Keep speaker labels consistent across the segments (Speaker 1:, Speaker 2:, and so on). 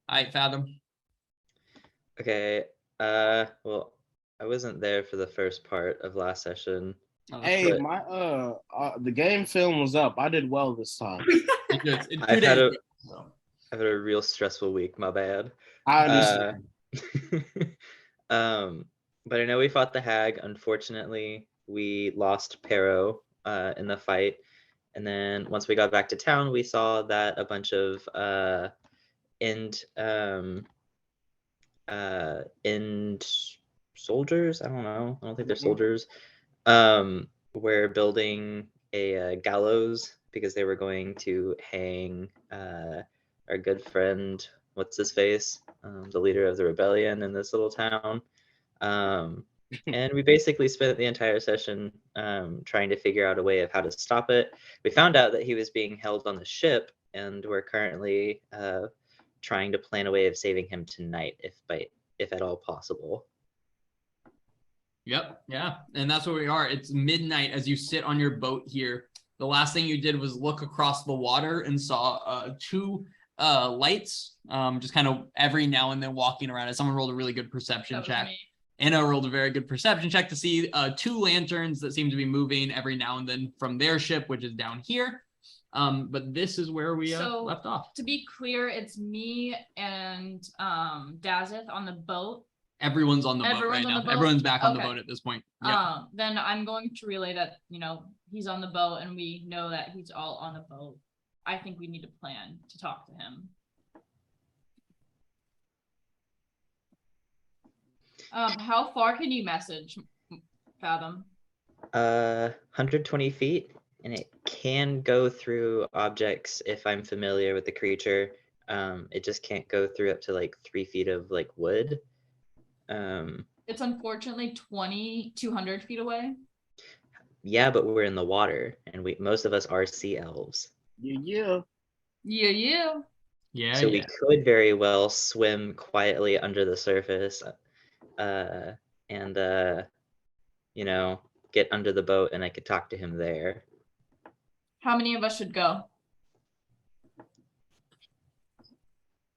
Speaker 1: All right, Fathom.
Speaker 2: Okay. Well, I wasn't there for the first part of last session.
Speaker 3: Hey,
Speaker 2: but
Speaker 3: my the game film was up. I did well this time.
Speaker 1: It's 2
Speaker 2: I've
Speaker 1: days.
Speaker 2: had a
Speaker 1: so.
Speaker 2: I've had a real stressful week. My bad.
Speaker 3: I understand.
Speaker 2: But I know we fought the hag. Unfortunately, we lost Pero in the fight. And then once we got back to town, we saw that a bunch of end soldiers. I don't know. I don't think they're soldiers. Were building a gallows because they were going to hang our good friend, what's his face, the leader of the rebellion in this little town. And we basically spent the entire session trying to figure out a way of how to stop it. We found out that he was being held on the ship, and we're currently trying to plan a way of saving him tonight, if at all possible.
Speaker 1: Yep, yeah, and that's where we are. It's midnight as you sit on your boat here. The last thing you did was look across the water and saw 2 lights, just kind of every now and then walking around. As someone rolled a really good perception check. Anna rolled a very good perception check to see 2 lanterns that seem to be moving every now and then from their ship, which is down here. But this is where we left off.
Speaker 4: To be clear, it's me and Dazeth on the boat.
Speaker 1: Everyone's on the boat right now. Everyone's back on the boat at this point. Yep.
Speaker 4: Then I'm going to relay that, he's on the boat and we know that he's all on the boat. I think we need a plan to talk to him. How far can you message, Fathom?
Speaker 2: 120 feet, and it can go through objects if I'm familiar with the creature. It just can't go through up to like 3 feet of like wood.
Speaker 4: It's unfortunately 200 feet away.
Speaker 2: Yeah, but we're in the water, and most of us are sea elves.
Speaker 3: Yeah.
Speaker 2: So we could very well swim quietly under the surface, and get under the boat, and I could talk to him there.
Speaker 4: How many of us should go?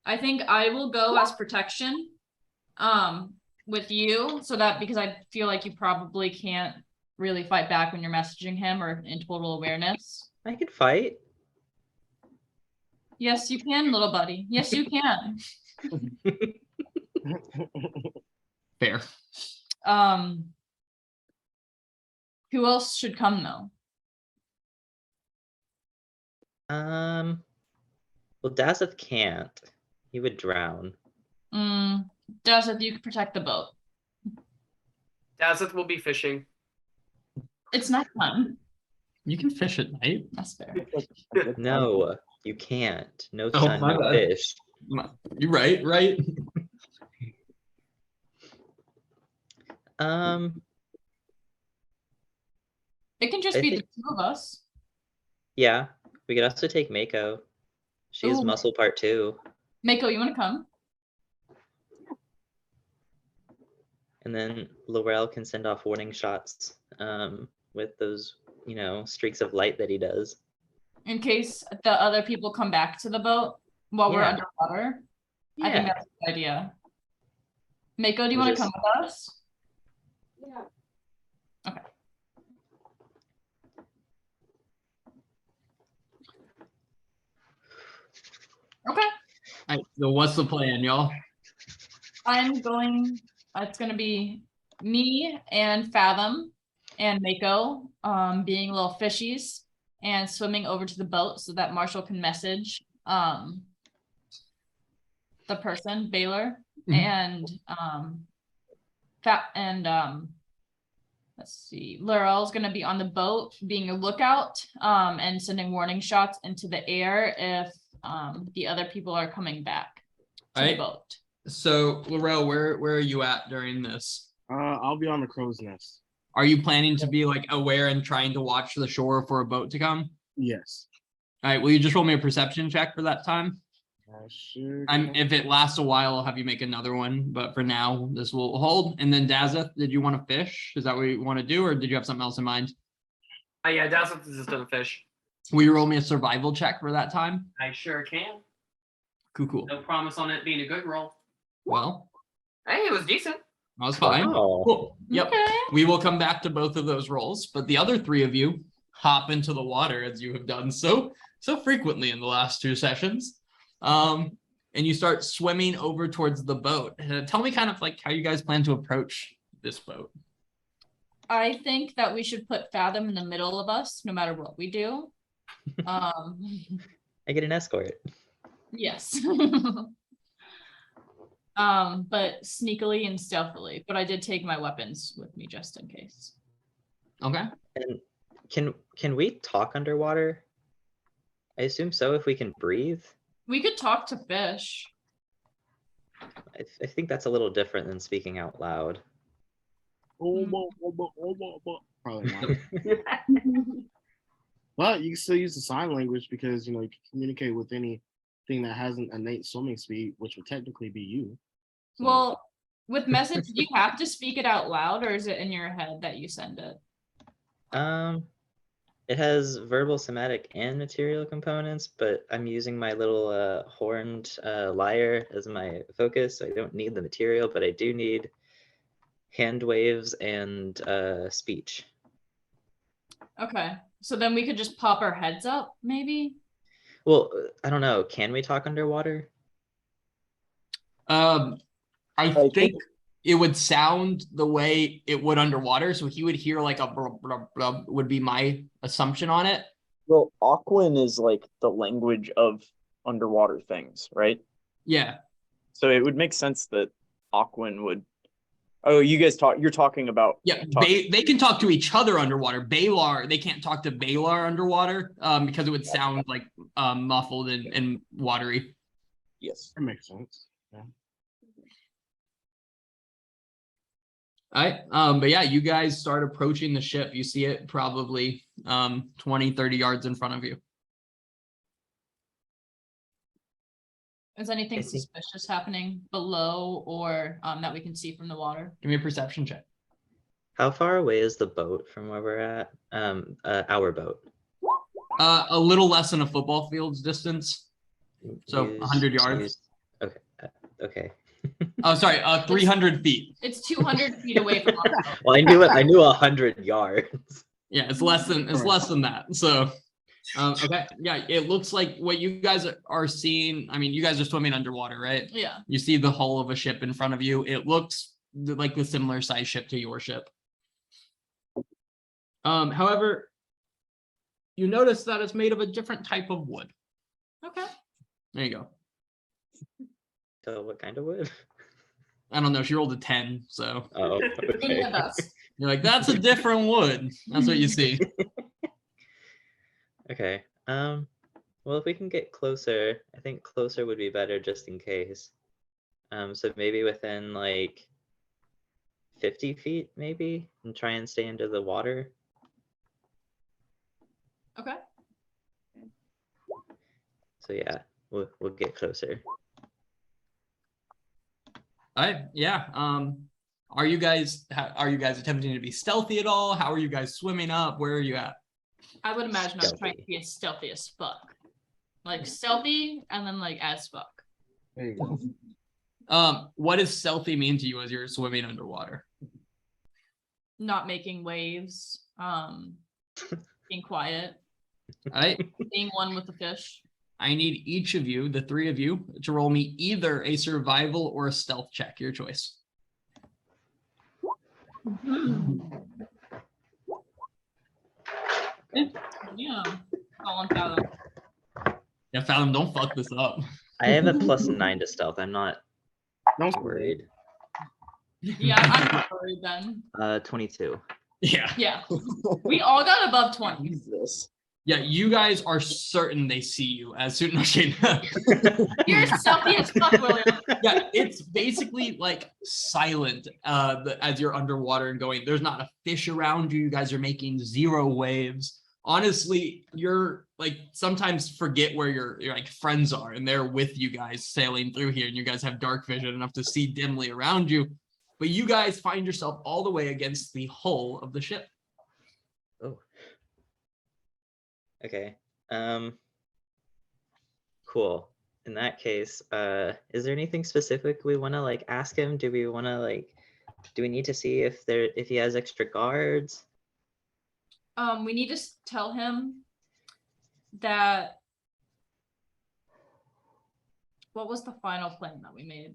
Speaker 4: I think I will go as protection. With you, so that because I feel like you probably can't really fight back when you're messaging him or in total awareness.
Speaker 2: I could fight.
Speaker 4: Yes, you can, little buddy. Yes, you can.
Speaker 1: Fair.
Speaker 4: Who else should come though?
Speaker 2: Well, Dazeth can't. He would drown.
Speaker 4: Dazeth, you can protect the boat.
Speaker 5: Dazeth will be fishing.
Speaker 4: It's nighttime.
Speaker 1: You can fish at night.
Speaker 4: That's fair.
Speaker 2: No, you can't. No sun, no
Speaker 1: bad.
Speaker 2: fish.
Speaker 1: You're right.
Speaker 4: It can just be the 2 of us.
Speaker 2: Yeah, we could also take Mako. She's muscle part too.
Speaker 4: Mako, you want to come?
Speaker 2: And then Laurel can send off warning shots with those, streaks of light that he does.
Speaker 4: In case the other people come back to the boat while we're underwater. Yeah. I think that's a good idea. Mako, do you want to come with us?
Speaker 6: Yeah.
Speaker 4: Okay. Okay.
Speaker 1: All right, so what's the plan, y'all?
Speaker 4: It's gonna be me and Fathom and Mako being little fishies and swimming over to the boat so that Marshall can message the person, Baylor, and let's see, Laurel's gonna be on the boat being a lookout and sending warning shots into the air if the other people are coming back to the boat.
Speaker 1: So Laurel, where are you at during this?
Speaker 3: I'll be on the crow's nest.
Speaker 1: Are you planning to be like aware and trying to watch the shore for a boat to come?
Speaker 3: Yes.
Speaker 1: All right, will you just roll me a perception check for that time?
Speaker 3: Sure.
Speaker 1: If it lasts a while, I'll have you make another one, but for now, this will hold. And then Dazeth, did you want to fish? Is that what you want to do, or did you have something else in mind?
Speaker 5: Yeah, Dazeth is just gonna fish.
Speaker 1: Will you roll me a survival check for that time?
Speaker 5: I sure can.
Speaker 1: Cool.
Speaker 5: No promise on it being a good roll.
Speaker 1: Well,
Speaker 5: Hey, it was decent.
Speaker 1: that was fine.
Speaker 2: Wow.
Speaker 1: Cool. Yep.
Speaker 4: Okay.
Speaker 1: We will come back to both of those rolls, but the other three of you hop into the water as you have done so frequently in the last 2 sessions. And you start swimming over towards the boat. Tell me kind of like how you guys plan to approach this boat.
Speaker 4: I think that we should put Fathom in the middle of us, no matter what we do.
Speaker 2: I get an escort.
Speaker 4: Yes. But sneakily and stealthily. But I did take my weapons with me just in case.
Speaker 1: Okay.
Speaker 2: And can we talk underwater? I assume so if we can breathe.
Speaker 4: We could talk to fish.
Speaker 2: I think that's a little different than speaking out loud.
Speaker 3: Probably not. But you can still use the sign language because you can communicate with anything that has an innate swimming speed, which would technically be you. So,
Speaker 4: Well, with message, do you have to speak it out loud, or is it in your head that you send it?
Speaker 2: It has verbal, somatic, and material components, but I'm using my little horned lyre as my focus, so I don't need the material, but I do need hand waves and speech.
Speaker 4: Okay, so then we could just pop our heads up, maybe?
Speaker 2: Well, I don't know. Can we talk underwater?
Speaker 1: I think it would sound the way it would underwater, so he would hear like a blub, blub, blub, would be my assumption on it.
Speaker 6: Well, Aquan is like the language of underwater things, right?
Speaker 1: Yeah.
Speaker 6: So it would make sense that Aquan would. Oh, you guys you're talking about.
Speaker 1: Yeah, they can talk to each other underwater. Balar, they can't talk to Balar underwater because it would sound like muffled and watery.
Speaker 6: Yes.
Speaker 3: that makes sense. Yeah.
Speaker 1: All right. But yeah, you guys start approaching the ship. You see it probably 20, 30 yards in front of you.
Speaker 4: Is anything
Speaker 2: I think-
Speaker 4: suspicious happening below or that we can see from the water?
Speaker 1: Give me a perception check.
Speaker 2: How far away is the boat from where we're at? Our boat.
Speaker 1: A little less than a football field's distance. So 100 yards.
Speaker 2: Okay. Okay.
Speaker 1: Oh, sorry, 300 feet.
Speaker 4: It's 200 feet away from our boat.
Speaker 2: Well, I knew it. I knew 100 yards.
Speaker 1: Yeah, it's less than that. So, okay, yeah, it looks like what you guys are seeing. I mean, you guys are swimming underwater, right?
Speaker 4: Yeah.
Speaker 1: You see the hull of a ship in front of you. It looks like the similar size ship to your ship. However, you notice that it's made of a different type of wood.
Speaker 4: Okay.
Speaker 1: There you go.
Speaker 2: So what kind of wood?
Speaker 1: I don't know. She rolled a 10, so
Speaker 2: Oh, okay.
Speaker 4: Yeah, that's-
Speaker 1: you're like, that's a different wood. That's what you see.
Speaker 2: Okay. Well, if we can get closer, I think closer would be better just in case. So maybe within like 50 feet, maybe, and try and stay under the water.
Speaker 4: Okay.
Speaker 2: So yeah, we'll get closer.
Speaker 1: All right, yeah. Are you guys attempting to be stealthy at all? How are you guys swimming up? Where are you at?
Speaker 4: I would imagine I'm trying
Speaker 2: Stealthy.
Speaker 4: to be as stealthy as fuck. Like stealthy and then like as fuck.
Speaker 3: There you go.
Speaker 1: What does stealthy mean to you as you're swimming underwater?
Speaker 4: Not making waves. Being quiet.
Speaker 1: All right.
Speaker 4: Being one with the fish.
Speaker 1: I need each of you, the three of you, to roll me either a survival or a stealth check, your choice.
Speaker 4: Yeah. Colin Fathom.
Speaker 1: Yeah, Fathom, don't fuck this up.
Speaker 2: I have a +9 to stealth. I'm not
Speaker 3: Don't
Speaker 2: worried.
Speaker 4: Yeah, I'm not worried then.
Speaker 2: 22.
Speaker 1: Yeah.
Speaker 4: Yeah. We all got above 20.
Speaker 6: Jesus.
Speaker 1: Yeah, you guys are certain they see you as soon as
Speaker 4: You're stealthy as fuck, William.
Speaker 1: yeah, it's basically like silent as you're underwater and going. There's not a fish around you. You guys are making 0 waves. Honestly, you're like sometimes forget where your like friends are, and they're with you guys sailing through here, and you guys have dark vision enough to see dimly around you. But you guys find yourself all the way against the hull of the ship.
Speaker 2: Oh. Okay. Cool. in that case, is there anything specific we want to like ask him? Do we want to like, do we need to see if he has extra guards?
Speaker 4: We need to tell him that. What was the final plan that we made?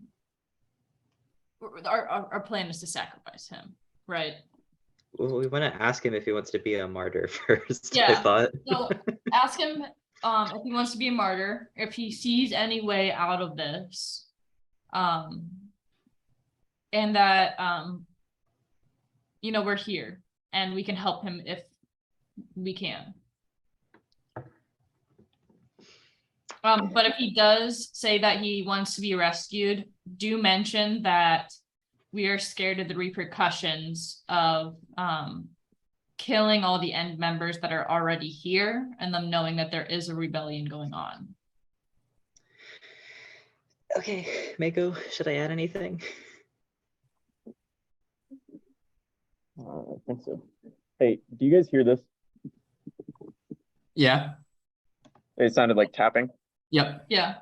Speaker 4: Our plan is to sacrifice him, right?
Speaker 2: Well, we want to ask him if he wants to be a martyr first. I
Speaker 4: Yeah.
Speaker 2: thought.
Speaker 4: So ask him if he wants to be a martyr, if he sees any way out of this, and that we're here and we can help him if we can. But if he does say that he wants to be rescued, do mention that we are scared of the repercussions of killing all the end members that are already here and them knowing that there is a rebellion going on.
Speaker 2: Okay, Mako, should I add anything?
Speaker 6: I think so. Hey, do you guys hear this?
Speaker 1: Yeah.
Speaker 6: It sounded like tapping.
Speaker 1: Yep.
Speaker 4: Yeah.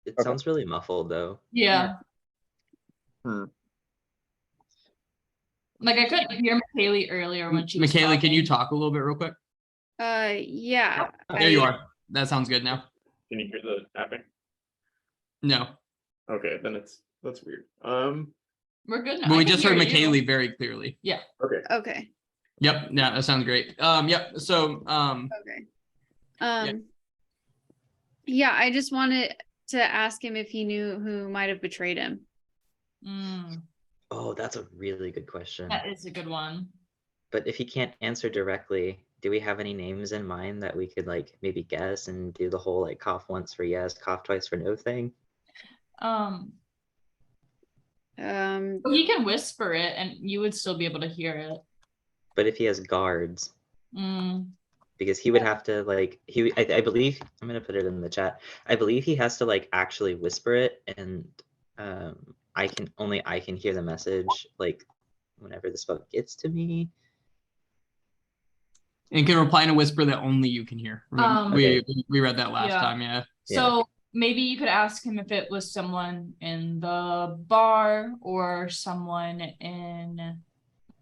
Speaker 2: It
Speaker 6: Okay.
Speaker 2: sounds really muffled though.
Speaker 4: Yeah.
Speaker 6: Hmm.
Speaker 4: Like I couldn't hear McKaylee earlier when she was
Speaker 1: McKaylee, can you
Speaker 4: talking.
Speaker 1: talk a little bit real quick?
Speaker 7: Yeah.
Speaker 1: There you are. That sounds good now.
Speaker 6: Can you hear the tapping?
Speaker 1: No.
Speaker 6: Okay, then that's weird.
Speaker 4: We're good now.
Speaker 1: But
Speaker 4: I
Speaker 1: we
Speaker 4: can
Speaker 1: just heard
Speaker 4: hear you.
Speaker 1: McKaylee very clearly.
Speaker 6: Okay.
Speaker 7: Okay.
Speaker 1: Yep. Yeah, that sounds great. Yep. So
Speaker 7: Okay. Yeah, I just wanted to ask him if he knew who might have betrayed him.
Speaker 2: Oh, that's a really good question.
Speaker 4: That is a good one.
Speaker 2: But if he can't answer directly, do we have any names in mind that we could like maybe guess and do the whole like cough once for yes, cough twice for no thing?
Speaker 4: He can whisper it and you would still be able to hear it.
Speaker 2: But if he has guards, because he would have to like I believe I'm gonna put it in the chat. I believe he has to like actually whisper it, and I can hear the message like whenever the spell gets to me.
Speaker 1: and can reply in a whisper that only you can hear. We read that last time, yeah.
Speaker 4: So maybe you could ask him if it was someone in the bar or someone in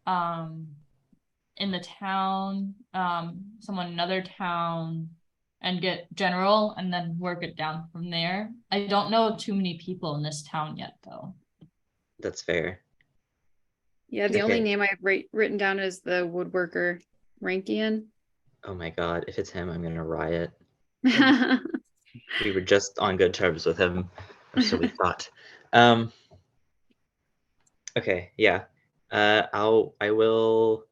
Speaker 4: the town, someone in another town, and get general and then work it down from there. I don't know too many people in this town yet though.
Speaker 2: That's fair.
Speaker 7: Yeah, the only
Speaker 2: Okay.
Speaker 7: name I have written down is the woodworker Rankian.
Speaker 2: Oh my god, if it's him, I'm gonna riot.
Speaker 7: Okay.
Speaker 2: We were just on good terms with him, or so we thought. Okay, yeah. I will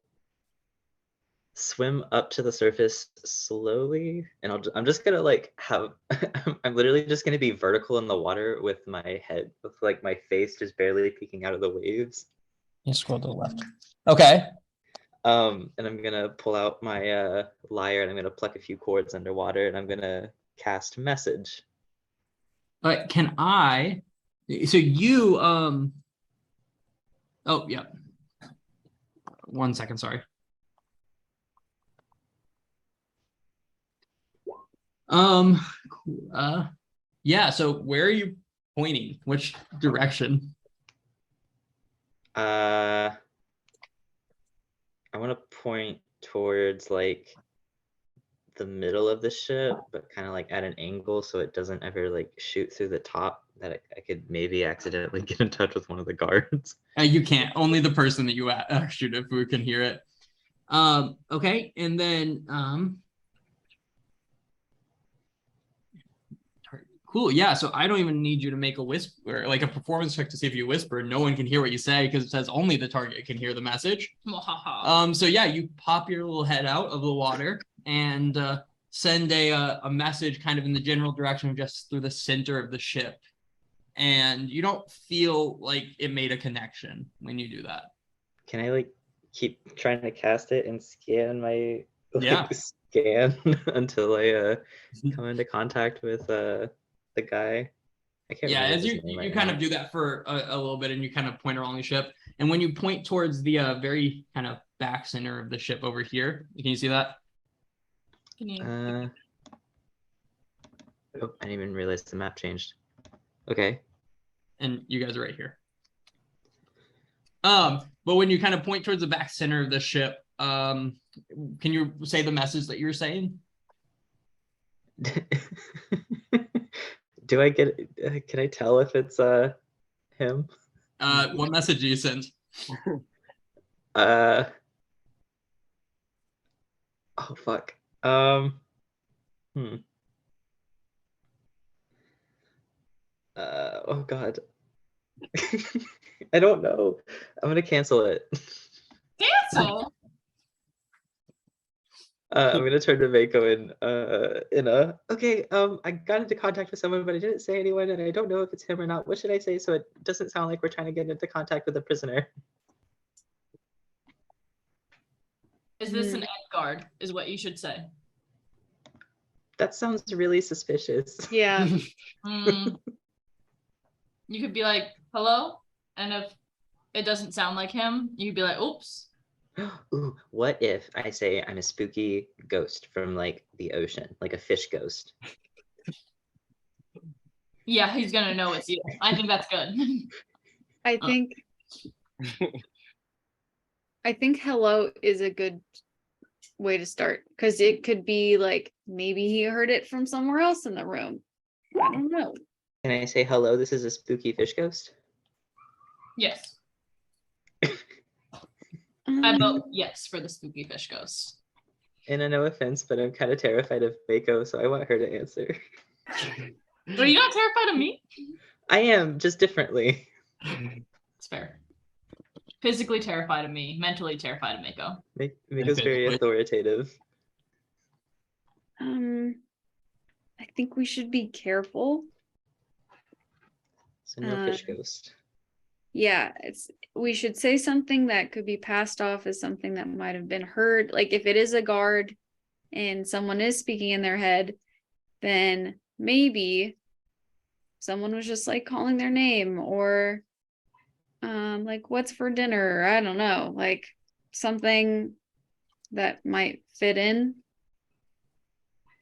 Speaker 2: swim up to the surface slowly, and I'm just gonna like have I'm literally just gonna be vertical in the water with my head, with like my face just barely peeking out of the waves.
Speaker 1: You scroll to the left. Okay.
Speaker 2: And I'm gonna pull out my lyre, and I'm gonna pluck a few chords underwater, and I'm gonna cast message.
Speaker 1: But can I? So you oh yeah. 1 second, sorry. Yeah, so where are you pointing? Which direction?
Speaker 2: I want to point towards like the middle of the ship, but kind of like at an angle so it doesn't ever like shoot through the top, that I could maybe accidentally get in touch with one of the guards.
Speaker 1: You can't. Only the person that you shoot if we can hear it. Okay, and then cool. Yeah, so I don't even need you to make a whisper, like a performance check to see if you whisper. No one can hear what you say because it says only the target can hear the message. So yeah, you pop your little head out of the water and send a message kind of in the general direction of just through the center of the ship. And you don't feel like it made a connection when you do that.
Speaker 2: Can I like keep trying to cast it and scan my
Speaker 1: Yeah.
Speaker 2: scan until I come into contact with the guy? I can't
Speaker 1: Yeah,
Speaker 2: remember
Speaker 1: as
Speaker 2: his
Speaker 1: you
Speaker 2: name right
Speaker 1: kind
Speaker 2: now.
Speaker 1: of do that for a little bit, and you kind of point along the ship. And when you point towards the very kind of back center of the ship over here, can you see that?
Speaker 4: Can you?
Speaker 2: Oh, I didn't even realize the map changed. Okay.
Speaker 1: And you guys are right here. But when you kind of point towards the back center of the ship, can you say the message that you're saying?
Speaker 2: Do I get? Can I tell if it's him?
Speaker 1: What message do you send?
Speaker 2: Oh fuck. Oh god. I don't know. I'm gonna cancel it.
Speaker 4: Cancel.
Speaker 2: I'm gonna turn to Mako okay, I got into contact with someone, but I didn't say anyone, and I don't know if it's him or not. What should I say so it doesn't sound like we're trying to get into contact with a prisoner?
Speaker 4: Is this an end guard? Is what you should say.
Speaker 2: That sounds really suspicious.
Speaker 7: Yeah.
Speaker 4: You could be like, hello, and if it doesn't sound like him, you could be like, oops.
Speaker 2: Ooh, what if I say I'm a spooky ghost from like the ocean, like a fish ghost?
Speaker 4: Yeah, he's gonna know it's you. I think that's good.
Speaker 7: I think hello is a good way to start, because it could be like maybe he heard it from somewhere else in the room. I don't know.
Speaker 2: Can I say hello? This is a spooky fish ghost.
Speaker 4: Yes. I vote yes for the spooky fish ghost.
Speaker 2: And no offense, but I'm kind of terrified of Mako, so I want her to answer.
Speaker 4: Are you not terrified of me?
Speaker 2: I am, just differently.
Speaker 4: It's fair. Physically terrified of me, mentally terrified of Mako.
Speaker 2: Mako's very authoritative.
Speaker 7: I think we should be careful.
Speaker 2: So no fish ghost.
Speaker 7: Yeah, we should say something that could be passed off as something that might have been heard. Like if it is a guard and someone is speaking in their head, then maybe someone was just like calling their name, or like what's for dinner? I don't know, like something that might fit in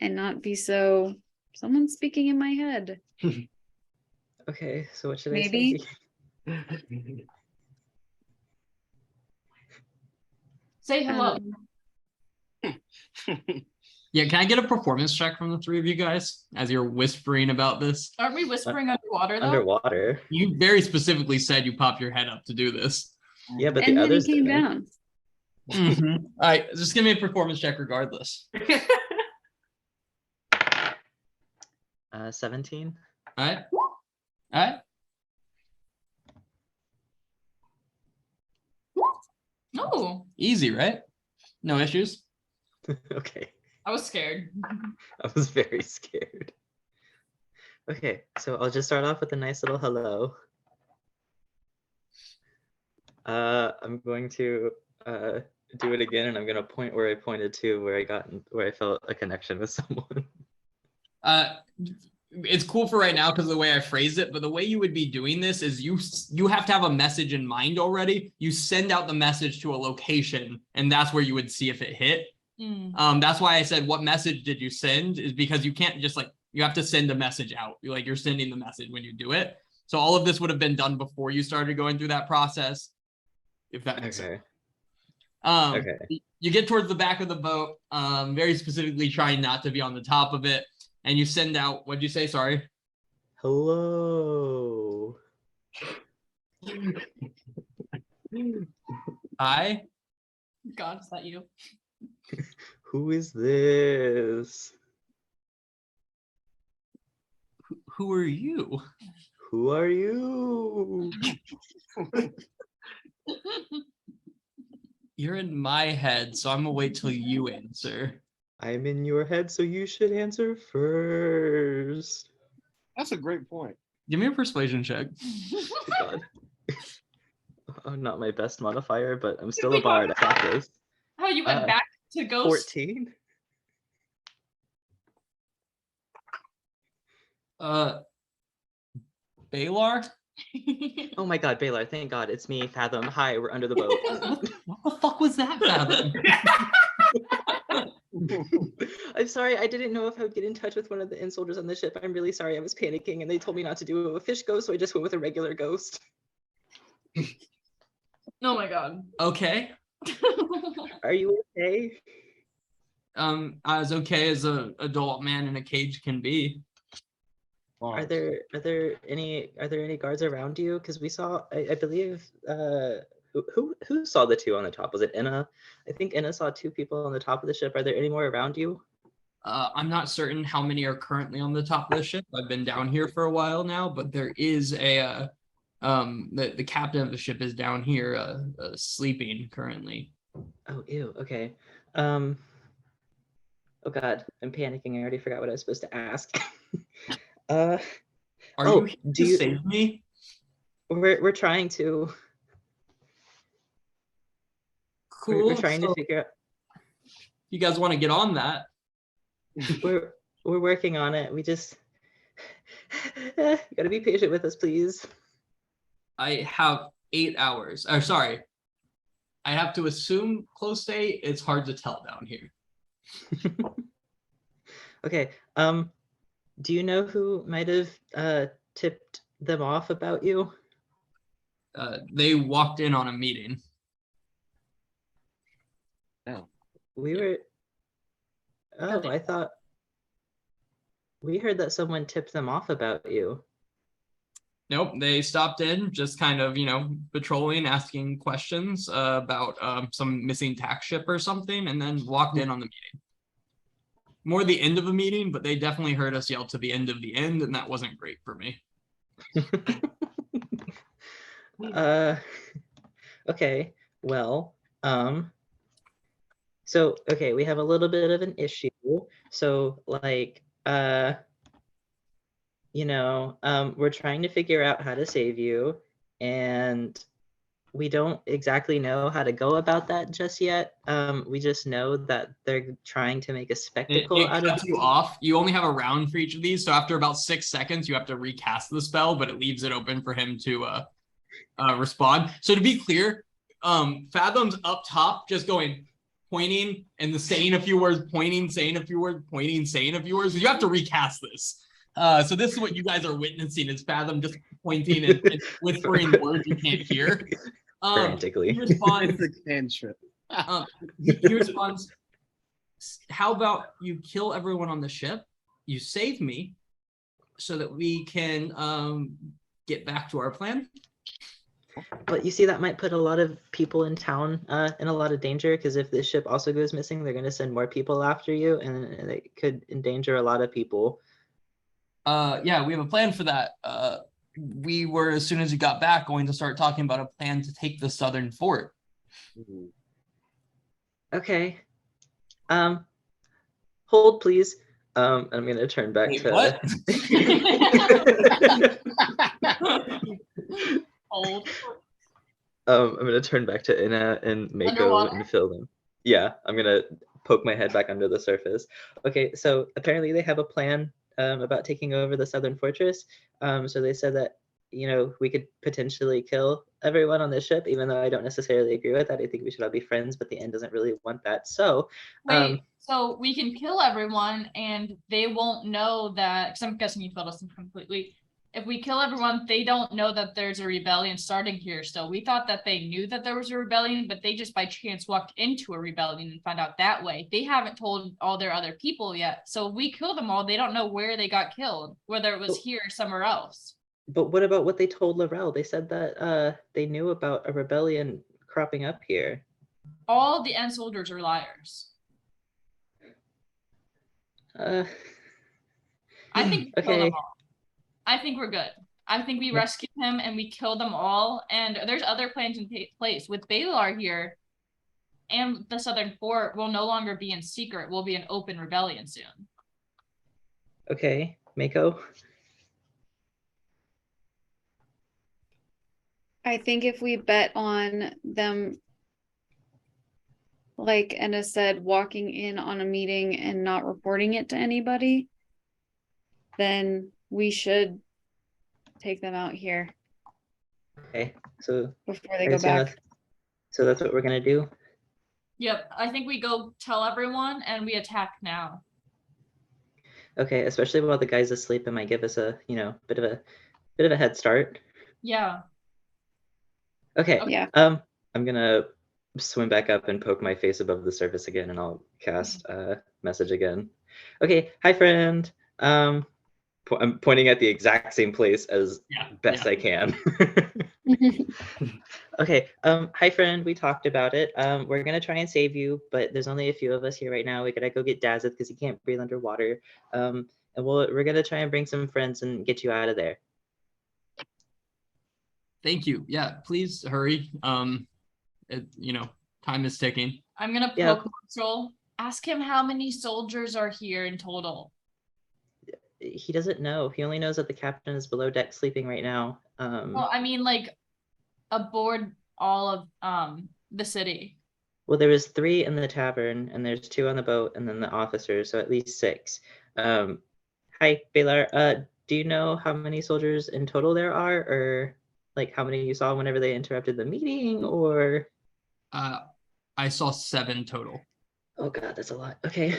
Speaker 7: and not be so someone's speaking in my head.
Speaker 2: Okay, so what should
Speaker 7: Maybe.
Speaker 2: I
Speaker 4: Say hello.
Speaker 1: Yeah, can I get a performance check from the three of you guys as you're whispering about this?
Speaker 4: Aren't we whispering underwater though?
Speaker 2: Underwater.
Speaker 1: You very specifically said you pop your head up to do this.
Speaker 2: Yeah, but
Speaker 7: And
Speaker 2: the
Speaker 7: then he
Speaker 2: others
Speaker 7: came
Speaker 2: didn't.
Speaker 7: down.
Speaker 1: All right, just give me a performance check regardless.
Speaker 2: 17.
Speaker 1: All right. All right.
Speaker 4: Oh,
Speaker 1: Easy, right? No issues.
Speaker 2: Okay.
Speaker 4: I was scared.
Speaker 2: I was very scared. Okay, so I'll just start off with a nice little hello. I'm going to do it again, and I'm gonna point where I pointed to, where I felt a connection with someone.
Speaker 1: It's cool for right now because of the way I phrased it, but the way you would be doing this is you have to have a message in mind already. You send out the message to a location, and that's where you would see if it hit. That's why I said, what message did you send? Is because you can't just like, you have to send a message out. You're sending the message when you do it. So all of this would have been done before you started going through that process, if that makes sense.
Speaker 2: Okay.
Speaker 1: You get towards the back of the boat, very specifically trying not to be on the top of it, and you send out, what'd you say? Sorry.
Speaker 2: Hello.
Speaker 1: Hi.
Speaker 4: God, is that you?
Speaker 2: Who is this?
Speaker 1: Who are you?
Speaker 2: Who are you?
Speaker 1: You're in my head, so I'm gonna wait till you answer.
Speaker 2: I'm in your head, so you should answer first.
Speaker 3: That's a great point.
Speaker 1: Give me a persuasion check.
Speaker 2: God. Oh, not my best modifier, but I'm still a bard. I got this.
Speaker 4: Oh, you went back to ghost?
Speaker 2: 14.
Speaker 1: Balar?
Speaker 2: Oh my god, Baylor, thank god, it's me, Fathom. Hi, we're under the boat.
Speaker 1: What the fuck was that, Fathom?
Speaker 2: I'm sorry, I didn't know if I would get in touch with one of the inn soldiers on the ship. I'm really sorry, I was panicking and they told me not to do a fish ghost, so I just went with a regular ghost.
Speaker 4: Oh my god.
Speaker 1: Okay.
Speaker 2: Are you okay?
Speaker 1: As okay as a adult man in a cage can be.
Speaker 2: Are
Speaker 3: Pause.
Speaker 2: there any guards around you? Because we saw, I believe, who saw the two on the top? Was it Inna? I think Inna saw two people on the top of the ship. Are there any more around you?
Speaker 1: I'm not certain how many are currently on the top of the ship. I've been down here for a while now, but there is a the captain of the ship is down here sleeping currently.
Speaker 2: Oh, ew. Okay. Oh God, I'm panicking. I already forgot what I was supposed to ask.
Speaker 1: Are
Speaker 2: Oh,
Speaker 1: you here
Speaker 2: do
Speaker 1: to
Speaker 2: you?
Speaker 1: save me?
Speaker 2: We're trying to. We're
Speaker 1: Cool.
Speaker 2: trying to
Speaker 1: So
Speaker 2: figure out.
Speaker 1: you guys want to get on that?
Speaker 2: We're working on it. We just gotta be patient with us, please.
Speaker 1: I have 8 hours. Or sorry, I have to assume close to 8. It's hard to tell down here.
Speaker 2: Okay. Do you know who might have tipped them off about you?
Speaker 1: They walked in on a meeting.
Speaker 2: We were. Oh, I thought we heard that someone tipped them off about you.
Speaker 1: Nope, they stopped in, just kind of, patrolling, asking questions about some missing tax ship or something, and then walked in on the meeting. More the end of a meeting, but they definitely heard us yell to the end of the end, and that wasn't great for me.
Speaker 2: Okay. Well, so okay, we have a little bit of an issue. So like we're trying to figure out how to save you, and we don't exactly know how to go about that just yet. We just know that they're trying to make a spectacle
Speaker 1: It
Speaker 2: out of
Speaker 1: cuts you off. You only have a round for each of these, so after about 6 seconds, you have to recast the spell, but it leaves it open for him to respond. So to be clear, Fathom's up top, just going pointing and saying a few words, pointing, saying a few words, pointing, saying a few words. You have to recast this. So this is what you guys are witnessing: is Fathom just pointing and whispering words you can't hear.
Speaker 2: frantically.
Speaker 1: He responds.
Speaker 3: It's a cantrip.
Speaker 1: He responds, how about you kill everyone on the ship, you save me, so that we can get back to our plan.
Speaker 2: But you see, that might put a lot of people in town in a lot of danger, because if this ship also goes missing, they're going to send more people after you, and it could endanger a lot of people.
Speaker 1: Yeah, we have a plan for that. We were, as soon as you got back, going to start talking about a plan to take the southern fort.
Speaker 2: Okay. Hold, please. I'm going to turn back
Speaker 1: Wait,
Speaker 2: to.
Speaker 1: what?
Speaker 4: Old.
Speaker 2: I'm going to turn back to Inna and Mako
Speaker 4: Underwater?
Speaker 2: and fill them. Yeah, I'm going to poke my head back under the surface. Okay, so apparently they have a plan about taking over the southern fortress. So they said that, we could potentially kill everyone on this ship, even though I don't necessarily agree with that. I think we should all be friends, but the end doesn't really want that. So,
Speaker 4: Wait, so we can kill everyone and they won't know that, because I'm guessing you filled us in completely. If we kill everyone, they don't know that there's a rebellion starting here still. We thought that they knew that there was a rebellion, but they just by chance walked into a rebellion and found out that way. They haven't told all their other people yet. So if we kill them all, they don't know where they got killed, whether it was here or somewhere else.
Speaker 2: but what about what they told Laurel? They said that they knew about a rebellion cropping up here.
Speaker 4: All the end soldiers are liars.
Speaker 2: Uh,
Speaker 4: I think we kill
Speaker 2: okay.
Speaker 4: them all. I think we're good. I think we rescue him and we kill them all. And there's other plans in place. With Balar here and the Southern Fort will no longer be in secret. We'll be an open rebellion soon.
Speaker 2: Okay, Mako.
Speaker 7: I think if we bet on them, like Enna said, walking in on a meeting and not reporting it to anybody, then we should take them out here
Speaker 2: Okay, so
Speaker 7: before they
Speaker 2: I
Speaker 7: go
Speaker 2: assume
Speaker 7: back.
Speaker 2: so that's what we're gonna do.
Speaker 4: Yep, I think we go tell everyone and we attack now.
Speaker 2: Okay, especially while the guy's asleep, it might give us a bit of a head start.
Speaker 4: Yeah.
Speaker 2: Okay.
Speaker 7: Yeah.
Speaker 2: I'm gonna swim back up and poke my face above the surface again, and I'll cast message again. Okay, hi friend. I'm pointing at the exact same place as best I can. Okay, hi friend, we talked about it. We're gonna try and save you, but there's only a few of us here right now. We gotta go get Dazeth because he can't breathe underwater. And we're gonna try and bring some friends and get you out of there.
Speaker 1: Thank you. Yeah, please hurry. Time is ticking.
Speaker 4: I'm gonna
Speaker 2: Yeah.
Speaker 4: poke Postal. Ask him how many soldiers are here in total.
Speaker 2: He doesn't know. He only knows that the captain is below deck sleeping right now.
Speaker 4: Well, I mean, like, aboard all of the city.
Speaker 2: Well, there was 3 in the tavern, and there's 2 on the boat, and then the officers, so at least 6. Hi, Baylor. Do you know how many soldiers in total there are, or like how many you saw whenever they interrupted the meeting, or?
Speaker 1: I saw 7 total.
Speaker 2: Oh God, that's a lot. Okay.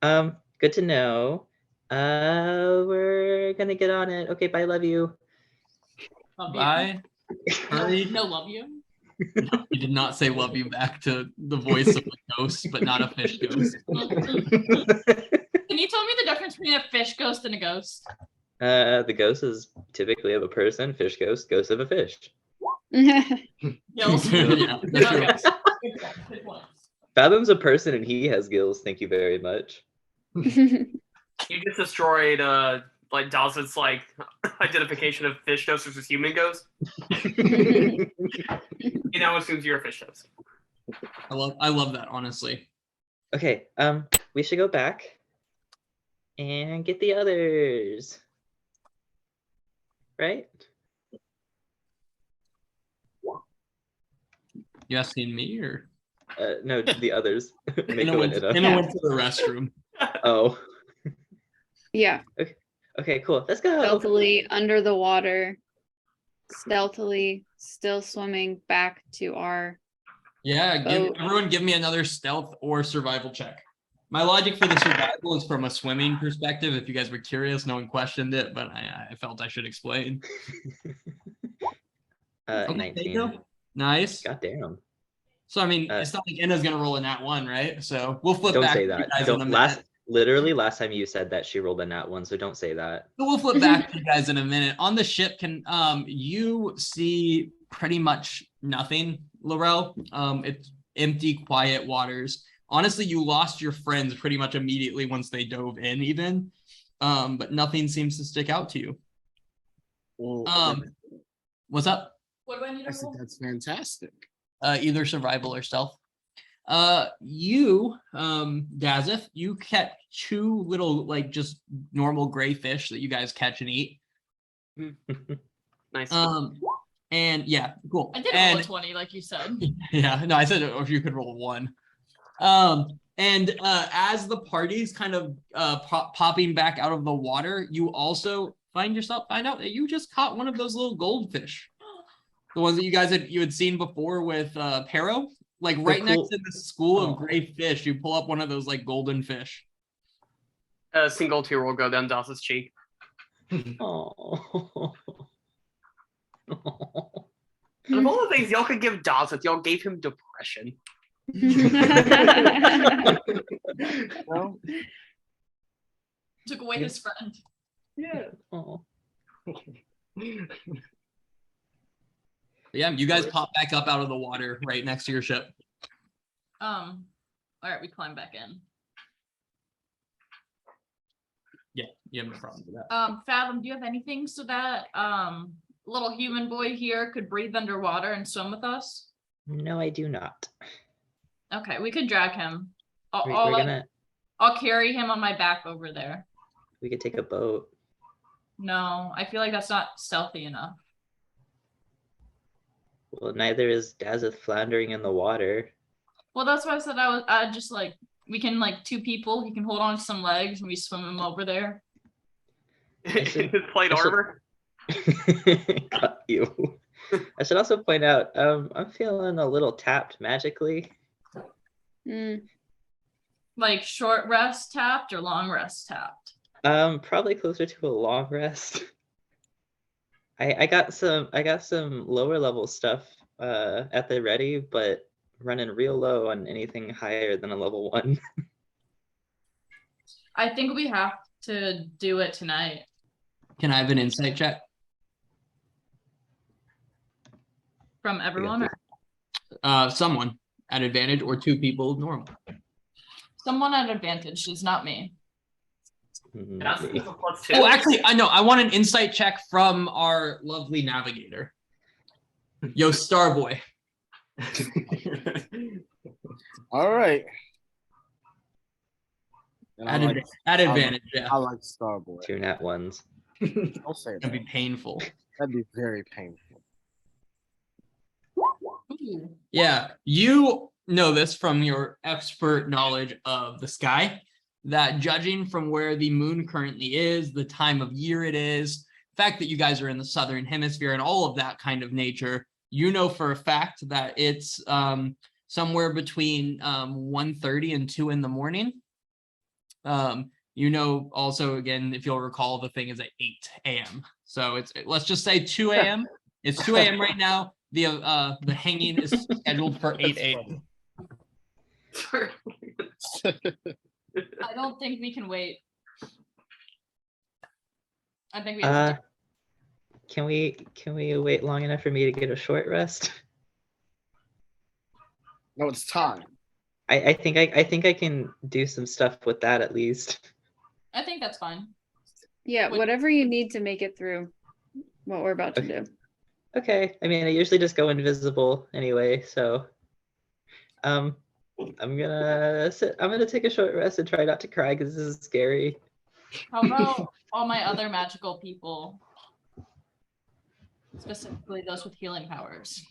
Speaker 2: Good to know. We're gonna get on it. Okay, bye. Love you.
Speaker 4: Love you.
Speaker 1: Bye. Hurry.
Speaker 4: No, love you.
Speaker 1: You did not say love you back to the voice of a ghost, but not a fish ghost.
Speaker 4: Can you tell me the difference between a fish ghost and a ghost?
Speaker 2: The ghost is typically of a person. Fish ghost of a fish.
Speaker 4: Gills.
Speaker 1: Yeah, that's true.
Speaker 4: Okay. Good point, good point.
Speaker 2: Fathom's a person and he has gills. Thank you very much.
Speaker 5: You just destroyed like Dawson's like identification of fish ghosts versus human ghosts. He now assumes you're a fish ghost.
Speaker 1: I love that, honestly.
Speaker 2: Okay, we should go back and get the others. Right?
Speaker 1: You asking me or?
Speaker 2: No, the others.
Speaker 1: Anna went to the restroom.
Speaker 2: Oh.
Speaker 7: Yeah.
Speaker 2: Okay, cool. Let's go.
Speaker 7: Stealthily under the water, stealthily still swimming back to our
Speaker 1: Yeah,
Speaker 7: boat.
Speaker 1: everyone give me another stealth or survival check. My logic for the survival is from a swimming perspective. If you guys were curious, no one questioned it, but I felt I should explain. Okay,
Speaker 2: 19.
Speaker 1: Nice.
Speaker 2: God damn.
Speaker 1: So I mean, it's not like Anna's gonna roll a nat 1, right? So we'll flip
Speaker 2: Don't
Speaker 1: back
Speaker 2: say
Speaker 1: to you
Speaker 2: that.
Speaker 1: guys in a
Speaker 2: Don't
Speaker 1: minute.
Speaker 2: literally last time you said that she rolled a nat 1, so don't say that.
Speaker 1: So we'll flip back to you guys in a minute. On the ship, can you see pretty much nothing, Laurel? It's empty, quiet waters. Honestly, you lost your friends pretty much immediately once they dove in, even. But nothing seems to stick out to you.
Speaker 3: Well,
Speaker 1: What's up?
Speaker 4: What do I need to roll?
Speaker 3: that's fantastic.
Speaker 1: Either survival or stealth. Dazeth, you catch 2 little, like, just normal gray fish that you guys catch and eat.
Speaker 5: Nice.
Speaker 1: And yeah, cool.
Speaker 4: I did roll a 20, like you said.
Speaker 1: Yeah, no, I said if you could roll 1. And as the party's kind of popping back out of the water, you also find out that you just caught one of those little goldfish. The ones that you had seen before with Pero. Like right next to the school of gray fish, you pull up one of those like golden fish.
Speaker 5: A single tear will go down Dawson's cheek.
Speaker 2: Oh.
Speaker 5: And of all the things y'all could give Dawson, y'all gave him depression.
Speaker 3: Well,
Speaker 4: Took away his friend.
Speaker 5: Yeah.
Speaker 2: Oh.
Speaker 1: Yeah, you guys pop back up out of the water right next to your ship.
Speaker 4: All right, we climb back in.
Speaker 1: Yeah, you have no problem with that.
Speaker 4: Fathom, do you have anything so that little human boy here could breathe underwater and swim with us?
Speaker 2: No, I do not.
Speaker 4: Okay, we could drag him.
Speaker 2: We're
Speaker 4: I'll carry him on my back over there.
Speaker 2: we could take a boat.
Speaker 4: No, I feel like that's not stealthy enough.
Speaker 2: Well, neither is Dazeth floundering in the water.
Speaker 4: Well, that's why I said I just like we can like 2 people. He can hold on to some legs and we swim him over there.
Speaker 5: In his plate armor.
Speaker 2: Got you. I should also point out, I'm feeling a little tapped magically.
Speaker 4: Like short rest tapped or long rest tapped?
Speaker 2: Probably closer to a long rest. I got some lower level stuff at the ready, but running real low on anything higher than a level 1.
Speaker 4: I think we have to do it tonight.
Speaker 1: Can I have an insight check?
Speaker 4: From everyone or
Speaker 1: Someone at advantage or 2 people normal.
Speaker 4: someone at advantage is not me.
Speaker 5: That's
Speaker 2: Me.
Speaker 5: a +2.
Speaker 1: Oh, actually, I know. I want an insight check from our lovely navigator. Yo, Starboy.
Speaker 3: All right. And I like,
Speaker 1: At advantage, yeah.
Speaker 3: I like Starboy.
Speaker 2: 2 nat 1s.
Speaker 3: Don't say
Speaker 1: That'd be
Speaker 3: that.
Speaker 1: painful.
Speaker 3: That'd be very painful.
Speaker 4: Ooh.
Speaker 1: Yeah, you know this from your expert knowledge of the sky, that judging from where the moon currently is, the time of year it is, the fact that you guys are in the southern hemisphere and all of that kind of nature, you know for a fact that it's somewhere between 1:30 and 2 in the morning. You know also, again, if you'll recall, the thing is at 8 a.m. So let's just say 2 a.m. It's 2 a.m. right now. The hanging is scheduled for 8 a.m.
Speaker 4: I don't think we can wait. I think we have to
Speaker 2: Can we wait long enough for me to get a short rest?
Speaker 3: No, it's time.
Speaker 2: I think I can do some stuff with that at least.
Speaker 4: I think that's fine.
Speaker 7: Yeah,
Speaker 4: Would-
Speaker 7: whatever you need to make it through what we're about to do.
Speaker 2: Okay. I mean, I usually just go invisible anyway, so I'm gonna take a short rest and try not to cry because this is scary.
Speaker 4: How about all my other magical people? Specifically those with healing powers.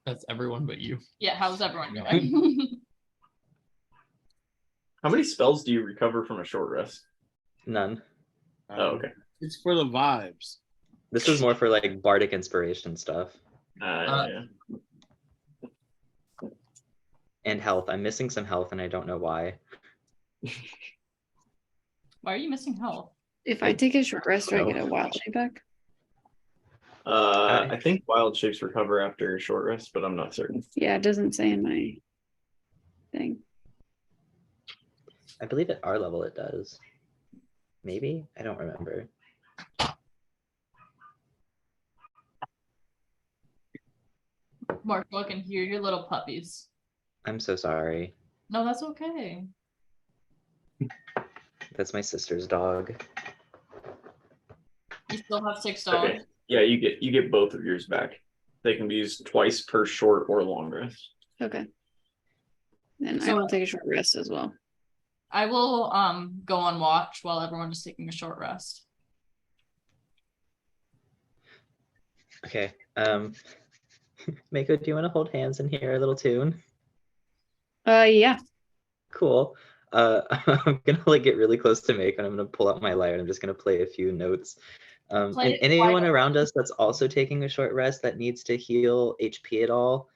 Speaker 1: That's everyone but you.
Speaker 4: Yeah, how's everyone doing?
Speaker 6: How many spells do you recover from a short rest?
Speaker 2: None.
Speaker 6: Oh, okay.
Speaker 3: It's for the vibes.
Speaker 2: This is more for like bardic inspiration stuff
Speaker 6: Yeah.
Speaker 2: and health. I'm missing some health and I don't know why.
Speaker 4: Why are you missing health?
Speaker 7: If I take a short rest, do I get a
Speaker 6: No.
Speaker 7: wild shape back?
Speaker 6: I think wild shapes recover after a short rest, but I'm not certain.
Speaker 7: Yeah, it doesn't say in my thing.
Speaker 2: I believe at our level it does. Maybe? I don't remember.
Speaker 4: Marco, I can hear your little puppies.
Speaker 2: I'm so sorry.
Speaker 4: No, that's okay.
Speaker 2: That's my sister's dog.
Speaker 4: You still have 6 dogs.
Speaker 6: Okay. Yeah, you get both of yours back. They can be used twice per short or long rest.
Speaker 7: Okay. Then I
Speaker 4: So-
Speaker 7: will take a short rest as well.
Speaker 4: I will go on watch while everyone is taking a short rest.
Speaker 2: Okay. Mako, do you want to hold hands and hear a little tune?
Speaker 7: Yeah.
Speaker 2: Cool. I'm gonna like get really close to Mako and I'm gonna pull out my lyre and I'm just gonna play a few notes.
Speaker 4: Play
Speaker 2: And
Speaker 4: it
Speaker 2: anyone
Speaker 4: quietly.
Speaker 2: around us that's also taking a short rest that needs to heal HP at all,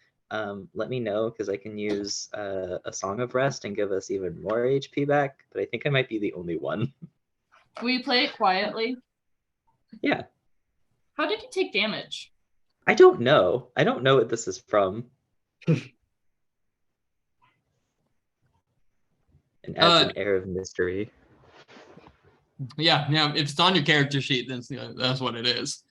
Speaker 2: let me know because I can use a song of rest and give us even more HP back. But I think I might be the only one.
Speaker 4: Will you play it quietly?
Speaker 2: Yeah.
Speaker 4: How did you take damage?
Speaker 2: I don't know. I don't know what this is from. And adds an air of mystery.
Speaker 1: Yeah, if it's on your character sheet, then that's what it is.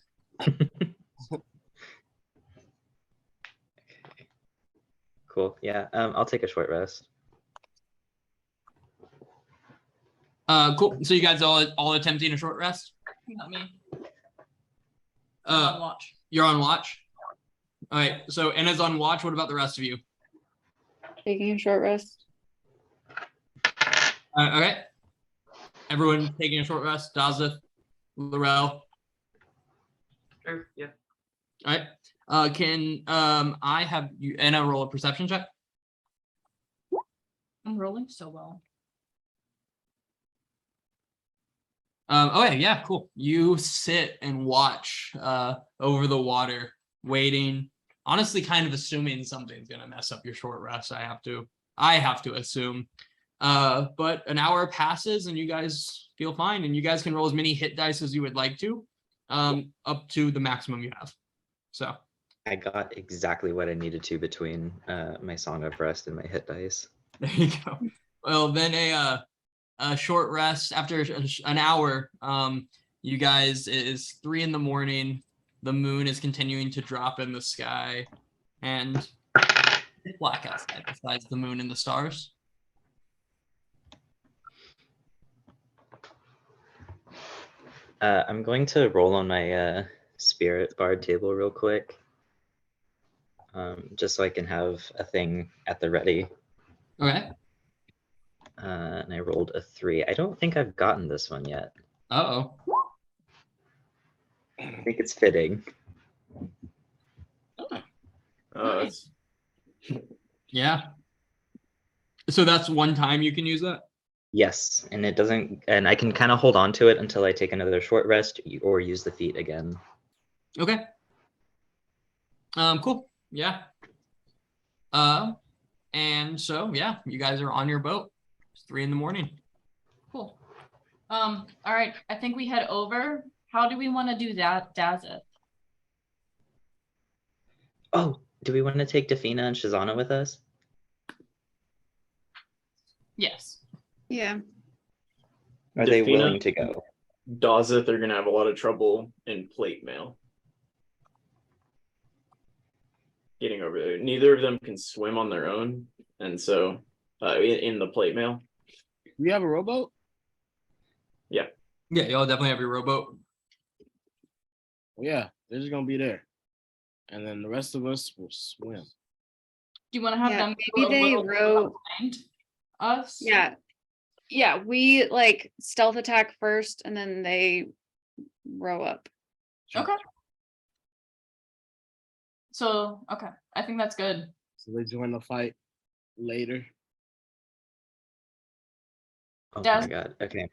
Speaker 2: Cool. Yeah. I'll take a short rest.
Speaker 1: Cool. So you guys all attempting a short rest?
Speaker 4: Not me. I'm on
Speaker 1: Uh,
Speaker 4: watch.
Speaker 1: you're on watch. All right. So Anna's on watch. What about the rest of you?
Speaker 7: Taking a short rest.
Speaker 1: Okay. Everyone taking a short rest. Dazeth, Laurel.
Speaker 5: Sure, yeah.
Speaker 1: All right. Can I have you Anna roll a perception check?
Speaker 4: I'm rolling so well.
Speaker 1: Okay, yeah, cool. You sit and watch over the water, waiting honestly kind of assuming something's gonna mess up your short rest. I have to assume. But an hour passes and you guys feel fine, and you guys can roll as many hit dice as you would like to, up to the maximum you have. So
Speaker 2: I got exactly what I needed to between my Song of Rest and my hit dice.
Speaker 1: there you go. Well, then a short rest after an hour. You guys, it is 3 a.m. The moon is continuing to drop in the sky, and it's black outside besides the moon and the stars.
Speaker 2: I'm going to roll on my spirit bard table real quick, just so I can have a thing at the ready.
Speaker 1: Okay.
Speaker 2: And I rolled a 3. I don't think I've gotten this one yet.
Speaker 1: Uh-oh.
Speaker 2: I think it's fitting.
Speaker 6: It's-
Speaker 1: Yeah. So that's one time you can use that?
Speaker 2: Yes, and it doesn't, and I can kind of hold on to it until I take another short rest or use the feat again.
Speaker 1: Okay. Cool. Yeah. And so yeah, you guys are on your boat. It's 3 a.m.
Speaker 4: Cool. All right. I think we head over. How do we want to do that, Dazeth?
Speaker 2: Oh, do we want to take Defina and Shazana with us?
Speaker 4: Yes.
Speaker 7: Yeah.
Speaker 2: Are they
Speaker 6: Defina,
Speaker 2: willing to go?
Speaker 6: Dazeth are gonna have a lot of trouble in plate mail. Getting over there. Neither of them can swim on their own, and so in the plate mail.
Speaker 3: We have a rowboat.
Speaker 1: Yeah, y'all definitely have your rowboat.
Speaker 3: Yeah, they're just gonna be there, and then the rest of us will swim.
Speaker 4: Do you want to have
Speaker 7: Yeah,
Speaker 4: them
Speaker 7: maybe
Speaker 4: go a
Speaker 7: they
Speaker 4: little
Speaker 7: row-
Speaker 4: behind us?
Speaker 7: Yeah. Yeah, we like stealth attack first and then they row up.
Speaker 4: Okay. So, okay. I think that's good.
Speaker 3: So they join the fight later.
Speaker 2: Oh
Speaker 4: Daz-
Speaker 2: my god. Okay.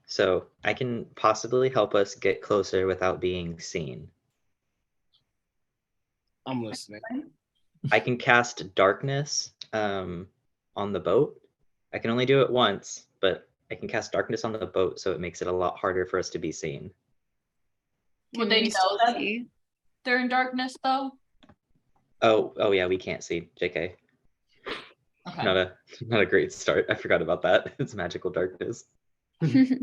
Speaker 2: So I can possibly help us get closer without being seen.
Speaker 3: I'm listening.
Speaker 2: I can cast darkness on the boat. I can only do it once, but I can cast darkness on the boat, so it makes it a lot harder for us to be seen.
Speaker 4: Would
Speaker 7: Can
Speaker 4: they
Speaker 7: we
Speaker 4: know
Speaker 7: still
Speaker 4: that
Speaker 7: see?
Speaker 4: they're in darkness though?
Speaker 2: Oh yeah, we can't see. JK.
Speaker 4: Okay.
Speaker 2: Not a great start. I forgot about that. It's magical darkness.
Speaker 4: Okay.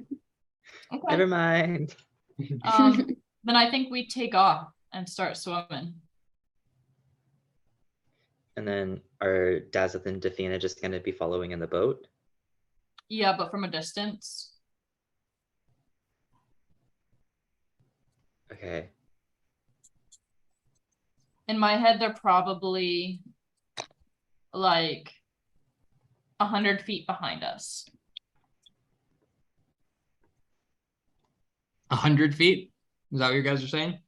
Speaker 2: Never mind.
Speaker 4: Then I think we take off and start swimming.
Speaker 2: And then are Dazeth and Defina just going to be following in the boat?
Speaker 4: Yeah, but from a distance.
Speaker 2: Okay.
Speaker 4: In my head, they're probably like 100 feet behind us.
Speaker 1: 100 feet? Is that what you guys are saying?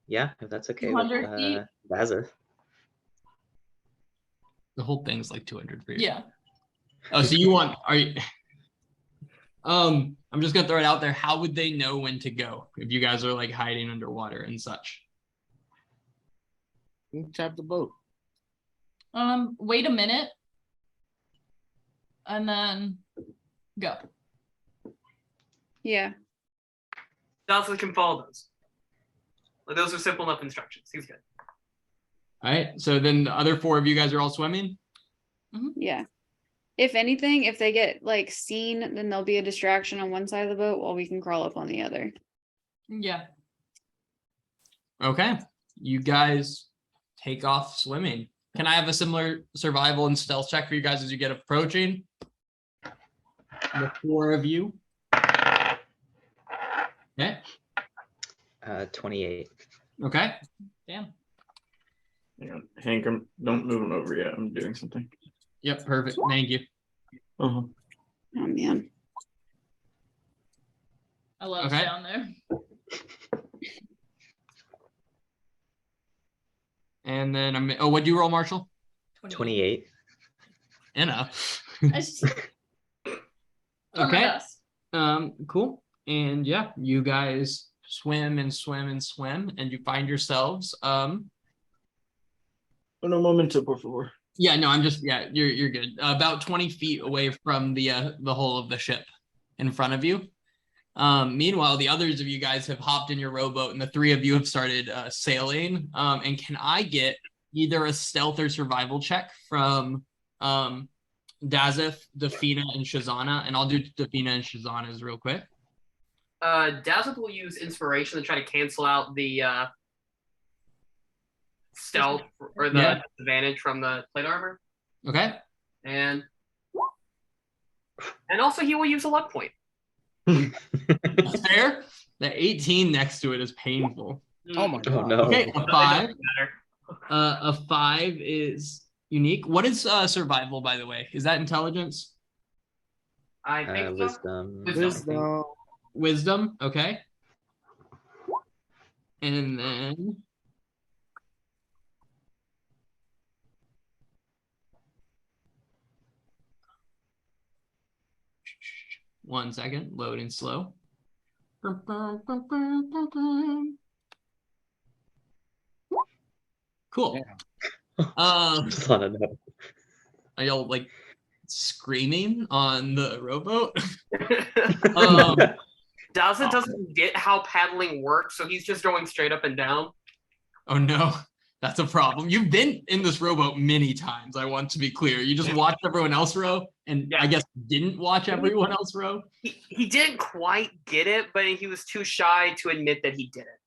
Speaker 2: Yeah, if that's okay with
Speaker 4: 200 feet?
Speaker 2: Dazeth.
Speaker 1: The whole thing's like 200 feet.
Speaker 4: Yeah.
Speaker 1: Oh, so are you I'm just gonna throw it out there. How would they know when to go if you guys are like hiding underwater and such?
Speaker 3: We can tap the boat.
Speaker 4: Wait a minute. And then go.
Speaker 7: Yeah.
Speaker 5: Dawson can follow those. Like, those are simple enough instructions. He's good.
Speaker 1: All right. So then the other 4 of you guys are all swimming.
Speaker 7: Yeah. If anything, if they get like seen, then there'll be a distraction on one side of the boat while we can crawl up on the other.
Speaker 4: Yeah.
Speaker 1: Okay. You guys take off swimming. Can I have a similar survival and stealth check for you guys as you get approaching? The 4 of you. Okay.
Speaker 2: 28.
Speaker 1: Okay.
Speaker 4: Damn.
Speaker 6: Hang on. Hank, don't move him over yet. I'm doing something.
Speaker 1: Yep. Perfect. Thank you.
Speaker 6: Uh-huh.
Speaker 7: Oh man.
Speaker 4: I love
Speaker 1: Okay.
Speaker 4: down there.
Speaker 1: And then what'd you roll, Marshall?
Speaker 2: 28.
Speaker 1: Enough.
Speaker 4: I just try my
Speaker 1: Okay.
Speaker 4: best.
Speaker 1: Cool. And yeah, you guys swim and swim and swim, and you find yourselves
Speaker 6: Un momento, por favor.
Speaker 1: yeah, no, I'm just you're good. About 20 feet away from the hull of the ship in front of you. Meanwhile, the others of you guys have hopped in your rowboat, and the three of you have started sailing. And can I get either a stealth or survival check from Dazeth, Defina, and Shazana? And I'll do Defina and Shazana's real quick.
Speaker 5: Dazzle will use inspiration to try to cancel out the stealth or the advantage from the plate armor.
Speaker 1: Okay.
Speaker 5: And also he will use a luck point.
Speaker 1: That's fair. The 18 next to it is painful.
Speaker 3: Oh my god.
Speaker 2: Oh no.
Speaker 1: Okay, a 5.
Speaker 5: Matter.
Speaker 1: A 5 is unique. What is survival, by the way? Is that intelligence?
Speaker 5: I think so.
Speaker 2: Wisdom.
Speaker 3: Wisdom.
Speaker 1: Wisdom, okay. And then one second, loading slow. Cool.
Speaker 2: Just wanna know.
Speaker 1: Are y'all like screaming on the rowboat?
Speaker 5: Dazzle doesn't get how paddling works, so he's just going straight up and down.
Speaker 1: Oh no, that's a problem. You've been in this rowboat many times, I want to be clear. You just watched everyone else row, and
Speaker 5: Yeah.
Speaker 1: I guess didn't watch everyone else row.
Speaker 5: He didn't quite get it, but he was too shy to admit that he did it.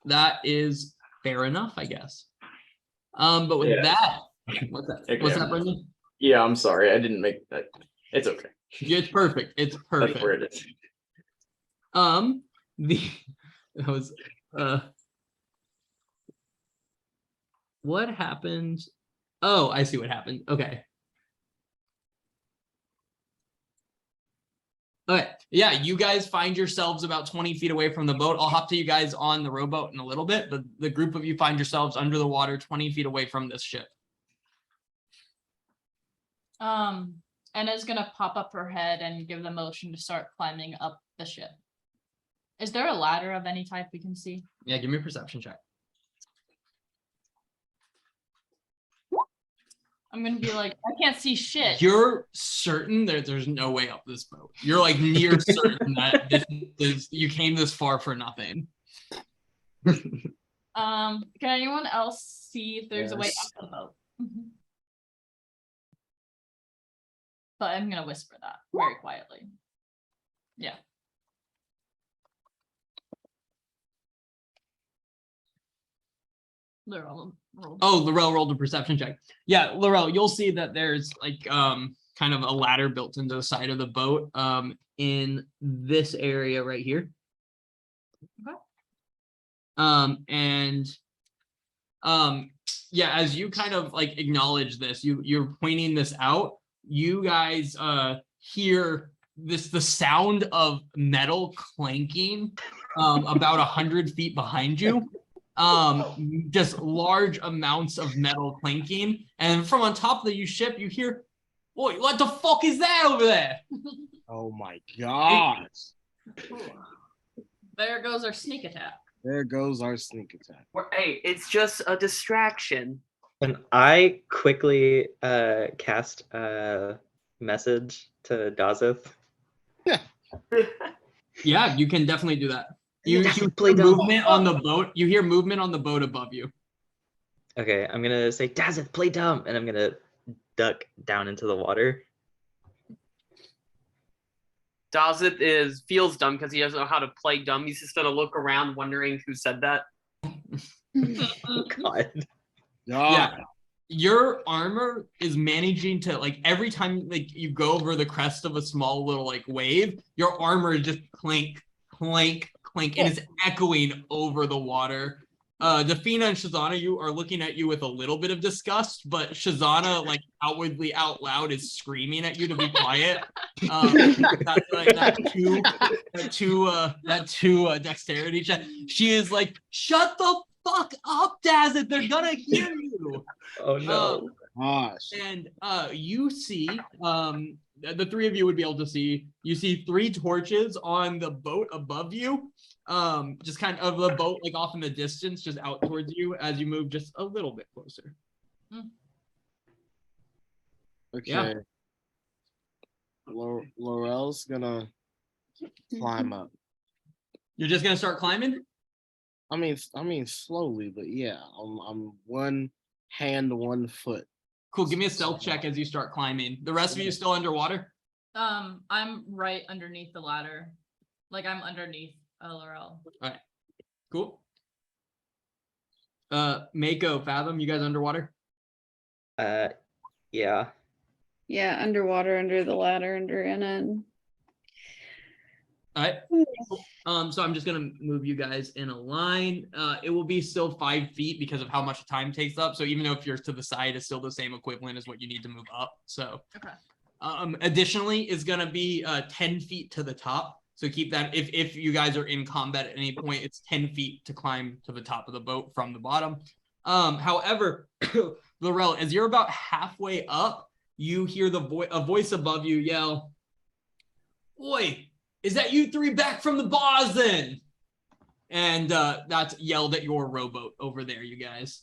Speaker 1: That is fair enough, I guess. But with
Speaker 6: Yeah.
Speaker 1: that, what's that?
Speaker 6: Okay.
Speaker 1: What's that, Brendan?
Speaker 6: Yeah, I'm sorry. I didn't make that. It's okay.
Speaker 1: It's perfect. It's perfect.
Speaker 6: That's where it is.
Speaker 1: That was what happened? Oh, I see what happened. Okay. Okay, yeah, you guys find yourselves about 20 feet away from the boat. I'll hop to you guys on the rowboat in a little bit, but the group of you find yourselves under the water 20 feet away from this ship.
Speaker 4: Anna's gonna pop up her head and give the motion to start climbing up the ship. Is there a ladder of any type we can see?
Speaker 1: Yeah, give me a perception check.
Speaker 4: I'm gonna be like, I can't see shit.
Speaker 1: You're certain that there's no way up this boat. You're like near certain that you came this far for nothing.
Speaker 4: Can anyone else see if there's a way
Speaker 2: Yes.
Speaker 4: up the boat? But I'm gonna whisper that very quietly. Yeah. Laurel rolled.
Speaker 1: Oh, Laurel rolled a perception check. Yeah, Laurel, you'll see that there's like kind of a ladder built into the side of the boat in this area right here.
Speaker 4: Okay.
Speaker 1: Yeah, as you kind of like acknowledge this, you're pointing this out, you guys hear the sound of metal clanking about 100 feet behind you. Just large amounts of metal clanking, and from on top of the ship you hear, "Boy, what the fuck is that over there?"
Speaker 3: Oh my gosh.
Speaker 4: There goes our sneak attack.
Speaker 3: There goes our sneak attack.
Speaker 5: Hey, it's just a distraction.
Speaker 2: Can I quickly cast a message to Dazeth?
Speaker 1: Yeah, you can definitely do that. You hear
Speaker 2: Play dumb.
Speaker 1: movement on the boat. You hear movement on the boat above you.
Speaker 2: Okay, I'm gonna say Dazeth, play dumb, and I'm gonna duck down into the water.
Speaker 5: Dazeth feels dumb because he doesn't know how to play dumb. He's just gonna look around wondering who said that.
Speaker 2: God.
Speaker 1: Yeah. Your armor is managing to, like, every time like you go over the crest of a small little like wave, your armor is just clank, clank, clank, and it's echoing over the water. Defina and Shazana, you are looking at you with a little bit of disgust, but Shazana, like, outwardly out loud is screaming at you to be quiet. That two dexterity check. She is like, "Shut the fuck up, Dazeth! They're gonna hear you."
Speaker 2: Oh no.
Speaker 3: Gosh.
Speaker 1: And you see the three of you would be able to see. You see 3 torches on the boat above you. Just kind of the boat like off in the distance, just out towards you as you move just a little bit closer.
Speaker 3: Okay.
Speaker 1: Yeah.
Speaker 3: Laurel's gonna climb up.
Speaker 1: You're just gonna start climbing?
Speaker 3: I mean slowly, but yeah, I'm one hand, 1 foot.
Speaker 1: Cool. Give me a stealth check as you start climbing. The rest of you still underwater?
Speaker 4: I'm right underneath the ladder. Like I'm underneath Laurel.
Speaker 1: Cool. Mako, Fathom, you guys underwater?
Speaker 2: Yeah.
Speaker 7: Yeah, underwater, under the ladder, under Anna.
Speaker 1: All right. So I'm just gonna move you guys in a line. It will be still 5 feet because of how much time takes up. So even though if you're to the side, it's still the same equivalent as what you need to move up. So
Speaker 4: Okay.
Speaker 1: Additionally, it's gonna be 10 feet to the top. So keep that if you guys are in combat at any point, it's 10 feet to climb to the top of the boat from the bottom. However, Laurel, as you're about halfway up, you hear a voice above you yell, "Oi! Is that you 3 back from the bars then?" And that's yelled at your rowboat over there, you guys.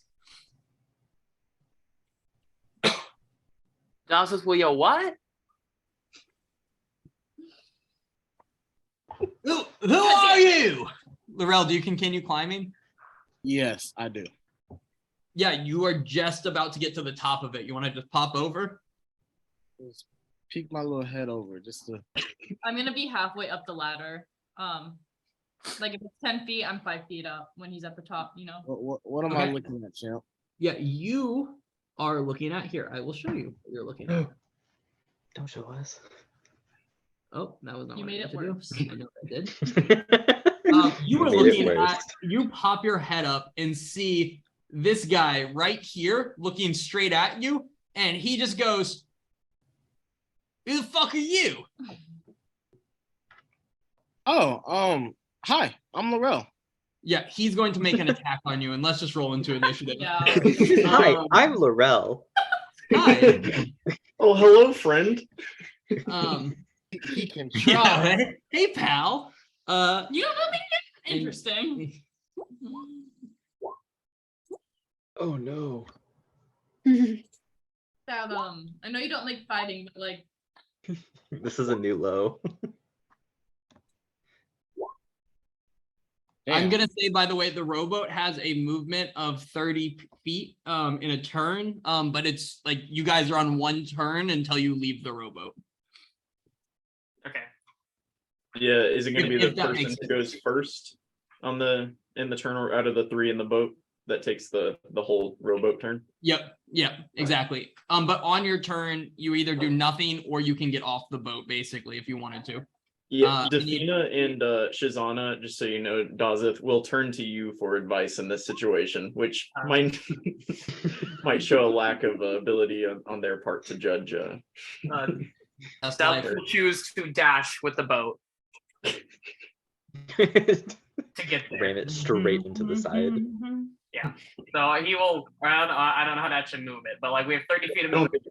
Speaker 5: Dawson's, will you what?
Speaker 1: Who are you? Laurel, do you continue climbing?
Speaker 3: Yes, I do.
Speaker 1: Yeah, you are just about to get to the top of it. You want to just pop over?
Speaker 3: Just peek my little head over just to.
Speaker 4: I'm gonna be halfway up the ladder. Like if it's 10 feet, I'm 5 feet up when he's at the top, you know.
Speaker 3: What am I
Speaker 1: Okay.
Speaker 3: looking at, champ?
Speaker 1: Yeah, you are looking at here. I will show you what you're looking at.
Speaker 2: Don't show us.
Speaker 1: Oh, that was not
Speaker 4: You
Speaker 1: what
Speaker 4: made
Speaker 1: I
Speaker 4: it
Speaker 1: meant to
Speaker 4: worse.
Speaker 1: do. I know I did. You were
Speaker 2: Made it
Speaker 1: looking
Speaker 2: worse.
Speaker 1: at, you pop your head up and see this guy right here looking straight at you, and he just goes, "Who the fuck are you?"
Speaker 3: Oh, hi, I'm Laurel.
Speaker 1: Yeah, he's going to make an attack on you, and let's just roll into initiative.
Speaker 4: Yeah.
Speaker 2: Hi, I'm Laurel.
Speaker 1: Hi.
Speaker 6: Oh, hello, friend.
Speaker 3: He can
Speaker 1: Yeah,
Speaker 3: try.
Speaker 1: right? Hey, pal.
Speaker 4: You don't know me?
Speaker 1: and-
Speaker 4: Interesting.
Speaker 6: Oh no.
Speaker 4: That I know you don't like fighting, but like
Speaker 2: This is a new low.
Speaker 1: I'm
Speaker 3: Damn.
Speaker 1: gonna say, by the way, the rowboat has a movement of 30 feet in a turn, but it's like you guys are on 1 turn until you leave the rowboat.
Speaker 5: Okay.
Speaker 6: Yeah, is it going to be
Speaker 1: If
Speaker 6: the
Speaker 1: that
Speaker 6: person
Speaker 1: makes
Speaker 6: who
Speaker 1: sense.
Speaker 6: goes first in the turn, or out of the 3 in the boat that takes the whole rowboat turn?
Speaker 1: Yep, exactly. But on your turn, you either do nothing or you can get off the boat, basically, if you wanted to.
Speaker 6: Yeah,
Speaker 1: and you-
Speaker 6: Defina and Shazana, just so you know, Dazeth will turn to you for advice in this situation, which might might show a lack of ability on their part to judge.
Speaker 1: That's
Speaker 5: Stealth
Speaker 1: life.
Speaker 5: will choose to dash with the boat
Speaker 2: Ram
Speaker 5: to get there.
Speaker 2: it straight into the side.
Speaker 5: So he will. I don't know how to actually move it, but like we have 30 feet of
Speaker 6: I don't
Speaker 5: movement.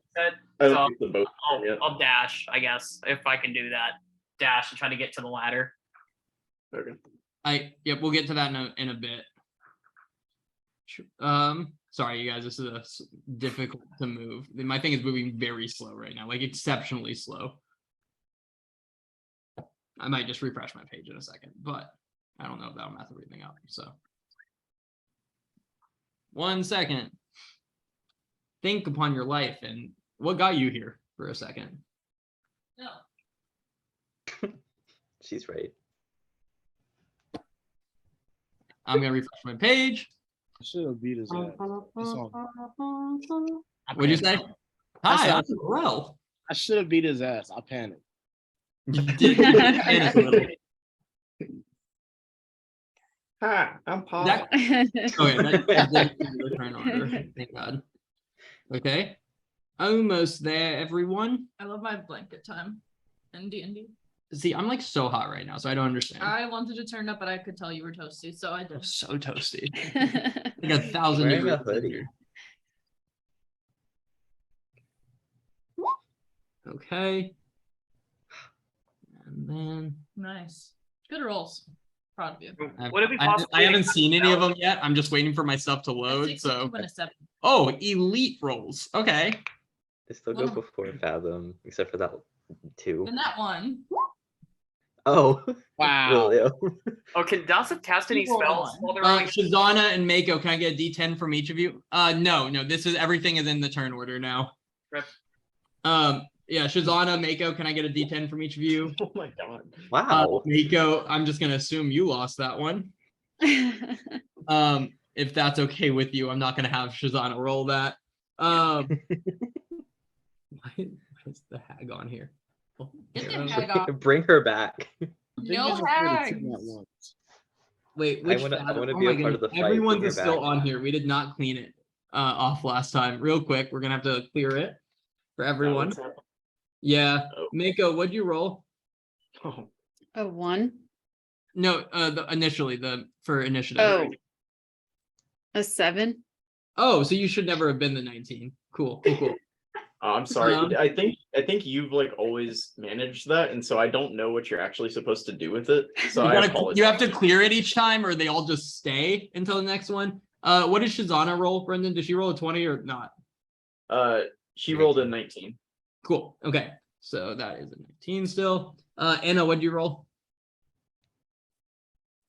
Speaker 6: I
Speaker 5: So
Speaker 6: don't think the boat. yet.
Speaker 5: I'll dash, I guess, if I can do that. Dash and try to get to the ladder.
Speaker 6: Okay.
Speaker 1: We'll get to that in a bit. Sorry, you guys, this is difficult to move. My thing is moving very slow right now, like exceptionally slow. I might just refresh my page in a second, but I don't know if that'll mess everything up. So 1 second. Think upon your life and what got you here for a second.
Speaker 4: no.
Speaker 2: She's right.
Speaker 1: I'm gonna refresh my page.
Speaker 3: I should have beat his ass. It's all-
Speaker 1: What'd you say?
Speaker 3: I
Speaker 1: Hi,
Speaker 3: said-
Speaker 1: I'm Rel.
Speaker 3: I should have beat his ass. I panicked.
Speaker 1: You did panic a little.
Speaker 6: Hi, I'm Paul.
Speaker 1: That- Okay, that's the turn order. Thank God. Okay, almost there, everyone.
Speaker 4: I love my blanket time in D&D.
Speaker 1: See, I'm like so hot right now, so I don't understand.
Speaker 4: I wanted to turn up, but I could tell you were toasty, so I
Speaker 1: I'm
Speaker 4: did.
Speaker 1: so toasty. Like 1,000
Speaker 2: Wearing a
Speaker 1: degrees. in
Speaker 2: hoodie.
Speaker 1: here. Okay. And then
Speaker 4: Nice. Good rolls. Proud of you.
Speaker 5: Would it be
Speaker 1: I
Speaker 5: possible?
Speaker 1: haven't seen any of them yet. I'm just waiting for my stuff to
Speaker 4: A
Speaker 1: load.
Speaker 4: 62
Speaker 1: So,
Speaker 4: and a 7.
Speaker 1: oh, elite rolls. Okay.
Speaker 2: They still go before Fathom, except for that 2.
Speaker 4: And that one.
Speaker 2: Oh,
Speaker 3: Wow.
Speaker 2: Willio.
Speaker 5: Oh, can Dawson cast any
Speaker 4: You roll
Speaker 5: spells
Speaker 4: one.
Speaker 5: while they're rolling?
Speaker 1: Shazana and Mako, can I get a D10 from each of you? No, this is everything is in the turn order now.
Speaker 5: Rip.
Speaker 1: Yeah, Shazana, Mako, can I get a D10 from each of you?
Speaker 6: Oh my god.
Speaker 2: Wow.
Speaker 1: Mako, I'm just gonna assume you lost that one. If that's okay with you, I'm not gonna have Shazana roll that. Why is the hag on here? Oh,
Speaker 4: Get
Speaker 1: there.
Speaker 4: the hag off.
Speaker 2: Bring her back.
Speaker 3: I think
Speaker 4: No
Speaker 3: you just did it
Speaker 4: hags.
Speaker 3: two at once.
Speaker 1: Wait,
Speaker 2: I
Speaker 1: which
Speaker 2: wanna
Speaker 1: fathom?
Speaker 2: be
Speaker 1: Oh
Speaker 2: a
Speaker 1: my
Speaker 2: part
Speaker 1: goodness.
Speaker 2: of the fight.
Speaker 1: Everyone's
Speaker 2: Bring her
Speaker 1: is still
Speaker 2: back.
Speaker 1: on here. We did not clean it off last time. Real quick, we're gonna have to clear it for everyone.
Speaker 6: What's happening?
Speaker 1: Yeah,
Speaker 6: Oh.
Speaker 1: Mako, what'd you roll?
Speaker 6: Oh,
Speaker 7: A 1?
Speaker 1: No, initially for initiative.
Speaker 7: Oh. A 7?
Speaker 1: Oh, so you should never have been the 19. Cool.
Speaker 6: I'm sorry.
Speaker 1: Um,
Speaker 6: I think you've like always managed that, and so I don't know what you're actually supposed to do with it. So I apologize.
Speaker 1: You have to clear it each time, or they all just stay until the next one. What did Shazana roll, Brendan? Did she roll a 20 or not?
Speaker 6: She rolled a 19.
Speaker 1: Cool. Okay, so that is a 19 still. Anna, what did you roll?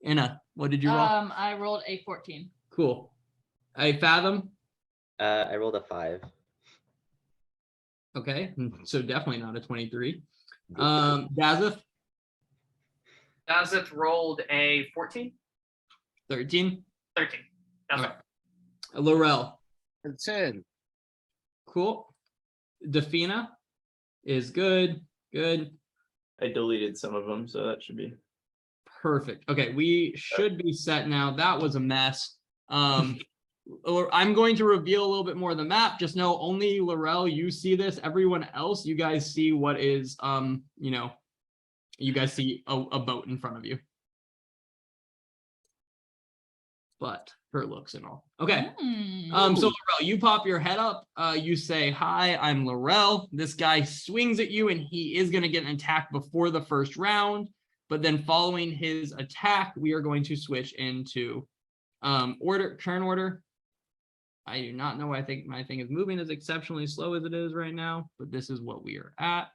Speaker 1: Anna, what did you roll?
Speaker 4: I rolled a 14.
Speaker 1: Cool. I fathom.
Speaker 2: I rolled a 5.
Speaker 1: Okay, so definitely not a 23. Dazeth,
Speaker 5: Dazeth rolled a 14?
Speaker 1: 13.
Speaker 5: 13. That's
Speaker 1: Okay.
Speaker 5: right.
Speaker 1: Laurel,
Speaker 3: A 10.
Speaker 1: cool. Defina is good.
Speaker 6: I deleted some of them, so that should be.
Speaker 1: Perfect. Okay, we should be set now. That was a mess. I'm going to reveal a little bit more of the map. Just know only Laurel, you see this. Everyone else, you guys see what is you guys see a boat in front of you. But her looks and all. Okay. So Laurel, you pop your head up. You say, "Hi, I'm Laurel." This guy swings at you, and he is going to get an attack before the first round. But then, following his attack, we are going to switch into turn order. I do not know why I think my thing is moving as exceptionally slow as it is right now, but this is what we are at.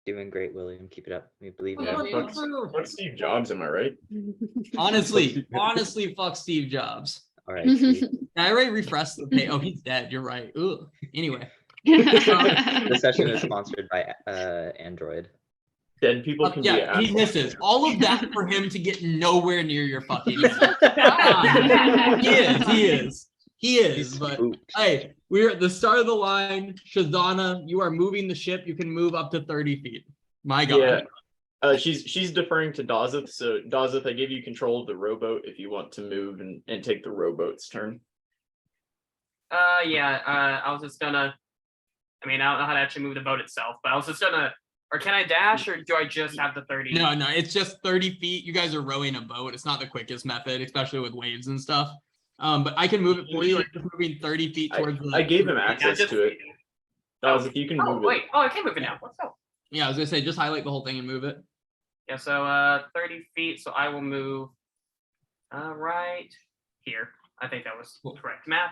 Speaker 2: Doing great, William. Keep it up. We believe in
Speaker 6: Yeah,
Speaker 2: you.
Speaker 6: fuck Steve Jobs, am I right?
Speaker 1: Honestly, fuck Steve Jobs.
Speaker 2: All right. Steve.
Speaker 1: I already refreshed the page. Oh, he's dead. You're right. Ugh. Anyway.
Speaker 2: This session is sponsored by Android.
Speaker 6: Dead people can be
Speaker 1: He
Speaker 6: assholes.
Speaker 1: misses all of that for him to get nowhere near your fucking. He is. But hey, we're at the start of the line. Shazana, you are moving the ship. You can move up to 30 feet. My God.
Speaker 6: Yeah. She's deferring to Dazeth. So Dazeth, I gave you control of the rowboat if you want to move and take the rowboat's turn.
Speaker 5: Yeah, I was just gonna. I mean, I don't know how to actually move the boat itself, but I was just gonna. Or can I dash, or do I just have the 30?
Speaker 1: No, it's just 30 feet. You guys are rowing a boat. It's not the quickest method, especially with waves and stuff. But I can move it for you. I'm just moving 30 feet towards the.
Speaker 6: I gave him access to it. Dazeth, you can move it.
Speaker 5: Wait, I can move it now. Let's go.
Speaker 1: Yeah, I was gonna say just highlight the whole thing and move it.
Speaker 5: Yeah, so 30 feet. So I will move right here. I think that was correct math.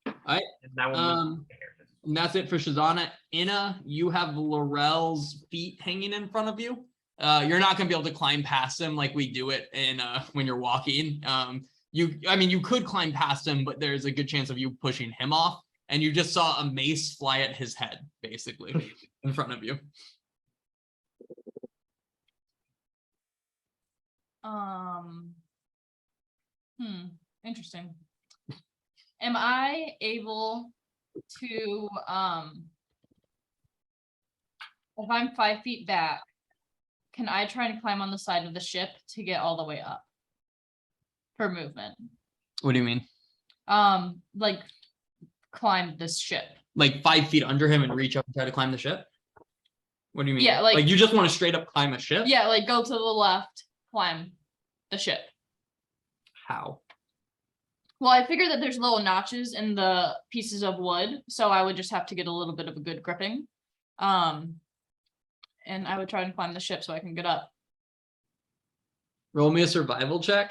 Speaker 1: All right.
Speaker 5: And that will move here.
Speaker 1: And that's it for Shazana. Inna, you have Laurel's feet hanging in front of you. You're not gonna be able to climb past him like we do it in when you're walking. You could climb past him, but there's a good chance of you pushing him off. And you just saw a mace fly at his head, basically, in front of you.
Speaker 4: Interesting. Am I able to if I'm 5 feet back, can I try and climb on the side of the ship to get all the way up for movement?
Speaker 1: What do you mean?
Speaker 4: Like climb this ship.
Speaker 1: Like 5 feet under him and reach up and try to climb the ship? What do you mean?
Speaker 4: Yeah,
Speaker 1: like you just want to straight up climb a ship?
Speaker 4: Yeah, like go to the left, climb the ship.
Speaker 1: How?
Speaker 4: Well, I figure that there's little notches in the pieces of wood, so I would just have to get a little bit of a good gripping. and I would try and climb the ship so I can get up.
Speaker 1: Roll me a survival check.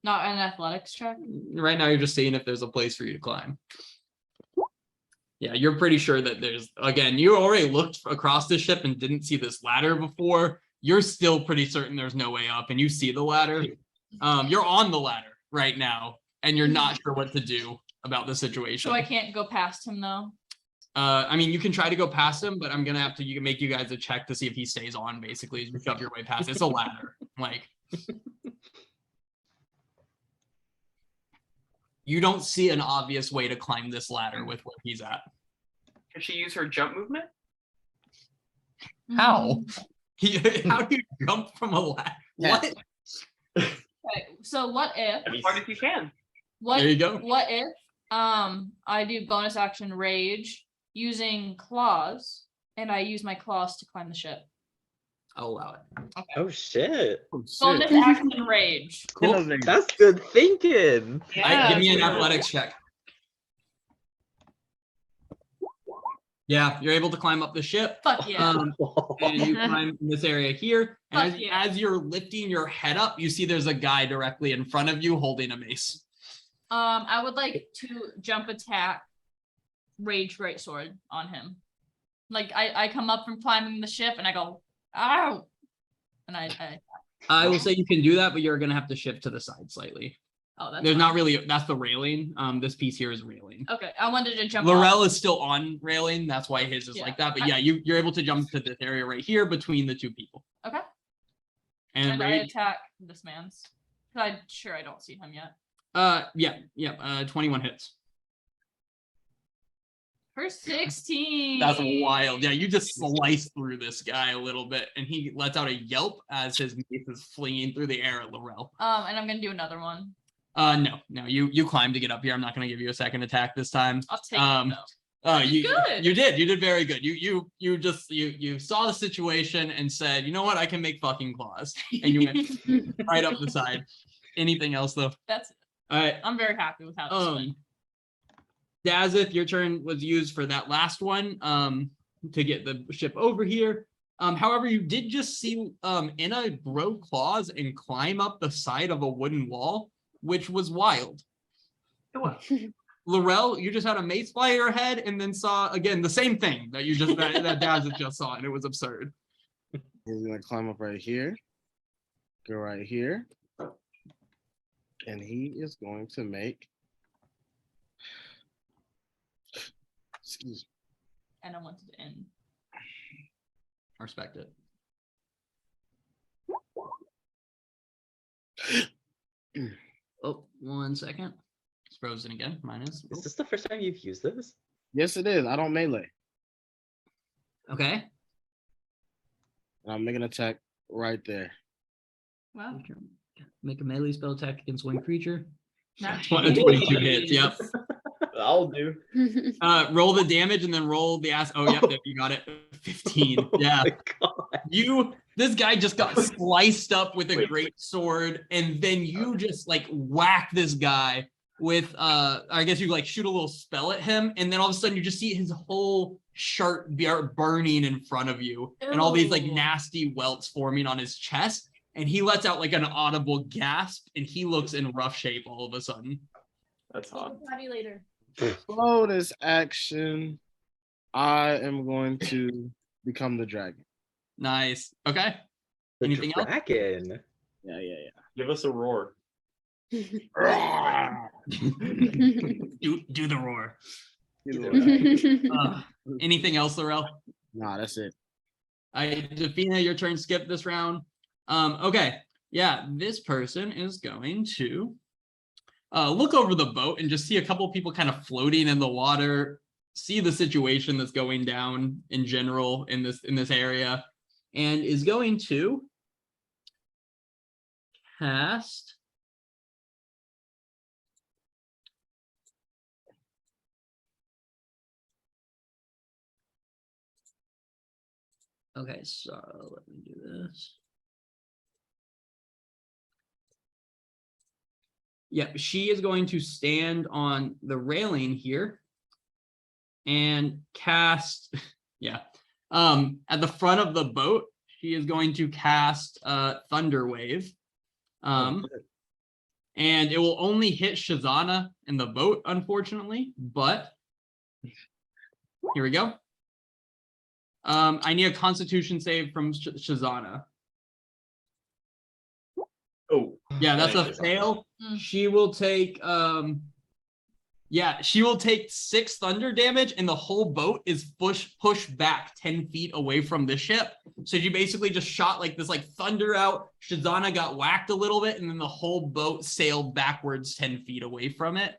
Speaker 4: Not an athletics check.
Speaker 1: Right now, you're just seeing if there's a place for you to climb. Yeah, you're pretty sure that there's, again, you already looked across the ship and didn't see this ladder before. You're still pretty certain there's no way up, and you see the ladder. You're on the ladder right now, and you're not sure what to do about the situation.
Speaker 4: So I can't go past him though.
Speaker 1: I mean, you can try to go past him, but I'm gonna have to make you guys a check to see if he stays on, basically, as you shove your way past. It's a ladder. Like, you don't see an obvious way to climb this ladder with where he's at.
Speaker 5: Can she use her jump movement?
Speaker 1: How? How do you jump from a ladder?
Speaker 3: Yeah.
Speaker 1: What?
Speaker 4: Okay, so what if?
Speaker 5: As hard as you can.
Speaker 4: What?
Speaker 1: There you go.
Speaker 4: What if? I do bonus action rage using claws, and I use my claws to climb the ship.
Speaker 1: I'll allow it.
Speaker 2: Oh shit.
Speaker 3: Oh, shit.
Speaker 4: Bonus action rage.
Speaker 1: Cool.
Speaker 3: Innovative.
Speaker 2: That's good thinking.
Speaker 1: Give me an athletics check. Yeah, you're able to climb up the ship.
Speaker 4: Fuck yeah.
Speaker 1: And you climb in this area here. And
Speaker 4: Fuck yeah.
Speaker 1: as you're lifting your head up, you see there's a guy directly in front of you holding a mace.
Speaker 4: I would like to jump attack rage greatsword on him. Like I come up from climbing the ship and I go, ow. And
Speaker 1: I will say you can do that, but you're gonna have to shift to the side slightly.
Speaker 4: oh, that's
Speaker 1: There's
Speaker 4: fine.
Speaker 1: not really, that's the railing. This piece here is railing.
Speaker 4: Okay, I wanted to jump
Speaker 1: Laurel
Speaker 4: off.
Speaker 1: is still on railing, that's why his is
Speaker 4: Yeah.
Speaker 1: like that. But yeah, you're able to jump to this area right here between the two people.
Speaker 4: Okay.
Speaker 1: And
Speaker 4: And I
Speaker 1: Rage,
Speaker 4: attack this man's. I'm sure I don't see him yet.
Speaker 1: 21 hits.
Speaker 4: For 16.
Speaker 1: That's wild. Yeah, you just slice through this guy a little bit, and he lets out a yelp as his mace is flinging through the air at Laurel.
Speaker 4: And I'm gonna do another one.
Speaker 1: No, you climbed to get up here. I'm not gonna give you a second attack this time.
Speaker 4: I'll take it though.
Speaker 1: You
Speaker 4: Good.
Speaker 1: you did very good. You saw the situation and said, you know what, I can make fucking claws, and you went right up the side. Anything else though?
Speaker 4: That's it.
Speaker 1: All right.
Speaker 4: I'm very happy with how this went.
Speaker 1: Dazith, your turn was used for that last one to get the ship over here. However, you did just see Inna grow claws and climb up the side of a wooden wall, which was wild.
Speaker 5: It was.
Speaker 1: Laurel, you just had a mace fly at your head and then saw again the same thing that you just that Dazith just saw, and it was absurd.
Speaker 3: He's gonna climb up right here, go right here, and he is going to make. Excuse
Speaker 4: And I wanted to end.
Speaker 1: I respect it. Oh, 1 second. It's frozen again. Mine is.
Speaker 2: Is this the first time you've used this?
Speaker 3: Yes, it is. I don't melee.
Speaker 1: Okay.
Speaker 3: And I'm making an attack right there.
Speaker 4: Wow.
Speaker 1: Make a melee spell attack against one creature.
Speaker 4: Not
Speaker 1: 22 hits. Yep.
Speaker 6: I'll do.
Speaker 1: Roll the damage and then roll the ass. Oh, yep, you got it. 15. Yeah.
Speaker 2: Oh my God.
Speaker 1: This guy just got sliced up with a great sword, and then you just like whack this guy with I guess you like shoot a little spell at him, and then all of a sudden you just see his whole shirt burning in front of you, and all these like
Speaker 4: Ew.
Speaker 1: nasty welts forming on his chest, and he lets out like an audible gasp, and he looks in rough shape all of a sudden.
Speaker 6: That's hot.
Speaker 4: Party later.
Speaker 3: Bonus action. I am going to become the dragon.
Speaker 1: Nice. Okay.
Speaker 2: The
Speaker 1: Anything else?
Speaker 2: dragon.
Speaker 3: Yeah.
Speaker 6: Give us a roar.
Speaker 1: Do the roar. Anything else, Laurel?
Speaker 3: Nah, that's it.
Speaker 1: Defina, your turn. Skip this round. Okay. Yeah, this person is going to look over the boat and just see a couple people kind of floating in the water, see the situation that's going down in general in this area, and is going to cast okay, so let me do this. Yep, she is going to stand on the railing here and cast, yeah, At the front of the boat, she is going to cast Thunder Wave. And it will only hit Shazana in the boat, unfortunately, but here we go. I need a Constitution save from Shazana.
Speaker 6: Oh,
Speaker 1: Yeah, that's a
Speaker 6: thank you.
Speaker 1: fail.
Speaker 4: Mm.
Speaker 1: She will take she will take 6 thunder damage, and the whole boat is pushed back 10 feet away from the ship. So she basically just shot like this, like thunder out. Shazana got whacked a little bit, and then the whole boat sailed backwards 10 feet away from it.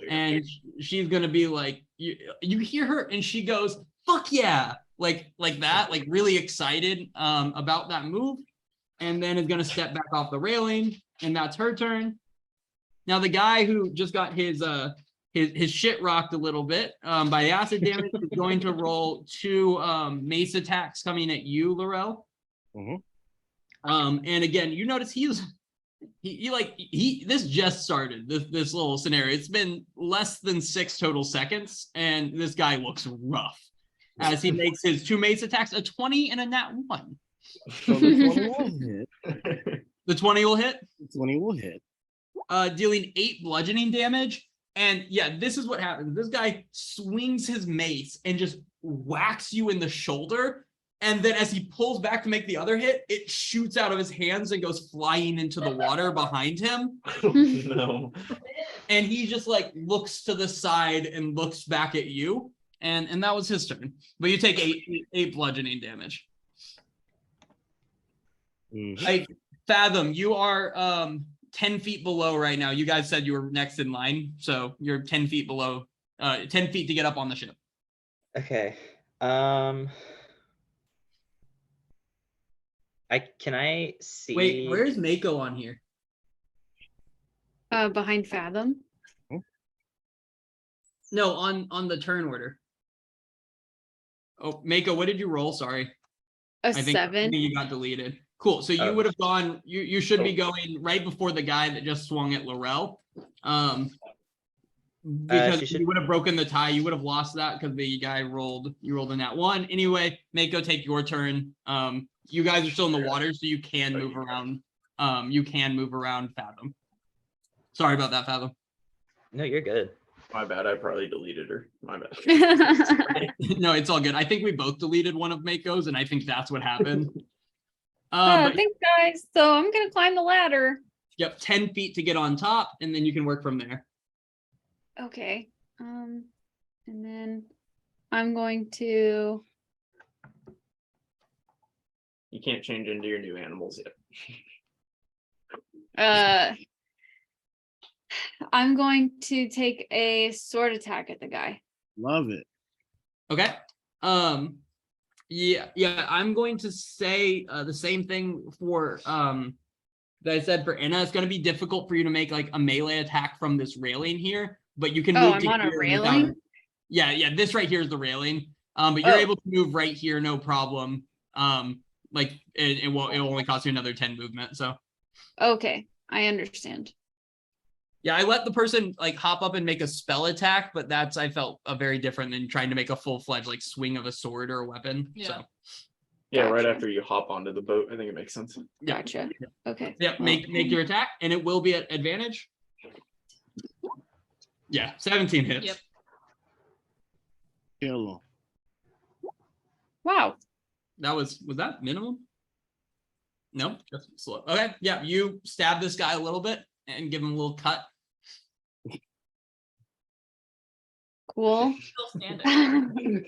Speaker 1: And she's gonna be like, you hear her, and she goes, "Fuck yeah!" like that, like really excited about that move, and then is gonna step back off the railing, and that's her turn. Now the guy who just got his shit rocked a little bit by acid damage is going to roll 2 mace attacks coming at you, Laurel. And again, you notice he this just started this little scenario. It's been less than 6 total seconds, and this guy looks rough as he makes his 2 mace attacks, a 20 and a nat 1.
Speaker 3: So the 20 will hit.
Speaker 1: The 20 will hit.
Speaker 3: The 20 will hit.
Speaker 1: Dealing 8 bludgeoning damage. And yeah, this is what happens. This guy swings his mace and just whacks you in the shoulder. And then as he pulls back to make the other hit, it shoots out of his hands and goes flying into the water behind him.
Speaker 6: Oh, no.
Speaker 1: And he just like looks to the side and looks back at you. And that was his turn. But you take 8 bludgeoning damage. Fathom, you are 10 feet below right now. You guys said you were next in line, so you're 10 feet below, 10 feet to get up on the ship.
Speaker 2: Okay. Can I see?
Speaker 1: Wait, where's Mako on here?
Speaker 7: Behind Fathom.
Speaker 1: No, on the turn order. Oh, Mako, what did you roll? Sorry.
Speaker 7: A
Speaker 1: I think
Speaker 7: 7.
Speaker 1: you got deleted. Cool. So you
Speaker 2: Oh.
Speaker 1: would have gone, you should be going right before the guy that just swung at Laurel. Because
Speaker 2: she should-
Speaker 1: you would have broken the tie, you would have lost that because the guy rolled in that 1. Anyway, Mako, take your turn. You guys are still in the water, so you can move around. You can move around Fathom. Sorry about that, Fathom.
Speaker 2: No, you're good.
Speaker 6: My bad. I probably deleted her. My bad.
Speaker 1: No, it's all good. I think we both deleted one of Mako's, and I think that's what happened. But
Speaker 7: Thanks, guys. So I'm gonna climb the ladder.
Speaker 1: yep, 10 feet to get on top, and then you can work from there.
Speaker 7: Okay. And then I'm going to.
Speaker 6: You can't change into your new animals yet.
Speaker 7: I'm going to take a sword attack at the guy.
Speaker 3: Love it.
Speaker 1: Okay. Yeah, I'm going to say the same thing for that I said for Anna. It's going to be difficult for you to make like a melee attack from this railing here, but you can move.
Speaker 7: I'm on a railing?
Speaker 1: Yeah, this right here is the railing. But you're
Speaker 7: Oh.
Speaker 1: able to move right here, no problem. Like it will only cost you another 10 movement. So
Speaker 7: Okay, I understand.
Speaker 1: yeah, I let the person like hop up and make a spell attack, but that's I felt very different than trying to make a full-fledged like swing of a sword or a weapon.
Speaker 4: Yeah.
Speaker 1: So
Speaker 6: Yeah, right
Speaker 7: Gotcha.
Speaker 6: after you hop onto the boat. I think it makes sense.
Speaker 1: yeah.
Speaker 7: Gotcha. Okay.
Speaker 1: Yep, make your attack, and it will be at advantage. Yeah, 17 hits.
Speaker 4: Yep.
Speaker 3: Kill
Speaker 7: Wow.
Speaker 1: That was that minimum? No, just slow. Okay, yeah, you stab this guy a little bit and give him a little cut.
Speaker 7: Cool.
Speaker 4: Still standing.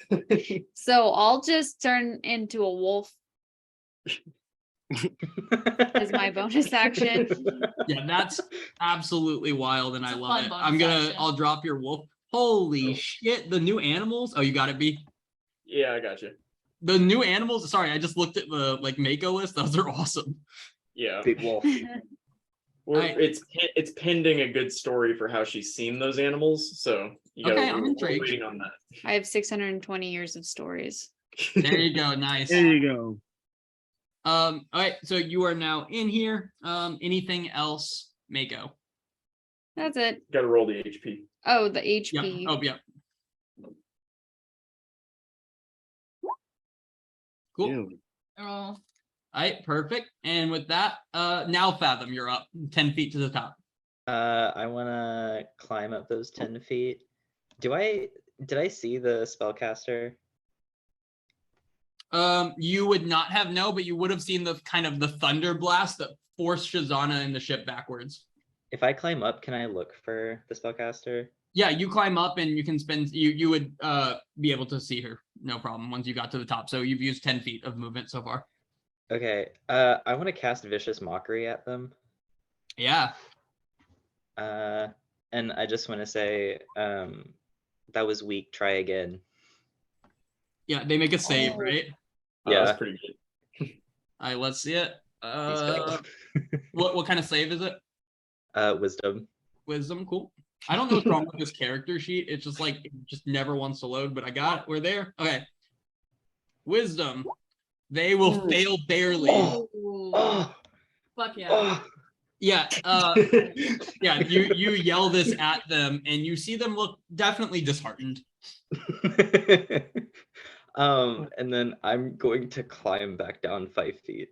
Speaker 7: So I'll just turn into a wolf as my bonus action.
Speaker 1: Yeah, that's absolutely wild, and I
Speaker 4: It's a
Speaker 1: love
Speaker 4: fun
Speaker 1: it.
Speaker 4: bonus
Speaker 1: I'm gonna,
Speaker 4: action.
Speaker 1: I'll drop your wolf. Holy shit, the new animals. Oh, you got it, B.
Speaker 6: Yeah, I got you.
Speaker 1: The new animals. Sorry, I just looked at the like Mako list. Those are awesome.
Speaker 6: Yeah.
Speaker 2: Big wolf.
Speaker 6: It's pending a good story for how she's seen those animals. So you
Speaker 1: Okay,
Speaker 6: gotta,
Speaker 1: I'm
Speaker 6: we're
Speaker 1: intrigued.
Speaker 6: waiting on that.
Speaker 7: I have 620 years of stories.
Speaker 1: There you go. Nice.
Speaker 3: There you go.
Speaker 1: All right, so you are now in here. Anything else, Mako?
Speaker 7: That's it.
Speaker 6: Gotta roll the HP.
Speaker 7: Oh, the
Speaker 1: Yep.
Speaker 7: HP.
Speaker 1: Oh, yeah. Cool.
Speaker 3: Ew.
Speaker 4: Oh,
Speaker 1: All right, perfect. And with that, now Fathom, you're up 10 feet to the top.
Speaker 2: I want to climb up those 10 feet. Did I see the spellcaster?
Speaker 1: You would not have but you would have seen the kind of the thunder blast that forced Shazana and the ship backwards.
Speaker 2: If I climb up, can I look for the spellcaster?
Speaker 1: Yeah, you climb up and you can spend you would be able to see her, no problem, once you got to the top. So you've used 10 feet of movement so far.
Speaker 2: Okay. I want to cast Vicious Mockery at them.
Speaker 1: Yeah.
Speaker 2: And I just want to say, that was weak. Try again.
Speaker 1: Yeah, they make a save,
Speaker 7: Oh.
Speaker 1: right?
Speaker 2: Yeah.
Speaker 6: That's pretty good.
Speaker 1: All right, let's see it.
Speaker 2: Please fail.
Speaker 1: What kind of save is it?
Speaker 2: Wisdom.
Speaker 1: Wisdom, cool. I don't know what's wrong with this character sheet. It's just like, it just never wants to load, but I got it. We're there. Okay. Wisdom. They will fail barely.
Speaker 2: Oh.
Speaker 4: ooh,
Speaker 2: Oh.
Speaker 4: fuck yeah.
Speaker 2: Oh.
Speaker 1: Yeah. Yeah. You yell this at them, and you see them look definitely disheartened.
Speaker 2: And then I'm going to climb back down 5 feet.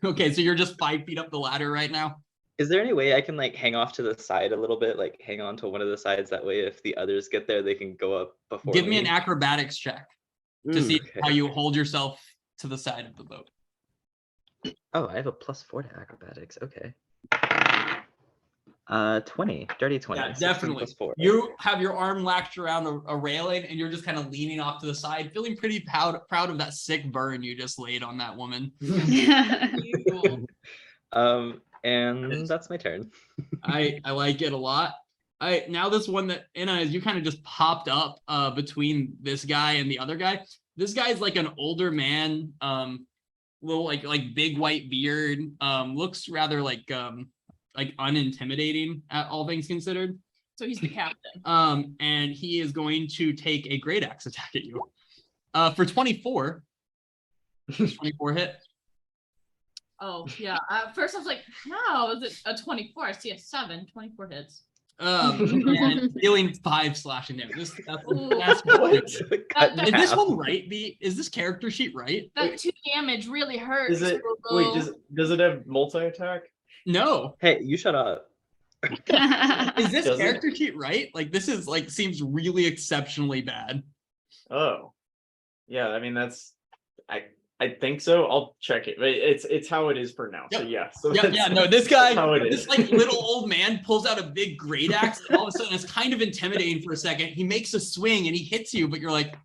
Speaker 1: Okay, so you're just 5 feet up the ladder right now.
Speaker 2: Is there any way I can like hang off to the side a little bit, like hang on to one of the sides? That way, if the others get there, they can go up before
Speaker 1: Give me
Speaker 2: me.
Speaker 1: an acrobatics check to
Speaker 3: Ooh.
Speaker 1: see
Speaker 2: okay.
Speaker 1: how you hold yourself to the side of the boat.
Speaker 2: Oh, I have a +4 to acrobatics. Okay. 20, dirty 20.
Speaker 1: Yeah,
Speaker 2: 16
Speaker 1: definitely.
Speaker 2: + 4.
Speaker 1: You have your arm latched around a railing, and you're just kind of leaning off to the side, feeling pretty proud of that sick burn you just laid on that woman.
Speaker 4: Cool.
Speaker 2: And that's my turn.
Speaker 1: I like it a lot. Now this one that Inna is, you kind of just popped up between this guy and the other guy. This guy's like an older man, little like big white beard, looks rather like unintimidating at all things considered.
Speaker 4: So he's the captain.
Speaker 1: And he is going to take a great axe attack at you. For 24. 24 hit.
Speaker 4: Oh, yeah. At first I was like, how is it a 24? I see a 7. 24 hits.
Speaker 1: And dealing 5 slashing damage. That's
Speaker 2: What? Cut in
Speaker 1: Is this
Speaker 2: half.
Speaker 1: one right? Is this character sheet right?
Speaker 4: That 2 damage really hurts.
Speaker 6: Is it
Speaker 4: so
Speaker 6: wait,
Speaker 4: low.
Speaker 6: does it have multi-attack?
Speaker 1: No.
Speaker 2: Hey, you shut up.
Speaker 1: Is this
Speaker 6: Does it?
Speaker 1: character sheet right? Like this is like seems really exceptionally bad.
Speaker 6: Oh. Yeah, I mean that's I think so. I'll check it. But it's how it is for now. So
Speaker 1: Yep.
Speaker 6: yeah. So
Speaker 1: Yeah,
Speaker 6: that's-
Speaker 1: no, this guy,
Speaker 6: how it
Speaker 1: this
Speaker 6: is.
Speaker 1: like little old man pulls out a big great axe, and all of a sudden it's kind of intimidating for a second. He makes a swing and he hits you, but you're like,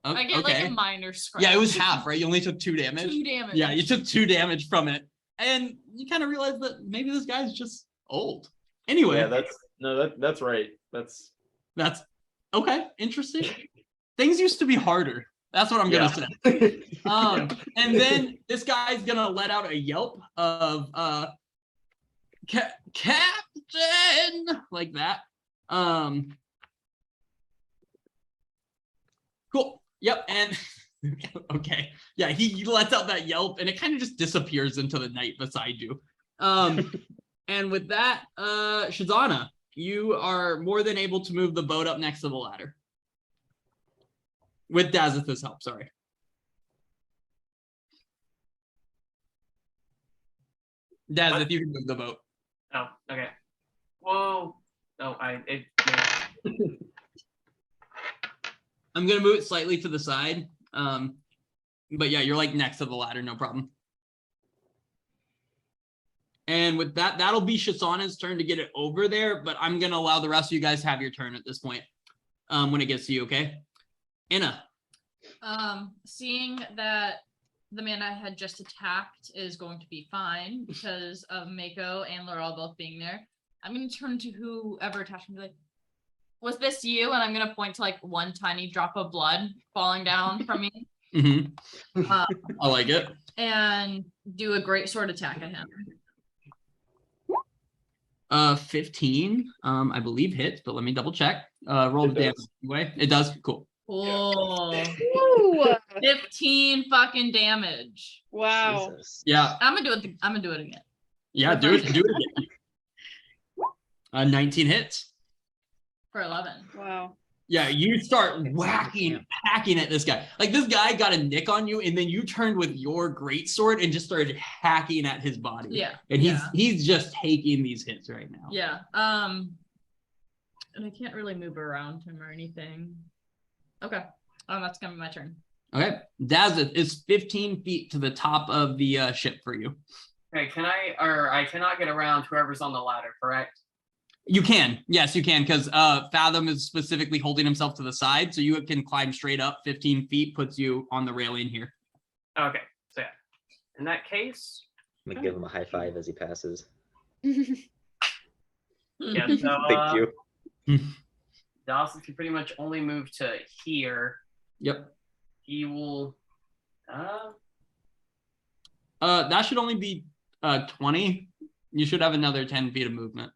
Speaker 1: oh,
Speaker 4: I get
Speaker 1: okay.
Speaker 4: like a minor scratch.
Speaker 1: Yeah, it was half, right? You only took 2 damage.
Speaker 4: 2 damage.
Speaker 1: Yeah, you took 2 damage from it. And you kind of realize that maybe this guy's just old. Anyway,
Speaker 6: Yeah, that's right. That's
Speaker 1: okay. Interesting. Things used to be harder. That's what I'm gonna say. And then this guy's gonna let out a yelp of Captain, like that. Cool. Yep. And okay. Yeah, he lets out that yelp and it kind of just disappears into the night beside you. And with that, Shazana, you are more than able to move the boat up next to the ladder. With Dazith's help, sorry. Dazith, you can move the boat.
Speaker 5: Oh, okay. Whoa. Oh,
Speaker 1: I'm gonna move it slightly to the side. But yeah, you're like next to the ladder, no problem. And with that, that'll be Shazana's turn to get it over there, but I'm gonna allow the rest of you guys to have your turn at this point. When it gets to you, okay? Inna.
Speaker 4: Seeing that the man I had just attacked is going to be fine because of Mako and Laurel both being there, I'm gonna turn to whoever attacked me and be like, was this you? And I'm gonna point to like one tiny drop of blood falling down from me.
Speaker 1: Mm-hmm. I like it.
Speaker 4: And do a great sword attack at him.
Speaker 1: 15, I believe hits, but let me double check. Roll the
Speaker 6: It
Speaker 1: damage
Speaker 6: does.
Speaker 1: anyway. It does. Cool.
Speaker 4: Oh,
Speaker 7: Ooh,
Speaker 4: 15 fucking damage.
Speaker 7: wow.
Speaker 2: Jesus.
Speaker 1: Yeah.
Speaker 4: I'm gonna do it again.
Speaker 1: Yeah. Do it. Do it again. 19 hits.
Speaker 4: For 11.
Speaker 7: Wow.
Speaker 1: Yeah, you start hacking at this guy. Like this guy got a nick on you, and then you turned with your greatsword and just started hacking at his body.
Speaker 4: Yeah.
Speaker 1: And
Speaker 4: yeah.
Speaker 1: he's just taking these hits right now.
Speaker 4: Yeah. And I can't really move around him or anything. Okay. That's gonna be my turn.
Speaker 1: Okay. Dazeth is 15 feet to the top of the ship for you.
Speaker 5: Okay, I cannot get around whoever's on the ladder, correct?
Speaker 1: You can. Yes, you can, because Fathom is specifically holding himself to the side, so you can climb straight up 15 feet, puts you on the railing here.
Speaker 5: Okay, so yeah. In that case,
Speaker 2: I'm gonna give him a high five as he passes.
Speaker 5: yeah, so
Speaker 2: Thank you.
Speaker 5: Dawson can pretty much only move to here.
Speaker 1: Yep.
Speaker 5: He will
Speaker 1: That should only be 20. You should have another 10 feet of movement.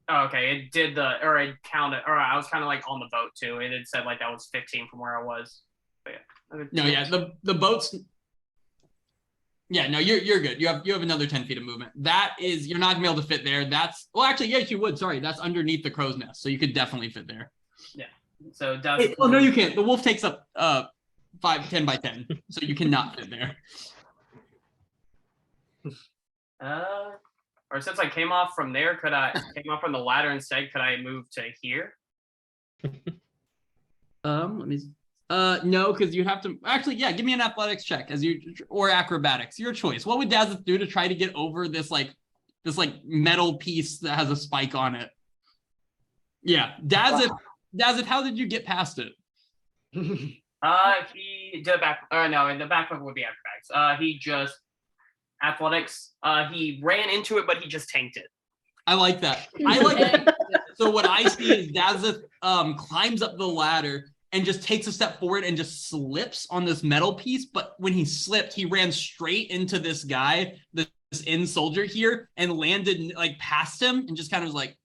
Speaker 5: oh, okay, it did it counted, or I was kind of like on the boat too. It had said like that was 15 from where I was. But yeah.
Speaker 1: No, yeah, the boats. Yeah, no, you're good. You have another 10 feet of movement. That is, you're not gonna be able to fit there. That's, well, actually, yes, you would. Sorry, that's underneath the crow's nest, so you could definitely fit there.
Speaker 5: Yeah. So does
Speaker 1: Oh no, you can't. The wolf takes up 10 by 10, so you cannot fit there.
Speaker 5: Or since I came off from there, came off from the ladder instead, could I move to here?
Speaker 1: Let me. No, because you have to actually. Yeah, give me an athletics check or acrobatics, your choice. What would Dazeth do to try to get over this metal piece that has a spike on it? Yeah, Dazeth. Wow. Dazeth, how did you get past it?
Speaker 5: He did back. No, the backflip would be acrobatics. He just athletics. He ran into it, but he just tanked it.
Speaker 1: I like that. I like that. So what I see is Dazeth climbs up the ladder and just takes a step forward and just slips on this metal piece. But when he slipped, he ran straight into this guy, this in soldier here, and landed like past him and just kind of was like,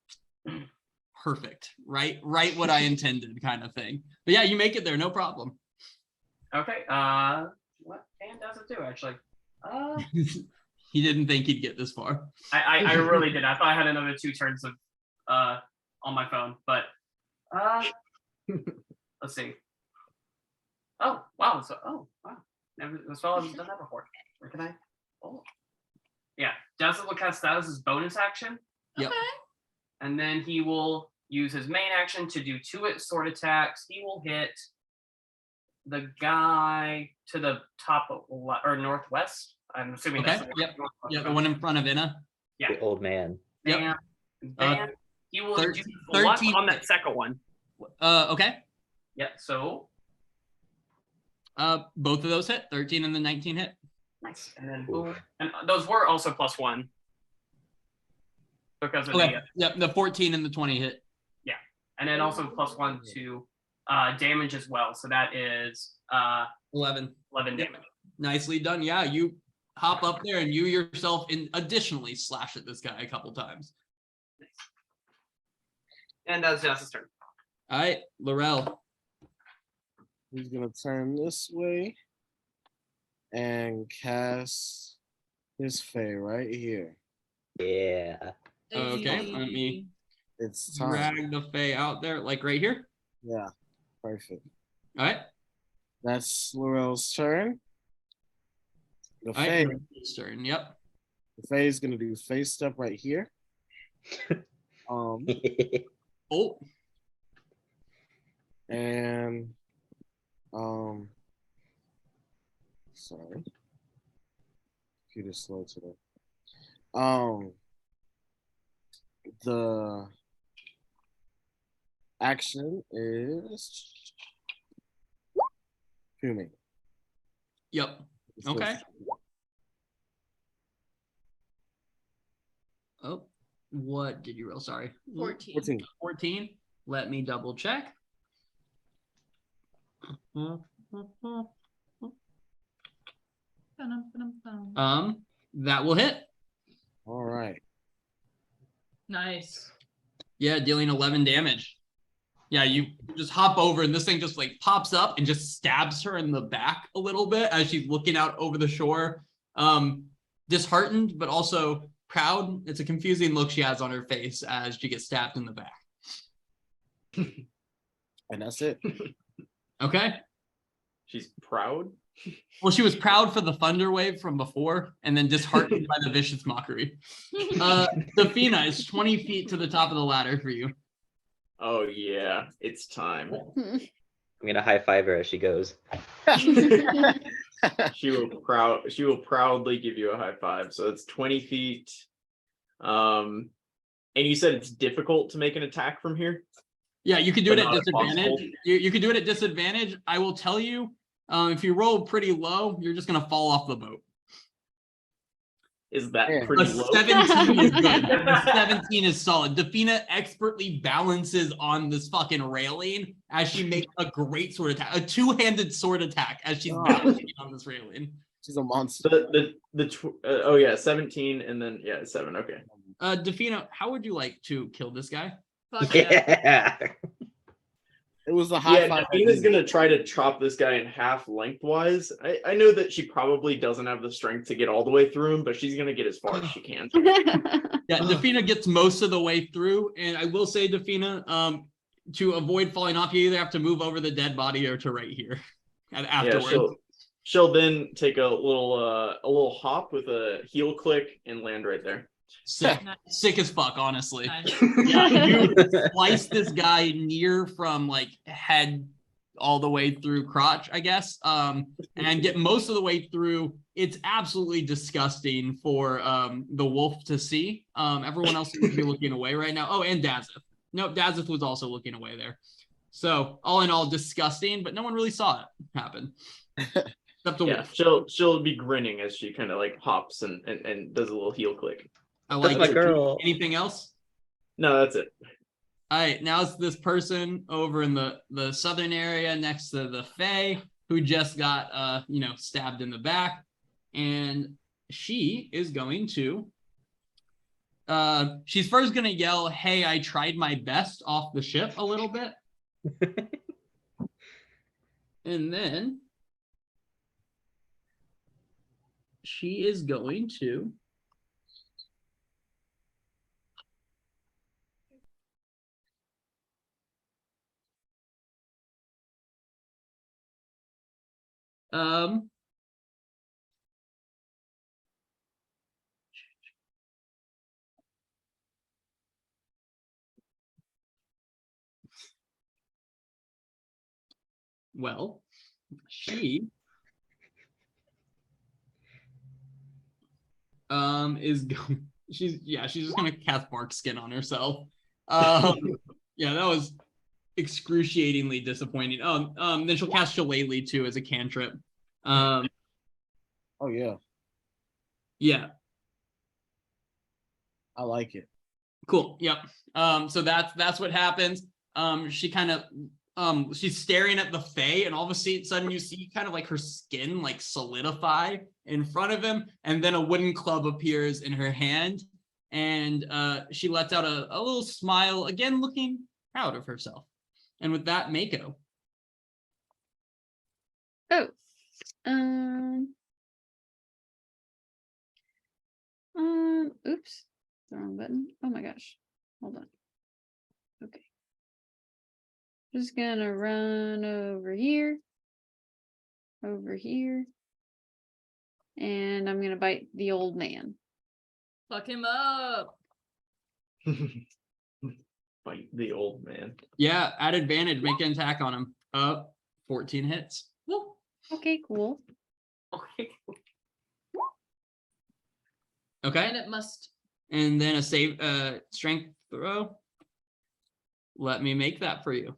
Speaker 1: perfect, right what I intended, kind of thing. But yeah, you make it there, no problem.
Speaker 5: Okay. What can Dazeth do actually?
Speaker 1: He didn't think he'd get this far.
Speaker 5: I really did. I thought I had another 2 turns of on my phone, but let's see. Oh wow! This fellow hasn't done that before. Where can I? Oh, yeah. Dazeth will cast that as his bonus action.
Speaker 1: Yep.
Speaker 4: Okay.
Speaker 5: And then he will use his main action to do 2 sword attacks. He will hit the guy to the top of, or northwest. I'm assuming.
Speaker 1: Okay.
Speaker 5: That's
Speaker 1: Yep. Yeah, the one in front of Inna.
Speaker 5: Yeah.
Speaker 2: The old man.
Speaker 1: Yep.
Speaker 5: Bam. He will do
Speaker 1: 13
Speaker 5: on that second one.
Speaker 1: Okay.
Speaker 5: Yeah. So.
Speaker 1: Both of those hit. 13 and the 19 hit.
Speaker 5: Nice. And then boom. And those were also +1. Because of
Speaker 1: the 14 and the 20 hit.
Speaker 5: Yeah. And then also +1 to damage as well. So that is
Speaker 1: 11
Speaker 5: damage.
Speaker 1: Nicely done. Yeah, you hop up there and you yourself additionally slash at this guy a couple times.
Speaker 5: Nice. And that's Jess's turn.
Speaker 1: All right, Laurel.
Speaker 3: He's gonna turn this way and cast his Fae right here.
Speaker 2: Yeah.
Speaker 1: Okay, let me
Speaker 3: It's time.
Speaker 1: drag the Fae out there, like right here.
Speaker 3: Yeah, perfect.
Speaker 1: All right.
Speaker 3: That's Laurel's turn. The
Speaker 1: All
Speaker 3: Fae,
Speaker 1: right, turn. Yep.
Speaker 3: the Fae is gonna do face step right here.
Speaker 1: Oh.
Speaker 3: And sorry. Computer's slow today. The action is fuming.
Speaker 1: Yep. Okay. Oh, what did you roll? Sorry.
Speaker 4: 14.
Speaker 1: 14. Let me double check. That will hit.
Speaker 3: All right.
Speaker 4: Nice.
Speaker 1: Yeah, dealing 11 damage. Yeah, you just hop over and this thing just like pops up and just stabs her in the back a little bit as she's looking out over the shore. Disheartened, but also proud. It's a confusing look she has on her face as she gets stabbed in the back.
Speaker 3: And that's it.
Speaker 1: Okay.
Speaker 6: She's proud.
Speaker 1: Well, she was proud for the thunder wave from before, and then disheartened by the vicious mockery. Dafina is 20 feet to the top of the ladder for you.
Speaker 6: Oh yeah, it's time.
Speaker 2: I'm gonna high five her as she goes.
Speaker 6: She will proudly give you a high five. So it's 20 feet. And you said it's difficult to make an attack from here?
Speaker 1: Yeah, you could do
Speaker 6: But
Speaker 1: it at
Speaker 6: not
Speaker 1: disadvantage.
Speaker 6: impossible.
Speaker 1: You could do it at disadvantage. I will tell you, if you roll pretty low, you're just gonna fall off the boat.
Speaker 6: Is that
Speaker 3: Yeah.
Speaker 6: pretty
Speaker 1: A
Speaker 6: low?
Speaker 1: 17 is good. A 17 is solid. Dafina expertly balances on this fucking railing as she makes a great sword attack, a two-handed sword attack as she's
Speaker 3: Oh.
Speaker 1: balancing on this railing.
Speaker 3: She's a monster.
Speaker 6: Oh yeah, 17 and then yeah, 7. Okay.
Speaker 1: Dafina, how would you like to kill this guy?
Speaker 4: Fuck yeah.
Speaker 2: Yeah.
Speaker 3: It was the high
Speaker 6: Yeah,
Speaker 3: five.
Speaker 6: Nina's gonna try to chop this guy in half lengthwise. I know that she probably doesn't have the strength to get all the way through him, but she's gonna get as far as she can.
Speaker 1: Yeah, Dafina gets most of the way through, and I will say, Dafina, to avoid falling off, you either have to move over the dead body or to right here. And afterwards,
Speaker 6: Yeah, she'll then take a little hop with a heel click and land right there.
Speaker 1: sick,
Speaker 4: Nice.
Speaker 1: sick as fuck, honestly.
Speaker 4: Nice.
Speaker 1: Yeah, you slice this guy near from like head all the way through crotch, I guess, and get most of the way through. It's absolutely disgusting for the wolf to see. Everyone else seems to be looking away right now. Oh, and Dazith. No, Dazith was also looking away there. So all in all, disgusting, but no one really saw it happen. Except the
Speaker 6: Yeah,
Speaker 1: wolf.
Speaker 6: she'll be grinning as she kind of like hops and does a little heel click.
Speaker 1: I
Speaker 2: That's
Speaker 1: like
Speaker 2: my
Speaker 1: it.
Speaker 2: girl.
Speaker 1: Anything else?
Speaker 6: No, that's it.
Speaker 1: All right, now it's this person over in the southern area next to the Fae who just got stabbed in the back, and she is going to she's first gonna yell, "Hey, I tried my best," off the ship a little bit. And then she is going to um well, she is going she's just gonna cast bark skin on herself. Yeah, that was excruciatingly disappointing. Then she'll cast Shillelagh too as a cantrip.
Speaker 3: Oh yeah,
Speaker 1: Yeah,
Speaker 3: I like it.
Speaker 1: cool. Yep. So that's what happens. She kind of she's staring at the Fae, and all of a sudden you see kind of like her skin like solidify in front of him, and then a wooden club appears in her hand, and she lets out a little smile, again looking proud of herself. And with that, Mako.
Speaker 7: Oh. Oops. The wrong button. Oh my gosh. Hold on. Okay. Just gonna run over here. Over here. And I'm gonna bite the old man.
Speaker 4: Fuck him up.
Speaker 6: Fight the old man.
Speaker 1: Yeah, at advantage, make an attack on him. 14 hits.
Speaker 4: Woo.
Speaker 7: Okay, cool.
Speaker 5: Okay.
Speaker 1: Okay.
Speaker 4: And it must.
Speaker 1: And then a save strength throw. Let me make that for you.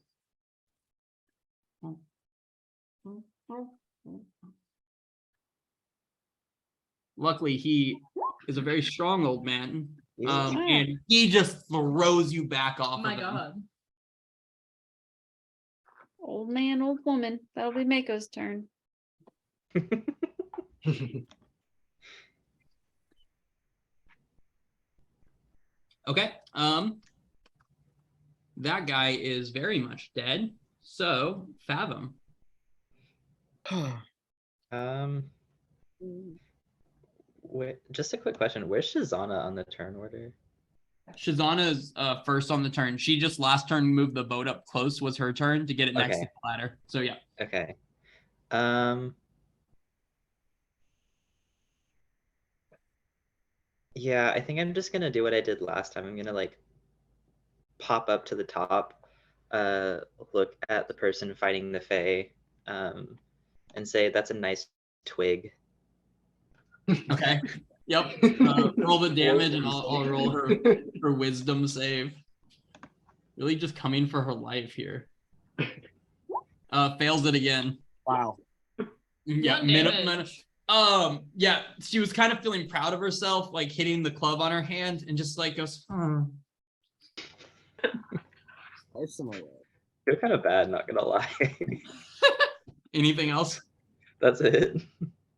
Speaker 1: Luckily, he is a very strong old man. And he just throws you back off.
Speaker 4: Oh my
Speaker 1: of him.
Speaker 4: god.
Speaker 7: Old man, old woman. That'll be Mako's turn.
Speaker 1: Okay. That guy is very much dead. So Fathom.
Speaker 2: Just a quick question. Where's Shazana on the turn order?
Speaker 1: Shazana's first on the turn. She just last turn moved the boat up close, was her turn to get it next
Speaker 2: Okay.
Speaker 1: to the ladder. So yeah.
Speaker 2: Okay. Yeah, I think I'm just gonna do what I did last time. I'm gonna like pop up to the top, look at the person fighting the Fae, and say, "That's a nice twig."
Speaker 1: Okay. Yep. Roll the damage and I'll roll her wisdom save. Really just coming for her life here. Fails it again.
Speaker 3: Wow.
Speaker 1: Yeah,
Speaker 4: One
Speaker 1: minute.
Speaker 4: damage.
Speaker 1: Yeah, she was kind of feeling proud of herself, like hitting the club on her hand, and just like goes,
Speaker 3: That's similar.
Speaker 2: Feel kind of bad, not gonna lie.
Speaker 1: Anything else?
Speaker 2: That's it.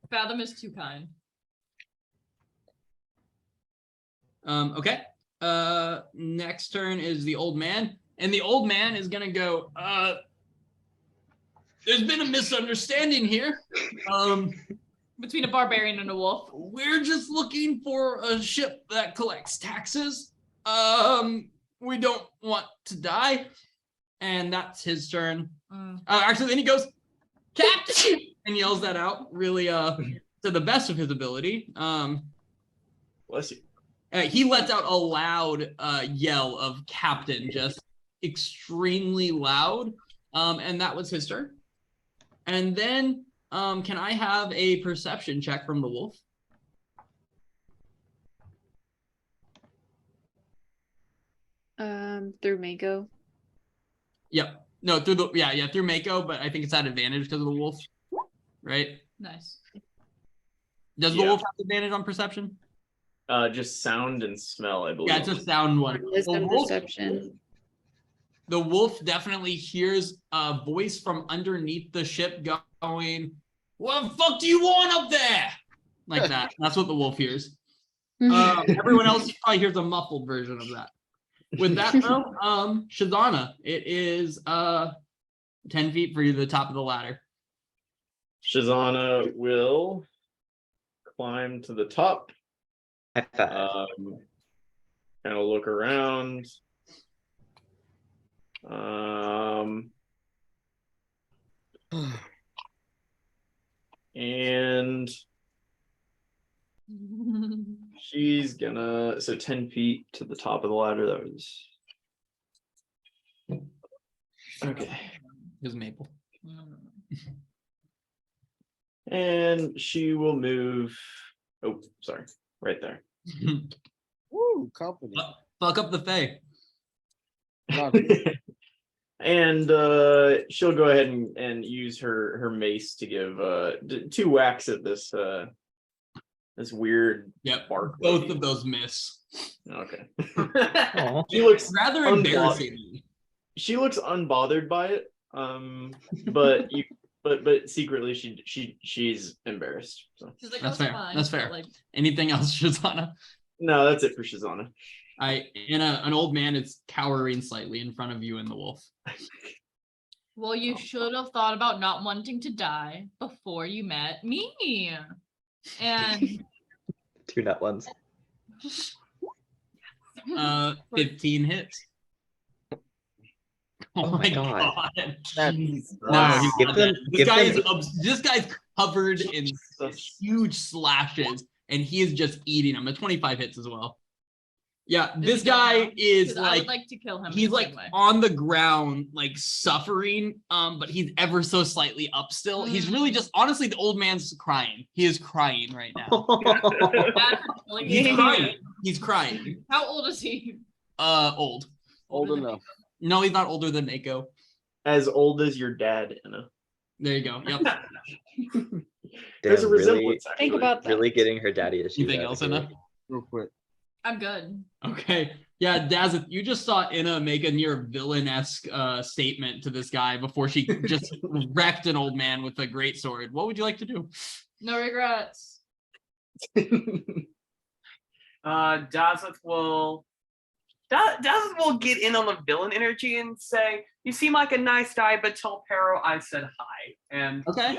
Speaker 4: Fathom is too kind.
Speaker 1: Okay. Next turn is the old man, and the old man is gonna go. There's been a misunderstanding here.
Speaker 4: Between a barbarian and a wolf.
Speaker 1: We're just looking for a ship that collects taxes. We don't want to die, and that's his turn. Actually, then he goes, "Captain!" and yells that out really to the best of his ability.
Speaker 6: Bless you.
Speaker 1: He lets out a loud yell of "Captain," just extremely loud, and that was his turn. And then, can I have a perception check from the wolf?
Speaker 7: Through Mako.
Speaker 1: Yep. No, through the through Mako, but I think it's at advantage because of the wolf, right?
Speaker 4: Nice.
Speaker 1: Does the wolf have advantage on perception?
Speaker 6: Just sound and smell, I believe.
Speaker 1: Yeah, it's a sound one.
Speaker 7: Wisdom perception.
Speaker 1: The wolf definitely hears a voice from underneath the ship going, "What the fuck do you want up there?" Like that. That's what the wolf hears. Everyone else probably hears a muffled version of that. With that though, Shazana, it is 10 feet for you to the top of the ladder.
Speaker 6: Shazana will climb to the top.
Speaker 2: High five.
Speaker 6: Kind of look around. And she's gonna, so 10 feet to the top of the ladder. That was okay.
Speaker 1: It was Maple.
Speaker 6: And she will move. Oh, sorry, right there.
Speaker 3: Woo, company.
Speaker 1: Fuck up the Fae.
Speaker 6: And she'll go ahead and use her mace to give 2 whacks at this this weird bark.
Speaker 1: Both
Speaker 6: lady.
Speaker 1: of those miss.
Speaker 6: Okay.
Speaker 2: Aw.
Speaker 6: She looks
Speaker 1: Rather
Speaker 6: unbothered.
Speaker 1: embarrassing.
Speaker 6: She looks unbothered by it. But secretly she's embarrassed. So
Speaker 4: She's like,
Speaker 1: That's
Speaker 4: "Oh, it's
Speaker 1: fair.
Speaker 4: fine,"
Speaker 1: That's
Speaker 4: but,
Speaker 1: fair.
Speaker 4: like,
Speaker 1: Anything else, Shazana?
Speaker 6: no, that's it for Shazana.
Speaker 1: An old man is cowering slightly in front of you and the wolf.
Speaker 4: well, you should have thought about not wanting to die before you met me. And
Speaker 2: 2 nut ones.
Speaker 1: 15 hits. Oh my god.
Speaker 3: That's
Speaker 1: No, he's
Speaker 2: Give
Speaker 1: not
Speaker 2: them-
Speaker 1: dead.
Speaker 2: give them-
Speaker 1: This guy's covered in huge slashes, and he is just eating them. A 25 hits as well. Yeah,
Speaker 4: Is
Speaker 1: this
Speaker 4: he dead
Speaker 1: guy
Speaker 4: now?
Speaker 1: is
Speaker 4: 'Cause I would
Speaker 1: like
Speaker 4: like to kill him.
Speaker 1: he's
Speaker 4: in the
Speaker 1: like
Speaker 4: same way.
Speaker 1: on the ground, like suffering, but he's ever so slightly up still. He's really just honestly the old man's crying. He is crying right now.
Speaker 4: Bad for killing
Speaker 1: He's
Speaker 4: me.
Speaker 1: crying. He's crying.
Speaker 4: How old is he?
Speaker 1: Old.
Speaker 3: old
Speaker 4: Older than
Speaker 3: enough.
Speaker 1: No, he's not older than Mako.
Speaker 6: As old as your dad, Anna.
Speaker 1: There you go. Yep.
Speaker 6: There's a
Speaker 2: Damn,
Speaker 6: resemblance.
Speaker 7: Think
Speaker 6: actually.
Speaker 7: about that.
Speaker 2: Really getting her daddy issues.
Speaker 1: Anything
Speaker 2: out
Speaker 1: else,
Speaker 2: of here.
Speaker 1: Anna?
Speaker 3: Real quick.
Speaker 4: I'm good.
Speaker 1: Okay. Yeah, Daz, you just saw Inna make a near villain-esque statement to this guy before she just wrecked an old man with a great sword. What would you like to do?
Speaker 4: No regrets.
Speaker 5: Dazeth will get in on the villain energy and say, "You seem like a nice guy, but tell Pero I said hi." And
Speaker 1: Okay.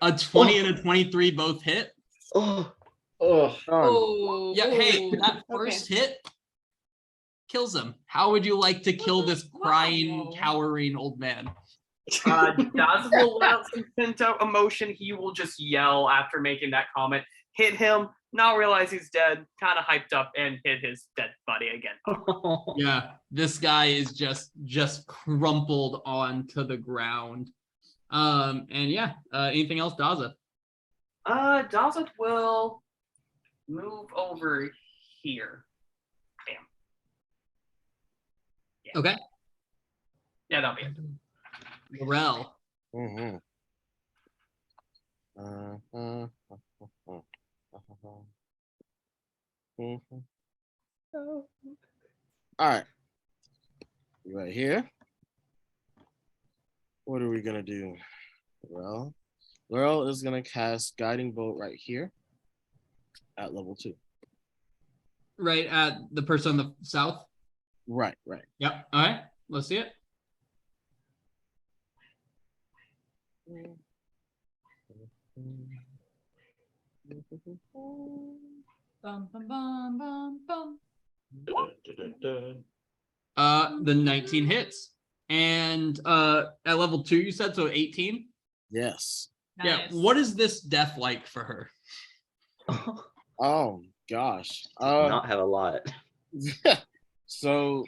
Speaker 1: A 20 and a 23 both hit.
Speaker 2: Oh,
Speaker 6: Oh,
Speaker 3: Done.
Speaker 4: Oh.
Speaker 1: Yeah, hey,
Speaker 4: oh.
Speaker 1: that first hit, kills him. How would you like to kill this crying,
Speaker 4: Wow.
Speaker 1: cowering old man?
Speaker 5: Daz will let out some pent out emotion. He will just yell after making that comment, hit him, now realize he's dead, kind of hyped up, and hit his dead buddy again.
Speaker 1: Yeah, this guy is just crumpled onto the ground. And yeah, anything else, Daza?
Speaker 5: Dazeth will move over here. Bam.
Speaker 1: Okay.
Speaker 5: Yeah, that'll be it.
Speaker 1: Morel.
Speaker 3: Mm-hmm. All right. Right here. What are we gonna do? Laurel is gonna cast Guiding Bolt right here at level 2.
Speaker 1: Right at the person on the south.
Speaker 3: Right.
Speaker 1: Yep. All right. Let's see it.
Speaker 4: Bum, bum, bum, bum, bum.
Speaker 1: The 19 hits. And at level 2, you said, so 18?
Speaker 3: Yes.
Speaker 1: Yeah.
Speaker 4: Nice.
Speaker 1: What is this death like for her?
Speaker 3: Oh gosh.
Speaker 2: Not have a lot.
Speaker 3: So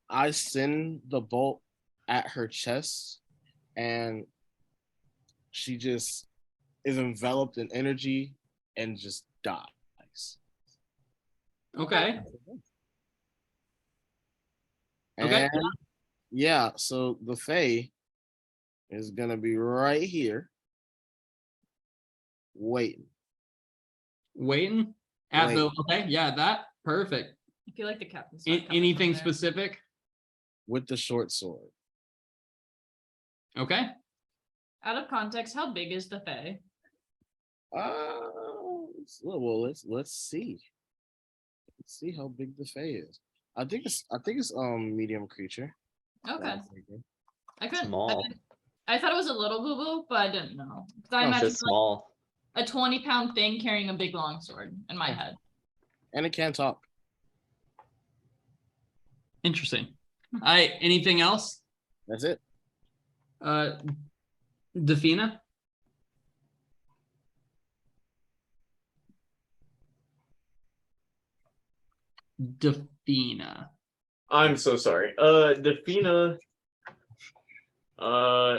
Speaker 3: I send the bolt at her chest, and she just is enveloped in energy and just dies.
Speaker 1: Okay.
Speaker 3: And
Speaker 1: Okay.
Speaker 3: yeah, so the Fae is gonna be right here waiting.
Speaker 1: Waiting at the
Speaker 3: Wait.
Speaker 1: okay, yeah, that perfect.
Speaker 4: I feel like the captain's
Speaker 1: Anything specific?
Speaker 3: With the short sword.
Speaker 1: Okay.
Speaker 4: Out of context, how big is the Fae?
Speaker 3: Well, let's see. Let's see how big the Fae is. I think it's medium creature.
Speaker 4: Okay. I couldn't.
Speaker 2: Small.
Speaker 4: I thought it was a little boo boo, but I didn't know. 'Cause I
Speaker 2: No, it's
Speaker 4: imagine
Speaker 2: just small.
Speaker 4: a 20-pound thing carrying a big long sword in my head.
Speaker 3: And it can't talk.
Speaker 1: Interesting. All right. Anything else?
Speaker 3: That's it.
Speaker 1: Defina? Defina.
Speaker 6: I'm so sorry. Defina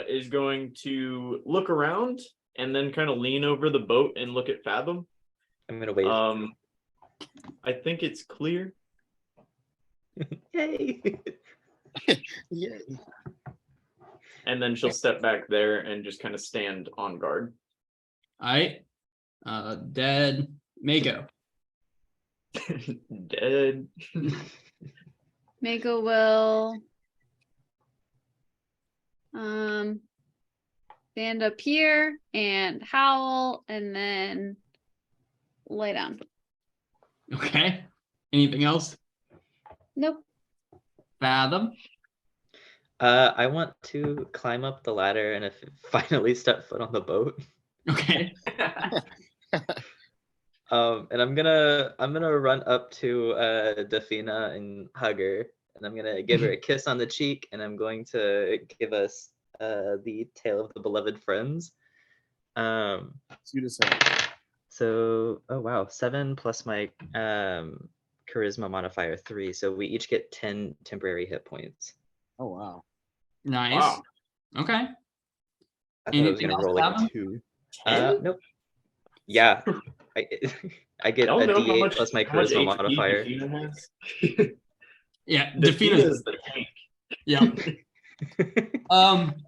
Speaker 6: is going to look around and then kind of lean over the boat and look at Fathom.
Speaker 2: I'm gonna wait.
Speaker 6: I think it's clear.
Speaker 2: Yay!
Speaker 3: Yeah.
Speaker 6: And then she'll step back there and just kind of stand on guard.
Speaker 1: All right. Dead. Mako.
Speaker 6: Dead.
Speaker 7: Mako will stand up here and howl and then lay down.
Speaker 1: Okay. Anything else?
Speaker 7: Nope.
Speaker 1: Fathom.
Speaker 2: I want to climb up the ladder and finally step foot on the boat.
Speaker 1: Okay.
Speaker 2: And I'm gonna run up to Defina and hug her, and I'm gonna give her a kiss on the cheek, and I'm going to give us the tale of the beloved friends.
Speaker 3: You decide.
Speaker 2: So oh wow, 7 plus my charisma modifier 3, so we each get 10 temporary hit points.
Speaker 3: Oh wow.
Speaker 1: Nice.
Speaker 6: Wow.
Speaker 1: Okay.
Speaker 2: I thought I was
Speaker 1: Anything
Speaker 2: gonna
Speaker 1: else,
Speaker 2: roll like
Speaker 1: Fathom?
Speaker 2: a 2. Nope. Yeah, I get a
Speaker 6: don't know how
Speaker 2: D8
Speaker 6: much,
Speaker 2: plus my
Speaker 6: how much
Speaker 2: charisma
Speaker 6: HP
Speaker 2: modifier.
Speaker 6: Defina has.
Speaker 1: Yeah.
Speaker 6: Defina's
Speaker 1: Defina's.
Speaker 6: the tank.
Speaker 1: Yeah.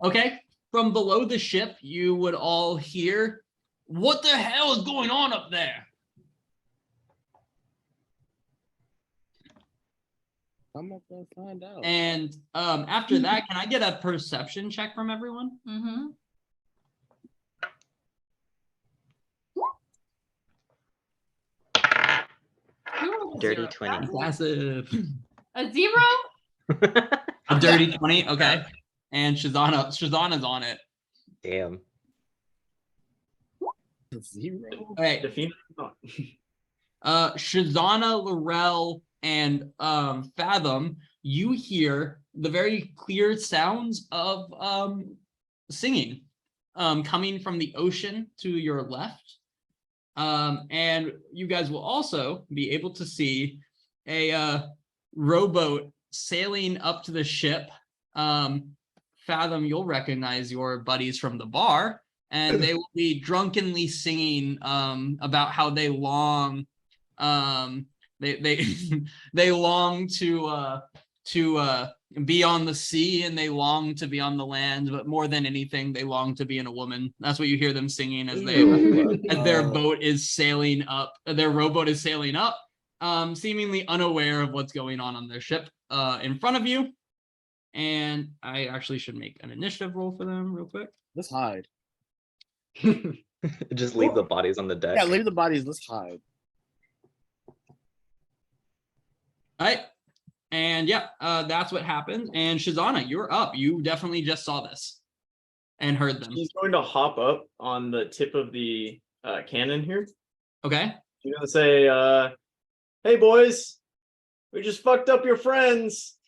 Speaker 1: Okay. From below the ship, you would all hear, "What the hell is going on up there?"
Speaker 3: I'm not gonna find out.
Speaker 1: And after that, can I get a perception check from everyone?
Speaker 4: Mm-hmm.
Speaker 2: Dirty 20.
Speaker 1: Massive.
Speaker 4: A 0?
Speaker 1: A dirty 20. Okay. And Shazana's on it.
Speaker 2: Damn.
Speaker 3: 0.
Speaker 1: Okay.
Speaker 6: Defina.
Speaker 1: Shazana, Laurel, and Fathom, you hear the very clear sounds of singing coming from the ocean to your left. And you guys will also be able to see a rowboat sailing up to the ship. Fathom, you'll recognize your buddies from the bar, and they will be drunkenly singing about how they long they long to be on the sea, and they long to be on the land, but more than anything they long to be in a woman. That's what you hear them singing as their boat is sailing up, their rowboat is sailing up, seemingly unaware of what's going on their ship in front of you. And I actually should make an initiative roll for them real quick.
Speaker 3: Let's hide.
Speaker 2: Just leave the bodies on the deck.
Speaker 3: Yeah, leave the bodies. Let's hide.
Speaker 1: All right. And yeah, that's what happened. And Shazana, you're up. You definitely just saw this and heard them.
Speaker 6: He's going to hop up on the tip of the cannon here.
Speaker 1: Okay.
Speaker 6: You're gonna say, "Hey boys, we just fucked up your friends."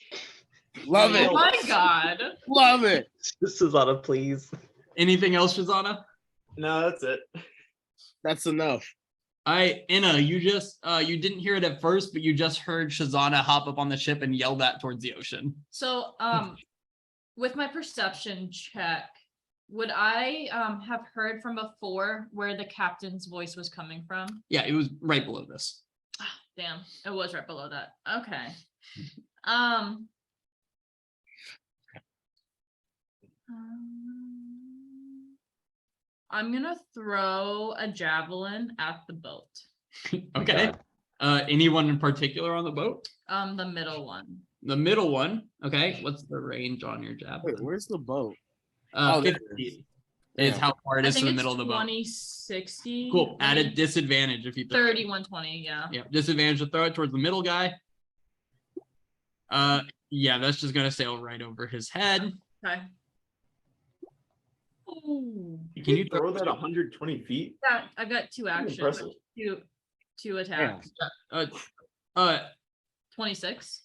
Speaker 3: Love it.
Speaker 4: Oh my god.
Speaker 3: Love it.
Speaker 2: Shazana, please.
Speaker 1: Anything else, Shazana?
Speaker 6: No, that's it.
Speaker 3: That's enough.
Speaker 1: All right, Inna, you just you didn't hear it at first, but you just heard Shazana hop up on the ship and yell that towards the ocean.
Speaker 4: So, with my perception check, would I have heard from before where the captain's voice was coming from?
Speaker 1: Yeah, it was right below this.
Speaker 4: Damn, it was right below that. Okay. I'm gonna throw a javelin at the boat.
Speaker 1: Okay. Anyone in particular on the boat?
Speaker 4: The middle one.
Speaker 1: The middle one. Okay. What's the range on your javelin?
Speaker 3: Wait, where's the boat?
Speaker 1: 50
Speaker 3: there
Speaker 1: is how far it
Speaker 4: I
Speaker 1: is
Speaker 4: think
Speaker 1: to the
Speaker 4: it's
Speaker 1: middle of the boat.
Speaker 4: 2060.
Speaker 1: Cool. At a disadvantage if you throw it.
Speaker 4: 3120, yeah.
Speaker 1: Yep. Disadvantage to throw it towards the middle guy. Yeah, that's just gonna sail right over his head.
Speaker 4: Okay. Ooh.
Speaker 6: Can you throw that 120 feet?
Speaker 4: Yeah, I've got two actions.
Speaker 6: Impressive.
Speaker 4: Two attacks. 26.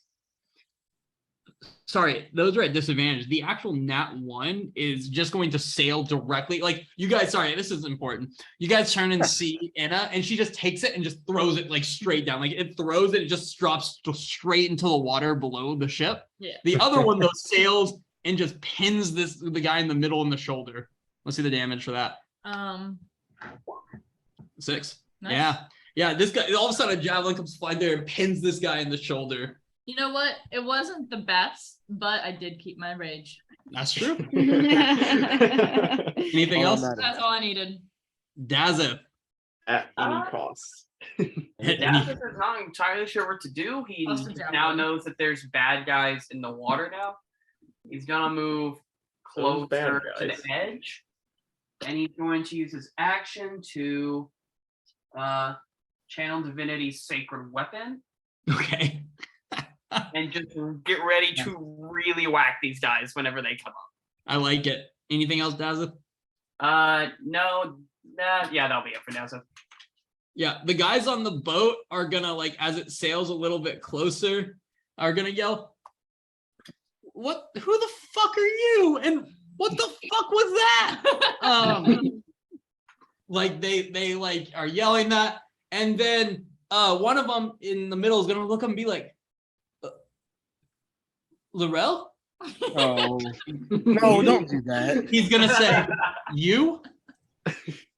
Speaker 1: Sorry, those are at disadvantage. The actual nat 1 is just going to sail directly. Like you guys, sorry, this is important. You guys turn and see Anna, and she just takes it and just throws it like straight down. Like it throws it, it just drops straight into the water below the ship.
Speaker 4: Yeah.
Speaker 1: The other one though sails and just pins the guy in the middle in the shoulder. Let's see the damage for that. 6.
Speaker 4: Nice.
Speaker 1: Yeah. This guy, all of a sudden, a javelin comes flying there and pins this guy in the shoulder.
Speaker 4: You know what? It wasn't the best, but I did keep my rage.
Speaker 1: That's true. Anything else?
Speaker 4: That's all I needed.
Speaker 1: Dazeth.
Speaker 6: At any cost.
Speaker 5: Dazeth is not entirely sure what to do. He
Speaker 4: Austin Javelin.
Speaker 5: now knows that there's bad guys in the water now. He's gonna move
Speaker 6: Those bad
Speaker 5: closer to
Speaker 6: guys.
Speaker 5: the edge. And he's going to use his action to channel Divinity's sacred weapon
Speaker 1: Okay.
Speaker 5: and just get ready to really whack these guys whenever they come up.
Speaker 1: I like it. Anything else, Dazeth?
Speaker 5: No, yeah, that'll be it for Dazeth.
Speaker 1: Yeah, the guys on the boat are gonna, like, as it sails a little bit closer, are gonna yell, who the fuck are you? And what the fuck was that? Like they like are yelling that, and then one of them in the middle is gonna look up and be like, Laurel?
Speaker 3: Oh no, don't do that.
Speaker 1: He's gonna say, you?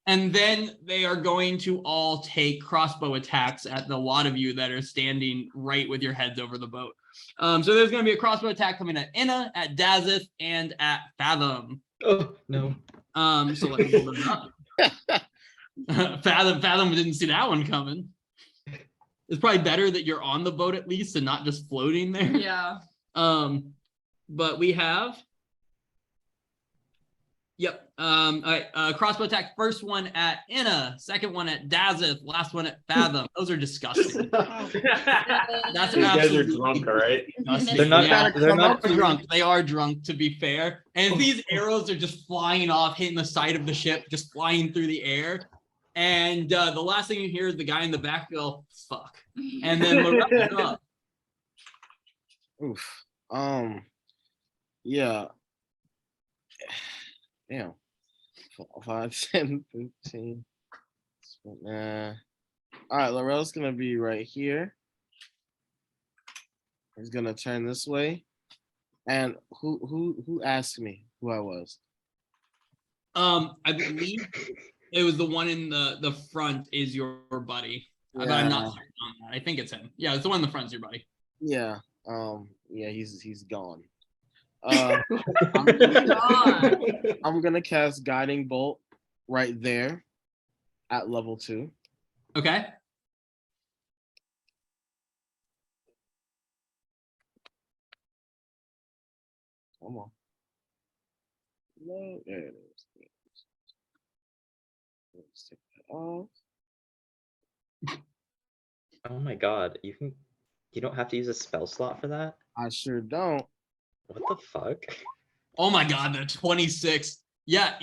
Speaker 1: And then they are going to all take crossbow attacks at the lot of you that are standing right with your heads over the boat. So there's going to be a crossbow attack coming at Inna, at Dazeth, and at Fathom.
Speaker 2: Oh no.
Speaker 1: So let me hold it up. Fathom didn't see that one coming. It's probably better that you're on the boat at least and not just floating there.
Speaker 4: Yeah.
Speaker 1: But we have. Yep. All right. Crossbow attack. First one at Inna. Second one at Dazeth. Last one at Fathom. Those are disgusting. That's
Speaker 6: You guys are
Speaker 1: absolutely
Speaker 6: drunk, all right?
Speaker 1: disgusting.
Speaker 2: They're not.
Speaker 1: Yeah,
Speaker 2: They're not.
Speaker 1: drunk. They are drunk, to be fair. And these arrows are just flying off, hitting the side of the ship, just flying through the air. And the last thing you hear is the guy in the back go, fuck. And then Loretta,
Speaker 3: Oof. Yeah. Damn. 5, 10, 15. All right, Laurel's gonna be right here. He's gonna turn this way. And who asked me who I was?
Speaker 1: I believe it was the one in the front is your buddy. But I'm not certain on that. I think it's him. Yeah, it's the one in the front's your buddy.
Speaker 3: Yeah. Yeah, he's gone. I'm gonna cast Guiding Bolt right there at level 2.
Speaker 1: Okay.
Speaker 3: Come on. No, there it is. Let's take that off.
Speaker 2: Oh my god, you don't have to use a spell slot for that?
Speaker 3: I sure don't.
Speaker 2: What the fuck?
Speaker 1: Oh my god, the 26. Yeah,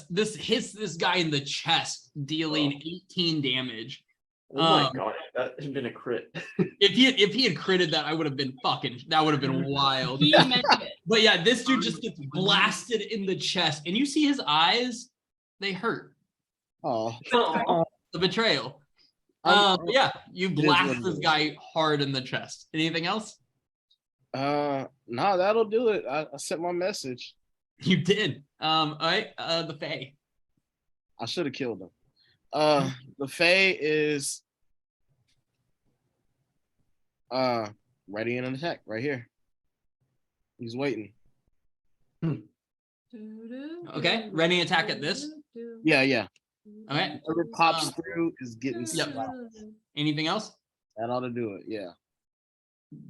Speaker 1: this hits this guy in the chest, dealing 18 damage.
Speaker 6: Oh my god, that had been a crit.
Speaker 1: If he had critted that, I would have been that would have been wild.
Speaker 4: He meant it.
Speaker 1: But yeah, this dude just gets blasted in the chest, and you see his eyes, they hurt.
Speaker 3: Oh.
Speaker 1: The betrayal. Yeah, you
Speaker 3: is what
Speaker 1: blast
Speaker 3: it
Speaker 1: this
Speaker 3: is.
Speaker 1: guy hard in the chest. Anything else?
Speaker 3: No, that'll do it. I sent my message.
Speaker 1: You did. All right, the Fae.
Speaker 3: I should have killed him. The Fae is ready in an attack right here. He's waiting.
Speaker 1: Okay, ready to attack at this?
Speaker 3: Yeah.
Speaker 1: Okay.
Speaker 3: Whoever pops through is getting
Speaker 1: Yep.
Speaker 3: slapped.
Speaker 1: Anything else?
Speaker 3: That ought to do it. Yeah.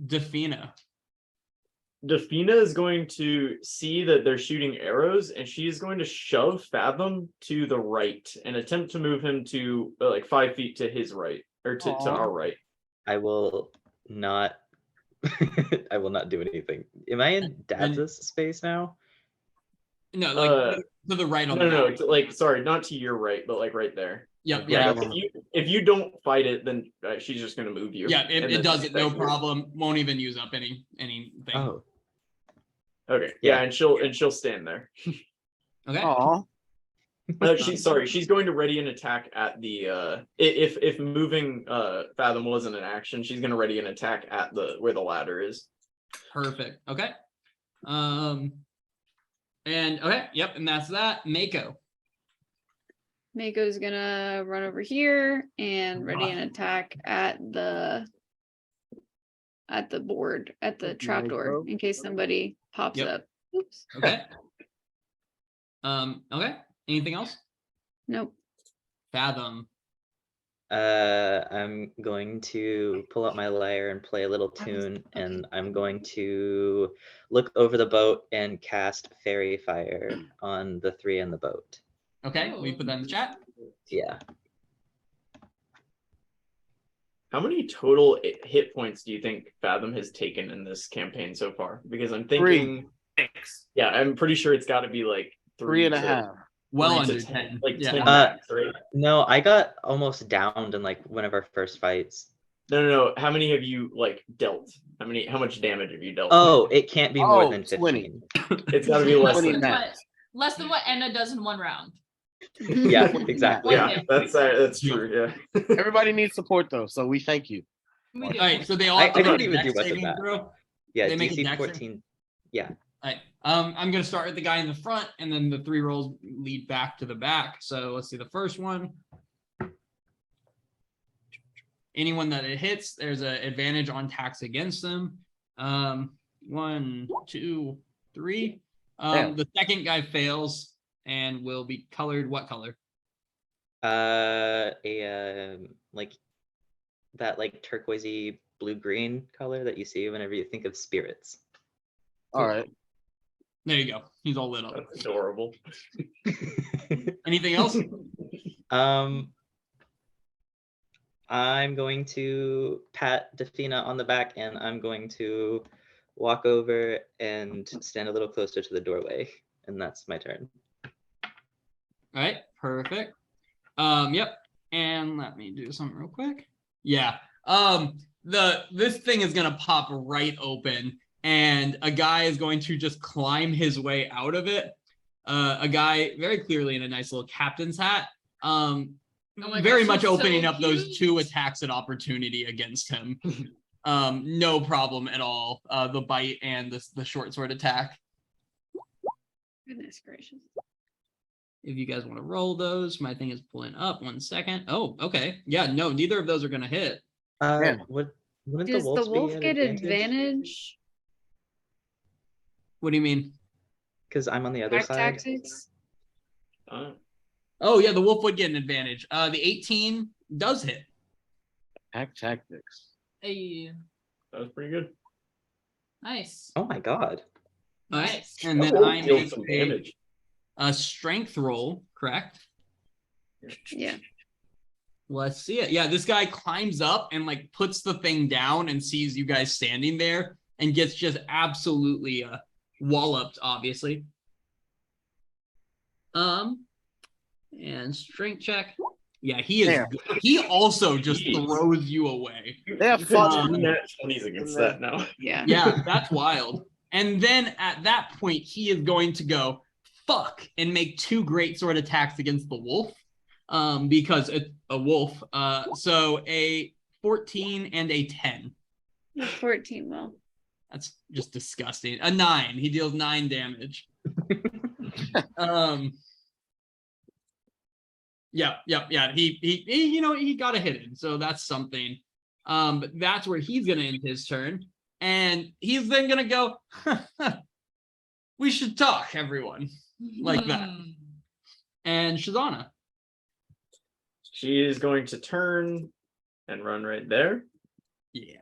Speaker 1: Defina.
Speaker 6: Defina is going to see that they're shooting arrows, and she is going to shove Fathom to the right and attempt to move him to like 5 feet to his right, or to our right.
Speaker 2: I will not I will not do anything. Am I in Dad's space now?
Speaker 1: No, like to the right on the
Speaker 6: No,
Speaker 1: map.
Speaker 6: sorry, not to your right, but like right there.
Speaker 1: Yep,
Speaker 2: Yeah,
Speaker 1: yeah.
Speaker 2: that's-
Speaker 6: If you don't fight it, then she's just going to move you.
Speaker 1: Yeah,
Speaker 6: And
Speaker 1: it
Speaker 6: then
Speaker 1: does it, no
Speaker 6: that's-
Speaker 1: problem. Won't even use up anything.
Speaker 2: Oh,
Speaker 6: Okay,
Speaker 2: Yeah.
Speaker 6: and she'll stand there.
Speaker 1: Okay.
Speaker 3: Oh,
Speaker 6: She's going to ready an attack at the if moving Fathom wasn't an action, she's going to ready an attack at the where the ladder is.
Speaker 1: Perfect. Okay. And okay, yep, and that's that. Mako.
Speaker 7: Mako's gonna run over here and ready an attack at the board, at the trapdoor,
Speaker 3: Mako.
Speaker 7: in case somebody pops
Speaker 1: Yep.
Speaker 7: up. Oops.
Speaker 1: Okay. Okay. Anything else?
Speaker 7: Nope.
Speaker 1: Fathom.
Speaker 2: I'm going to pull out my lyre and play a little tune, and I'm going to look over the boat and cast Fairy Fire on the 3 in the boat.
Speaker 1: Okay, we put that in the chat.
Speaker 2: Yeah.
Speaker 6: How many total hit points do you think Fathom has taken in this campaign so far? Because I'm thinking,
Speaker 5: 6.
Speaker 6: yeah, I'm pretty sure it's got to be like
Speaker 3: 3.5.
Speaker 1: Well
Speaker 6: 3
Speaker 1: under
Speaker 6: to
Speaker 1: 10.
Speaker 6: like
Speaker 1: Yeah.
Speaker 6: 10 max, right?
Speaker 2: No, I got almost downed in like one of our first fights.
Speaker 6: No. How many have you like dealt? How much damage have you dealt?
Speaker 2: Oh, it can't be more
Speaker 3: Oh,
Speaker 2: than
Speaker 3: 20.
Speaker 2: 15.
Speaker 6: It's got to be less
Speaker 3: 20
Speaker 6: than
Speaker 3: max.
Speaker 4: Less than what Enna does in one round.
Speaker 2: Yeah, exactly.
Speaker 6: Yeah, that's true. Yeah.
Speaker 3: Everybody needs support though, so we thank you.
Speaker 4: We do.
Speaker 1: All right, so they all
Speaker 2: I
Speaker 1: have to
Speaker 2: don't
Speaker 1: make a
Speaker 2: even do
Speaker 1: dex
Speaker 2: much of
Speaker 1: saving
Speaker 2: that.
Speaker 1: throw.
Speaker 2: Yeah,
Speaker 1: They make a
Speaker 2: DC
Speaker 1: dex
Speaker 2: 14. Yeah.
Speaker 1: All right. I'm gonna start with the guy in the front, and then the 3 rolls lead back to the back. So let's see the first one. Anyone that it hits, there's an advantage on attacks against them. 1, 2, 3.
Speaker 3: Damn.
Speaker 1: The second guy fails and will be colored. What color?
Speaker 2: Like that like turquoisey blue-green color that you see whenever you think of spirits.
Speaker 3: All right.
Speaker 1: There you go. He's all lit up.
Speaker 6: That's adorable.
Speaker 1: Anything else?
Speaker 2: I'm going to pat Defina on the back, and I'm going to walk over and stand a little closer to the doorway, and that's my turn.
Speaker 1: All right, perfect. Yep. And let me do something real quick. Yeah. this thing is gonna pop right open, and a guy is going to just climb his way out of it. A guy very clearly in a nice little captain's hat.
Speaker 4: Oh my
Speaker 1: Very
Speaker 4: gosh,
Speaker 1: much
Speaker 4: he's so
Speaker 1: opening up those
Speaker 4: cute.
Speaker 1: 2 attacks at opportunity against him. No problem at all. The bite and the short sword attack.
Speaker 7: Goodness gracious.
Speaker 1: If you guys want to roll those, my thing is pulling up. 1 second. Oh, okay. Yeah, no, neither of those are gonna hit.
Speaker 3: Yeah.
Speaker 2: Wouldn't
Speaker 7: Does the
Speaker 2: be
Speaker 7: wolf
Speaker 2: at
Speaker 7: get advantage?
Speaker 1: What do you mean?
Speaker 2: Because I'm on the other
Speaker 7: Pack
Speaker 2: side.
Speaker 7: tactics?
Speaker 1: Oh yeah, the wolf would get an advantage. The 18 does hit.
Speaker 3: Pack tactics.
Speaker 4: Hey,
Speaker 6: That was pretty good.
Speaker 4: nice.
Speaker 2: Oh my god.
Speaker 4: Nice.
Speaker 1: And
Speaker 6: That
Speaker 1: then
Speaker 6: wolf
Speaker 1: I
Speaker 6: deals
Speaker 1: make
Speaker 6: some
Speaker 1: a
Speaker 6: damage.
Speaker 1: strength roll, correct?
Speaker 7: Yeah.
Speaker 1: Let's see it. Yeah, this guy climbs up and like puts the thing down and sees you guys standing there and gets just absolutely walloped, obviously. And strength check. Yeah, he is.
Speaker 3: There.
Speaker 1: He also just
Speaker 6: Jeez.
Speaker 1: throws you away.
Speaker 3: They have
Speaker 6: You
Speaker 3: fun.
Speaker 6: could do nat 20s against that now.
Speaker 7: Yeah.
Speaker 1: Yeah, that's wild. And then at that point, he is going to go fuck and make 2 great sword attacks against the wolf. Because it's a wolf. So a 14 and a 10.
Speaker 7: 14 will.
Speaker 1: That's just disgusting. A 9. He deals 9 damage. Yeah. He got a hit in, so that's something. But that's where he's gonna end his turn, and he's then gonna go. We should talk, everyone, like that. And Shazana.
Speaker 6: She is going to turn and run right there,
Speaker 1: Yeah.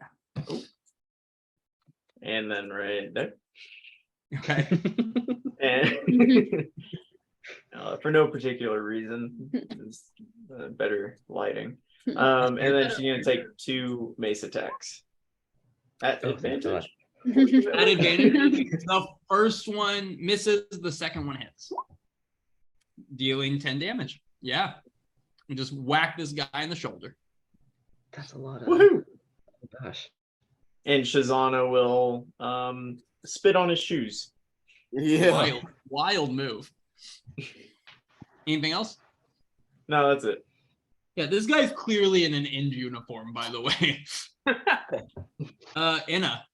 Speaker 6: and then right there,
Speaker 1: Okay.
Speaker 6: and for no particular reason, it's better lighting. And then she's gonna take 2 mace attacks at
Speaker 2: Oh,
Speaker 6: advantage.
Speaker 1: At advantage, the first one misses, the second one hits, dealing 10 damage. Yeah. And just whack this guy in the shoulder.
Speaker 2: That's a lot of.
Speaker 6: Woohoo!
Speaker 2: Oh, gosh.
Speaker 6: And Shazana will spit on his shoes.
Speaker 3: Yeah.
Speaker 1: Wild move. Anything else?
Speaker 6: No, that's it.
Speaker 1: Yeah, this guy's clearly in an end uniform, by the way. Anna.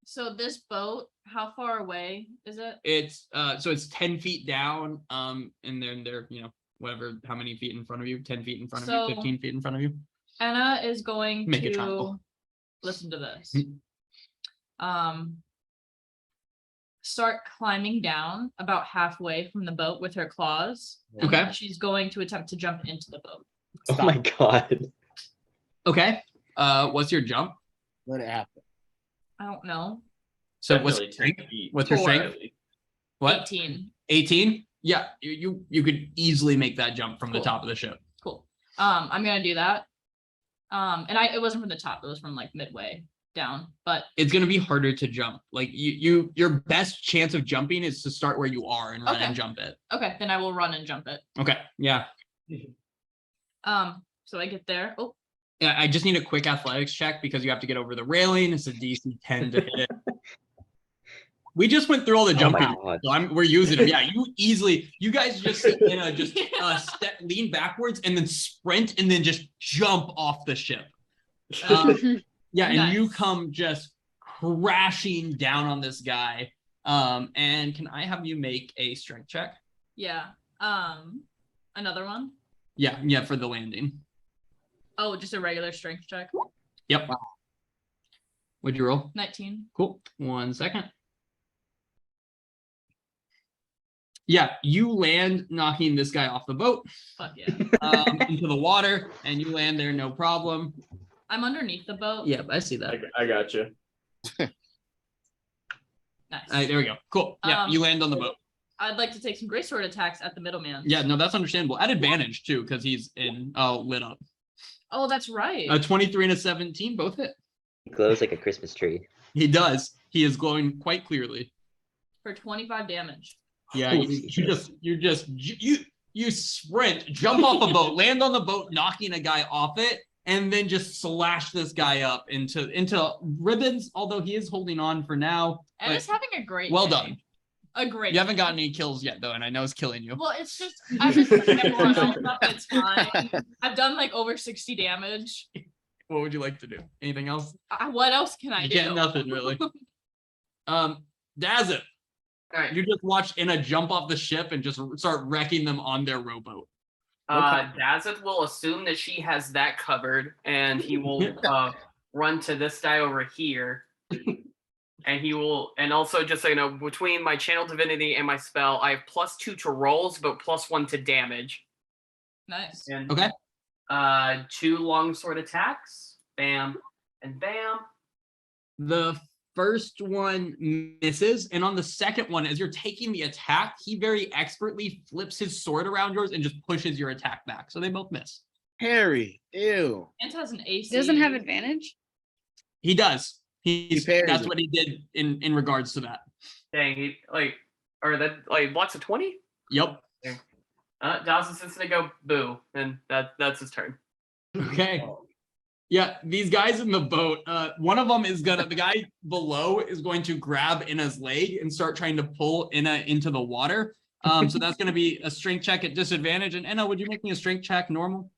Speaker 4: So this boat, how far away is it?
Speaker 1: It's so it's 10 feet down. And then they're, whatever, how many feet in front of you? 10 feet in front of
Speaker 4: So-
Speaker 1: you, 15 feet in front of you.
Speaker 4: Anna is going
Speaker 1: Make a
Speaker 4: to
Speaker 1: triangle.
Speaker 4: listen to this. Start climbing down about halfway from the boat with her claws. and
Speaker 1: Okay.
Speaker 4: She's going to attempt to jump into the boat.
Speaker 2: Oh my god.
Speaker 1: Okay. What's your jump?
Speaker 3: Let it happen.
Speaker 4: I don't know.
Speaker 1: So what's your
Speaker 6: Definitely 10
Speaker 1: strength?
Speaker 6: feet.
Speaker 1: What's your
Speaker 4: Four.
Speaker 1: strength? What?
Speaker 4: 18.
Speaker 1: 18? Yeah, you could easily make that jump from the
Speaker 4: Cool.
Speaker 1: top of the ship.
Speaker 4: Cool. I'm gonna do that. And it wasn't from the top, it was from like midway down. But
Speaker 1: It's gonna be harder to jump. Like your best chance of jumping is to start where you are and run
Speaker 4: Okay.
Speaker 1: and jump it.
Speaker 4: okay, then I will run and jump it.
Speaker 1: Okay. Yeah.
Speaker 4: So I get there. Oh,
Speaker 1: Yeah, I just need a quick athletics check because you have to get over the railing. It's a DC 10 to hit it. We just went through all the
Speaker 2: Oh
Speaker 1: jumping,
Speaker 2: my god.
Speaker 1: so we're using them. Yeah, you guys just lean backwards and then sprint and then just jump off the ship. Yeah, and you
Speaker 4: Nice.
Speaker 1: come just crashing down on this guy. And can I have you make a strength check?
Speaker 4: yeah. Another one.
Speaker 1: Yeah, for the landing.
Speaker 4: Oh, just a regular strength check.
Speaker 1: Yep. What'd you roll?
Speaker 4: 19.
Speaker 1: Cool. 1 second. Yeah, you land knocking this guy off the boat
Speaker 4: Fuck yeah.
Speaker 1: into the water, and you land there no problem.
Speaker 4: I'm underneath the boat.
Speaker 1: Yeah, I see that.
Speaker 6: I got you.
Speaker 4: Nice.
Speaker 1: All right, there we go. Cool. Yeah, you land on the boat.
Speaker 4: I'd like to take some greatsword attacks at the middleman.
Speaker 1: Yeah, no, that's understandable. At advantage too, because he's lit up.
Speaker 4: Oh, that's right.
Speaker 1: A 23 and a 17 both hit.
Speaker 2: He glows like a Christmas tree.
Speaker 1: He does. He is glowing quite clearly.
Speaker 4: For 25 damage.
Speaker 1: Yeah,
Speaker 2: Oh,
Speaker 1: you sprint, jump off a boat, land on the boat, knocking a guy off it, and then just slash this guy up into ribbons, although he is holding on for now.
Speaker 4: And it's having a great
Speaker 1: Well
Speaker 4: day.
Speaker 1: done.
Speaker 4: A great
Speaker 1: You haven't
Speaker 4: day.
Speaker 1: gotten any kills yet, though, and I know it's killing you.
Speaker 4: Well, it's just I've been putting everyone else up. It's fine. I've done like over 60 damage.
Speaker 1: What would you like to do? Anything else?
Speaker 4: What else can I
Speaker 1: You
Speaker 4: do?
Speaker 1: can't, nothing really. Dazit,
Speaker 5: All right.
Speaker 1: you just watch Inna jump off the ship and just start wrecking them on their rowboat.
Speaker 5: Dazit will assume that she has that covered, and he will run to this guy over here. And he will, and also just so you know, between my channel divinity and my spell, I have +2 to rolls, but +1 to damage.
Speaker 4: Nice.
Speaker 5: And
Speaker 1: Okay.
Speaker 5: 2 longsword attacks. Bam and bam.
Speaker 1: The first one misses, and on the second one, as you're taking the attack, he very expertly flips his sword around yours and just pushes your attack back. So they both miss.
Speaker 3: Harry, ew.
Speaker 4: Ant has an AC.
Speaker 7: Doesn't have advantage.
Speaker 1: He does.
Speaker 3: parries
Speaker 1: That's
Speaker 3: it.
Speaker 1: what he did in regards to that.
Speaker 5: Dang, he blocks a 20?
Speaker 1: Yep.
Speaker 5: Dawson's just gonna go boo, and that's his turn.
Speaker 1: Okay. Yeah, these guys in the boat, one of them is the guy below is going to grab Inna's leg and start trying to pull Inna into the water. So that's going to be a strength check at disadvantage. And Inna, would you make me a strength check normal?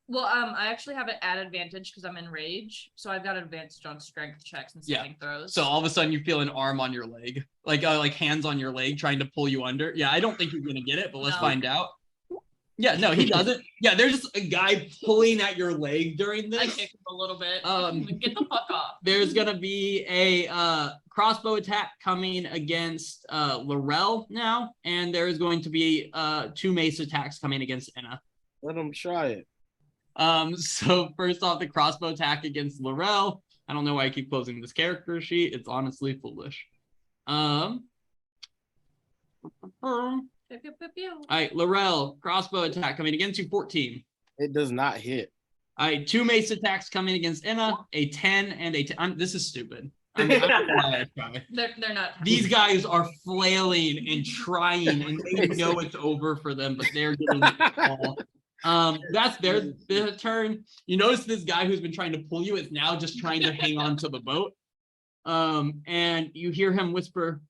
Speaker 4: Well, I actually have it at advantage because I'm in rage, so I've got advantage on strength checks and saving throws.
Speaker 1: So all of a sudden you feel an arm on your leg, like hands on your leg trying to pull you under. Yeah, I don't think you're going to get it, but let's find out. Yeah, no, he doesn't. Yeah, there's just a guy pulling at your leg during this.
Speaker 4: I kick him a little bit. Get the fuck off.
Speaker 1: There's gonna be a crossbow attack coming against Laurel now, and there is going to be 2 mace attacks coming against Inna.
Speaker 3: Let him try it.
Speaker 1: So first off, the crossbow attack against Laurel. I don't know why I keep closing this character sheet. It's honestly foolish. All right, Laurel, crossbow attack coming against you, 14.
Speaker 3: It does not hit.
Speaker 1: All right, 2 mace attacks coming against Inna, a 10 and a 10. This is stupid. I don't know why I try.
Speaker 4: They're not.
Speaker 1: These guys are flailing and trying, and they know it's over for them, but they're getting it all. That's their turn. You notice this guy who's been trying to pull you is now just trying to hang on to the boat. And you hear him whisper,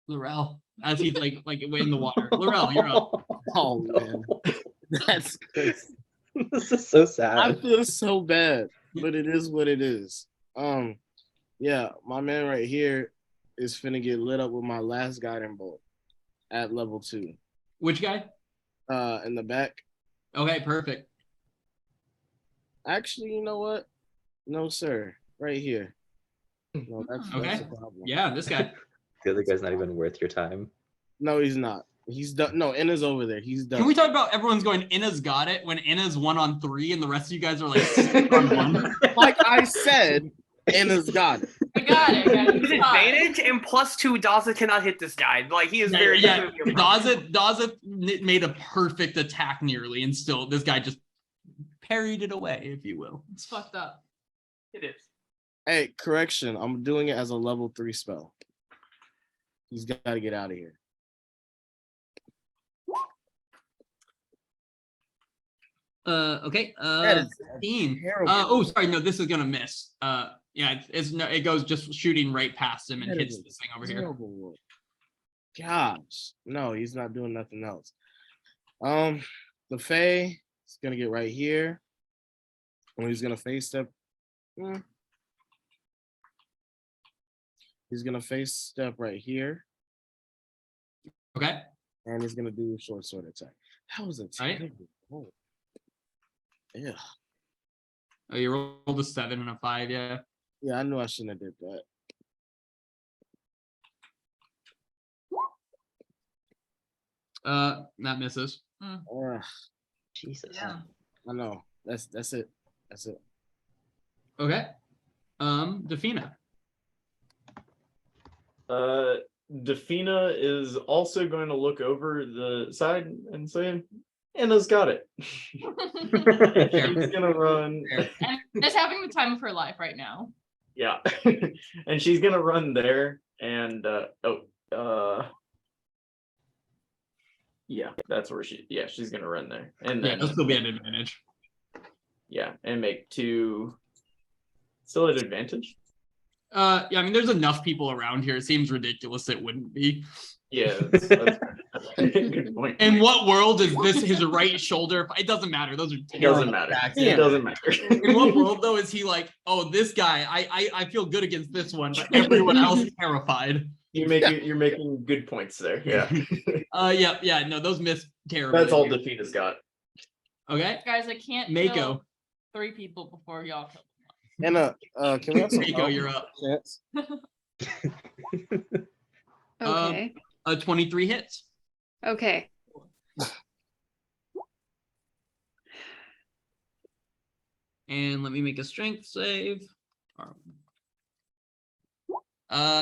Speaker 1: Laurel, as he's like in the water. Laurel, you're up.
Speaker 3: Oh man, that's crazy.
Speaker 2: This is so sad.
Speaker 3: I feel so bad, but it is what it is. Yeah, my man right here is finna get lit up with my last guiding bolt at level 2.
Speaker 1: Which guy?
Speaker 3: In the back.
Speaker 1: Okay, perfect.
Speaker 3: Actually, you know what? No, sir. Right here. No, that's
Speaker 1: Okay.
Speaker 3: the problem.
Speaker 1: Yeah, this guy.
Speaker 2: The other guy's not even worth your time.
Speaker 3: No, he's not. He's done. No, Inna's over there. He's done.
Speaker 1: Can we talk about everyone's going, Inna's got it, when Inna's 1-on-3 and the rest of you guys are like 6-on-1?
Speaker 3: Like I said, Inna's got it.
Speaker 4: I got it.
Speaker 5: His advantage and +2, Dawson cannot hit this guy. Like he is very.
Speaker 1: Yeah, Dazit made a perfect attack nearly, and still this guy just parried it away, if you will.
Speaker 4: It's fucked up.
Speaker 5: It is.
Speaker 3: Hey, correction. I'm doing it as a level 3 spell. He's got to get out of here.
Speaker 1: Okay.
Speaker 3: That is
Speaker 1: 15.
Speaker 3: terrible.
Speaker 1: Oh, sorry. No, this is gonna miss. Yeah, it goes just shooting right past him and
Speaker 3: That
Speaker 1: hits
Speaker 3: is
Speaker 1: this thing over here.
Speaker 3: terrible. Gosh, no, he's not doing nothing else. The Fae is gonna get right here, and he's gonna face step. He's gonna face step right here,
Speaker 1: Okay.
Speaker 3: and he's gonna do a short sword attack. That was a
Speaker 1: Right.
Speaker 3: terrible roll. Yeah,
Speaker 1: Oh, you rolled a 7 and a 5. Yeah.
Speaker 3: yeah, I knew I shouldn't have did that.
Speaker 1: That misses.
Speaker 2: Jesus.
Speaker 4: Yeah.
Speaker 3: I know. That's it. That's it.
Speaker 1: Okay. Defina.
Speaker 6: Defina is also going to look over the side and say, Anna's got it. She's gonna run.
Speaker 4: And just having the time of her life right now.
Speaker 6: Yeah. And she's gonna run there and yeah, that's where she's gonna run there. And
Speaker 1: Yeah,
Speaker 6: then
Speaker 1: it'll still be an advantage.
Speaker 6: Yeah, and make 2 still at advantage.
Speaker 1: Yeah, I mean, there's enough people around here. It seems ridiculous it wouldn't be.
Speaker 6: Yeah, that's good point.
Speaker 1: In what world is this his right shoulder? It doesn't matter. Those are
Speaker 6: It
Speaker 1: terrible
Speaker 6: doesn't matter.
Speaker 1: attacks.
Speaker 6: It doesn't matter.
Speaker 1: In what world though is he like, oh, this guy, I feel good against this one, but everyone else is terrified.
Speaker 6: You're making good points there. Yeah.
Speaker 1: Yeah, no, those miss terribly.
Speaker 6: That's all Defeata's got.
Speaker 1: Okay.
Speaker 4: Guys, I can't
Speaker 1: Mako.
Speaker 4: kill 3 people before y'all kill.
Speaker 3: And can we have some
Speaker 1: Mako,
Speaker 3: help?
Speaker 1: you're up.
Speaker 3: Chance?
Speaker 7: Okay.
Speaker 1: 23 hits.
Speaker 7: Okay.
Speaker 1: And let me make a strength save.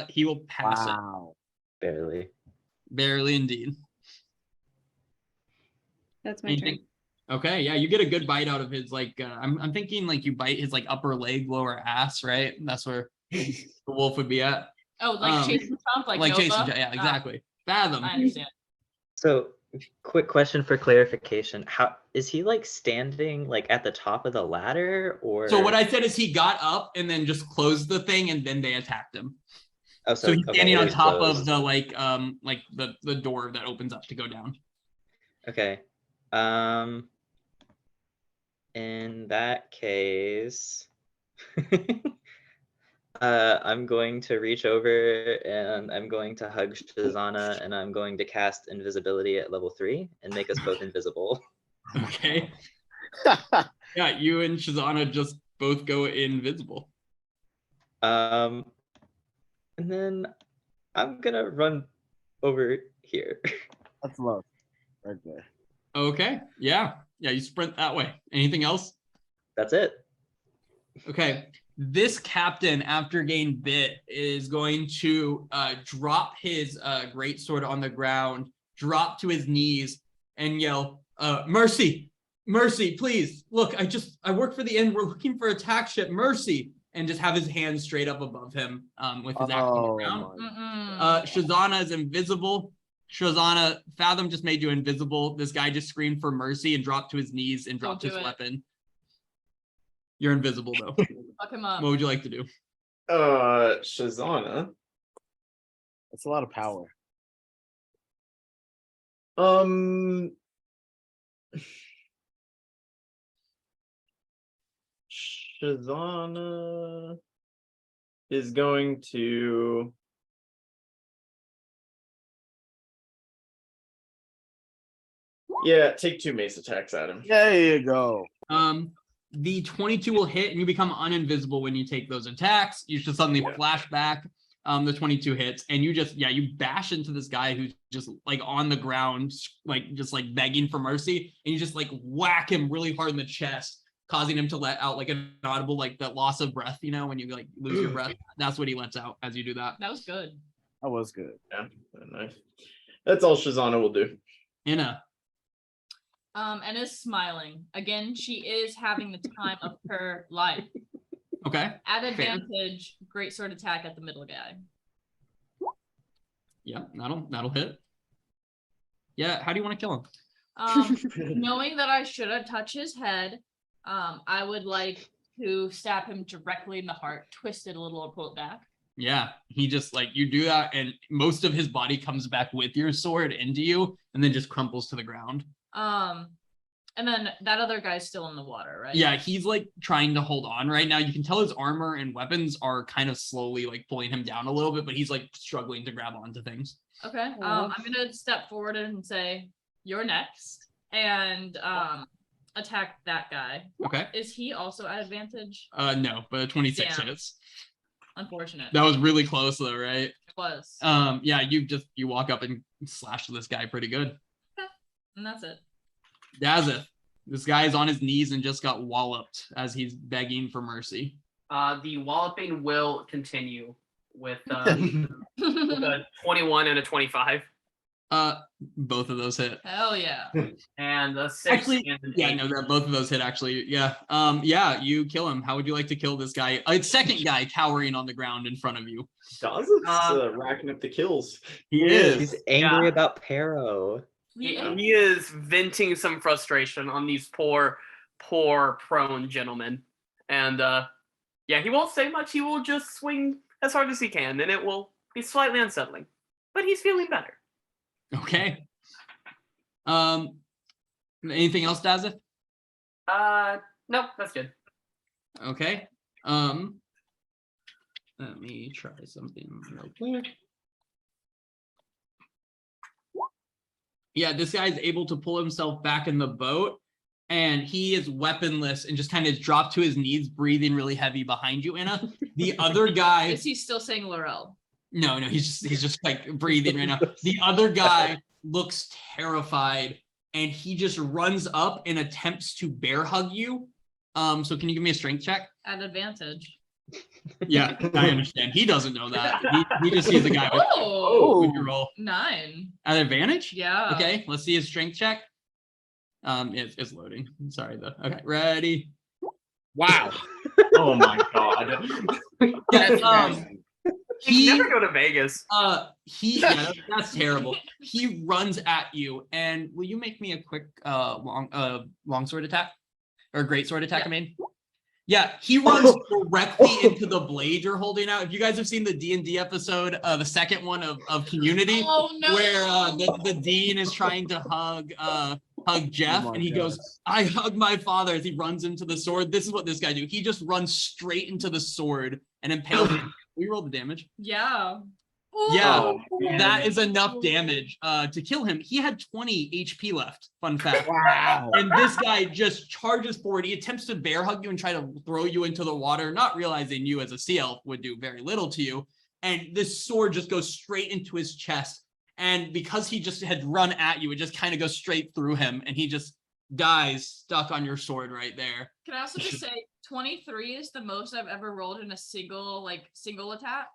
Speaker 1: He will pass it.
Speaker 3: Wow.
Speaker 2: Barely.
Speaker 1: Barely indeed.
Speaker 7: That's my
Speaker 1: Anything-
Speaker 7: turn.
Speaker 1: Okay, yeah, you get a good bite out of his like I'm thinking like you bite his like upper leg, lower ass, right? That's where the wolf would be at.
Speaker 4: Oh, like Jason Trump, like Nova?
Speaker 1: Jason, yeah, exactly. Fathom.
Speaker 4: I understand.
Speaker 2: So, quick question for clarification: how is he like standing like at the top of the ladder, or?
Speaker 1: So what I said is he got up and then just closed the thing and then they attacked him.
Speaker 2: Oh,
Speaker 1: So he's
Speaker 2: okay,
Speaker 1: standing
Speaker 2: it
Speaker 1: on
Speaker 2: is
Speaker 1: top
Speaker 2: closed.
Speaker 1: of the like the door that opens up to go down.
Speaker 2: Okay. In that case, I'm going to reach over and I'm going to hug Shazana and I'm going to cast invisibility at level 3 and make us both invisible.
Speaker 1: Okay. Yeah, you and Shazana just both go invisible.
Speaker 2: And then I'm gonna run over here.
Speaker 3: That's love right there.
Speaker 1: Okay. Yeah, you sprint that way. Anything else?
Speaker 2: That's it.
Speaker 1: Okay. This captain, after getting bit, is going to drop his greatsword on the ground, drop to his knees, and yell, "Mercy! Mercy, please! Look, I work for the inn. We're looking for a attack ship. Mercy!" And just have his hands straight up above him with his axe on the ground.
Speaker 3: my.
Speaker 1: Shazana is invisible. Shazana, Fathom just made you invisible. This guy just screamed for mercy and dropped to his knees and dropped his weapon. You're invisible though.
Speaker 4: Fuck him up.
Speaker 1: What would you like to do?
Speaker 6: Shazana.
Speaker 3: That's a lot of power.
Speaker 6: Shazana is going to take 2 mace attacks at him.
Speaker 3: There you go.
Speaker 1: The 22 will hit and you become uninvisible when you take those attacks. You should suddenly flash back. The 22 hits and you just you bash into this guy who's just like on the ground, like just like begging for mercy, and you just like whack him really hard in the chest, causing him to let out like an audible like the loss of breath, you know, when you like lose your breath. That's what he lets out as you do that.
Speaker 4: That was good.
Speaker 3: That was good.
Speaker 6: Yeah, nice. That's all Shazana will do.
Speaker 1: Inna.
Speaker 4: And is smiling. Again, she is having the time of her life.
Speaker 1: Okay.
Speaker 4: At advantage, great sword attack at the middle guy.
Speaker 1: Yeah, that'll hit. Yeah, how do you want to kill him?
Speaker 4: Knowing that I shouldn't touch his head, I would like to stab him directly in the heart, twist it a little and pull it back.
Speaker 1: Yeah, he just like you do that, and most of his body comes back with your sword into you, and then just crumples to the ground.
Speaker 4: And then that other guy's still in the water, right?
Speaker 1: Yeah, he's like trying to hold on right now. You can tell his armor and weapons are kind of slowly like pulling him down a little bit, but he's like struggling to grab onto things.
Speaker 4: Okay. I'm gonna step forward and say, "You're next," and attack that guy.
Speaker 1: Okay.
Speaker 4: Is he also at advantage?
Speaker 1: No, but 26
Speaker 4: Damn.
Speaker 1: hits.
Speaker 4: Unfortunate.
Speaker 1: That was really close though, right?
Speaker 4: It was.
Speaker 1: Yeah, you walk up and slash this guy pretty good.
Speaker 4: And that's it.
Speaker 1: Dazeth, this guy is on his knees and just got walloped as he's begging for mercy.
Speaker 5: The walloping will continue with a 21 and a 25.
Speaker 1: Both of those hit.
Speaker 4: Hell yeah.
Speaker 5: And a 6
Speaker 1: Actually,
Speaker 5: and an
Speaker 1: yeah,
Speaker 5: 8.
Speaker 1: no, both of those hit actually. Yeah. Yeah, you kill him. How would you like to kill this guy? A second guy cowering on the ground in front of you.
Speaker 6: Dawson's racking up the kills.
Speaker 1: He is.
Speaker 2: He's angry about Pero.
Speaker 5: He is venting some frustration on these poor poor prone gentleman. And yeah, he won't say much. He will just swing as hard as he can, and it will be slightly unsettling. But he's feeling better.
Speaker 1: Okay. Anything else, Dazeth?
Speaker 5: Nope, that's good.
Speaker 1: Okay. Let me try something real quick. Yeah, this guy's able to pull himself back in the boat, and he is weaponless and just kind of dropped to his knees, breathing really heavy behind you, Anna. The other guy.
Speaker 4: Is he still saying Laurel?
Speaker 1: No, he's just like breathing right now. The other guy looks terrified, and he just runs up and attempts to bear hug you. So can you give me a strength check?
Speaker 4: At advantage.
Speaker 1: Yeah, I understand. He doesn't know that. He just sees the guy with,
Speaker 4: Oh,
Speaker 1: with your roll.
Speaker 4: 9.
Speaker 1: At advantage?
Speaker 4: Yeah.
Speaker 1: Okay, let's see his strength check. It's loading. Sorry though. Okay, ready.
Speaker 3: Wow.
Speaker 6: Oh my god.
Speaker 1: Yeah,
Speaker 5: He can never go to Vegas.
Speaker 1: That's terrible. He runs at you, and will you make me a quick long sword attack? Or great sword attack, I mean? Yeah, he runs directly into the blade you're holding out. If you guys have seen the D&D episode, the second one of Community, where the dean is trying to hug Jeff, and he goes, "I hug my father," as he runs into the sword. This is what this guy do. He just runs straight into the sword and impales him. We roll the damage.
Speaker 4: Yeah.
Speaker 1: Yeah, that is enough damage to kill him. He had 20 HP left, fun fact.
Speaker 3: Wow.
Speaker 1: And this guy just charges forward. He attempts to bear hug you and try to throw you into the water, not realizing you as a sea elf would do very little to you. And this sword just goes straight into his chest. And because he just had run at you, it just kind of goes straight through him. And he just dies stuck on your sword right there.
Speaker 4: Can I also just say 23 is the most I've ever rolled in a single attack?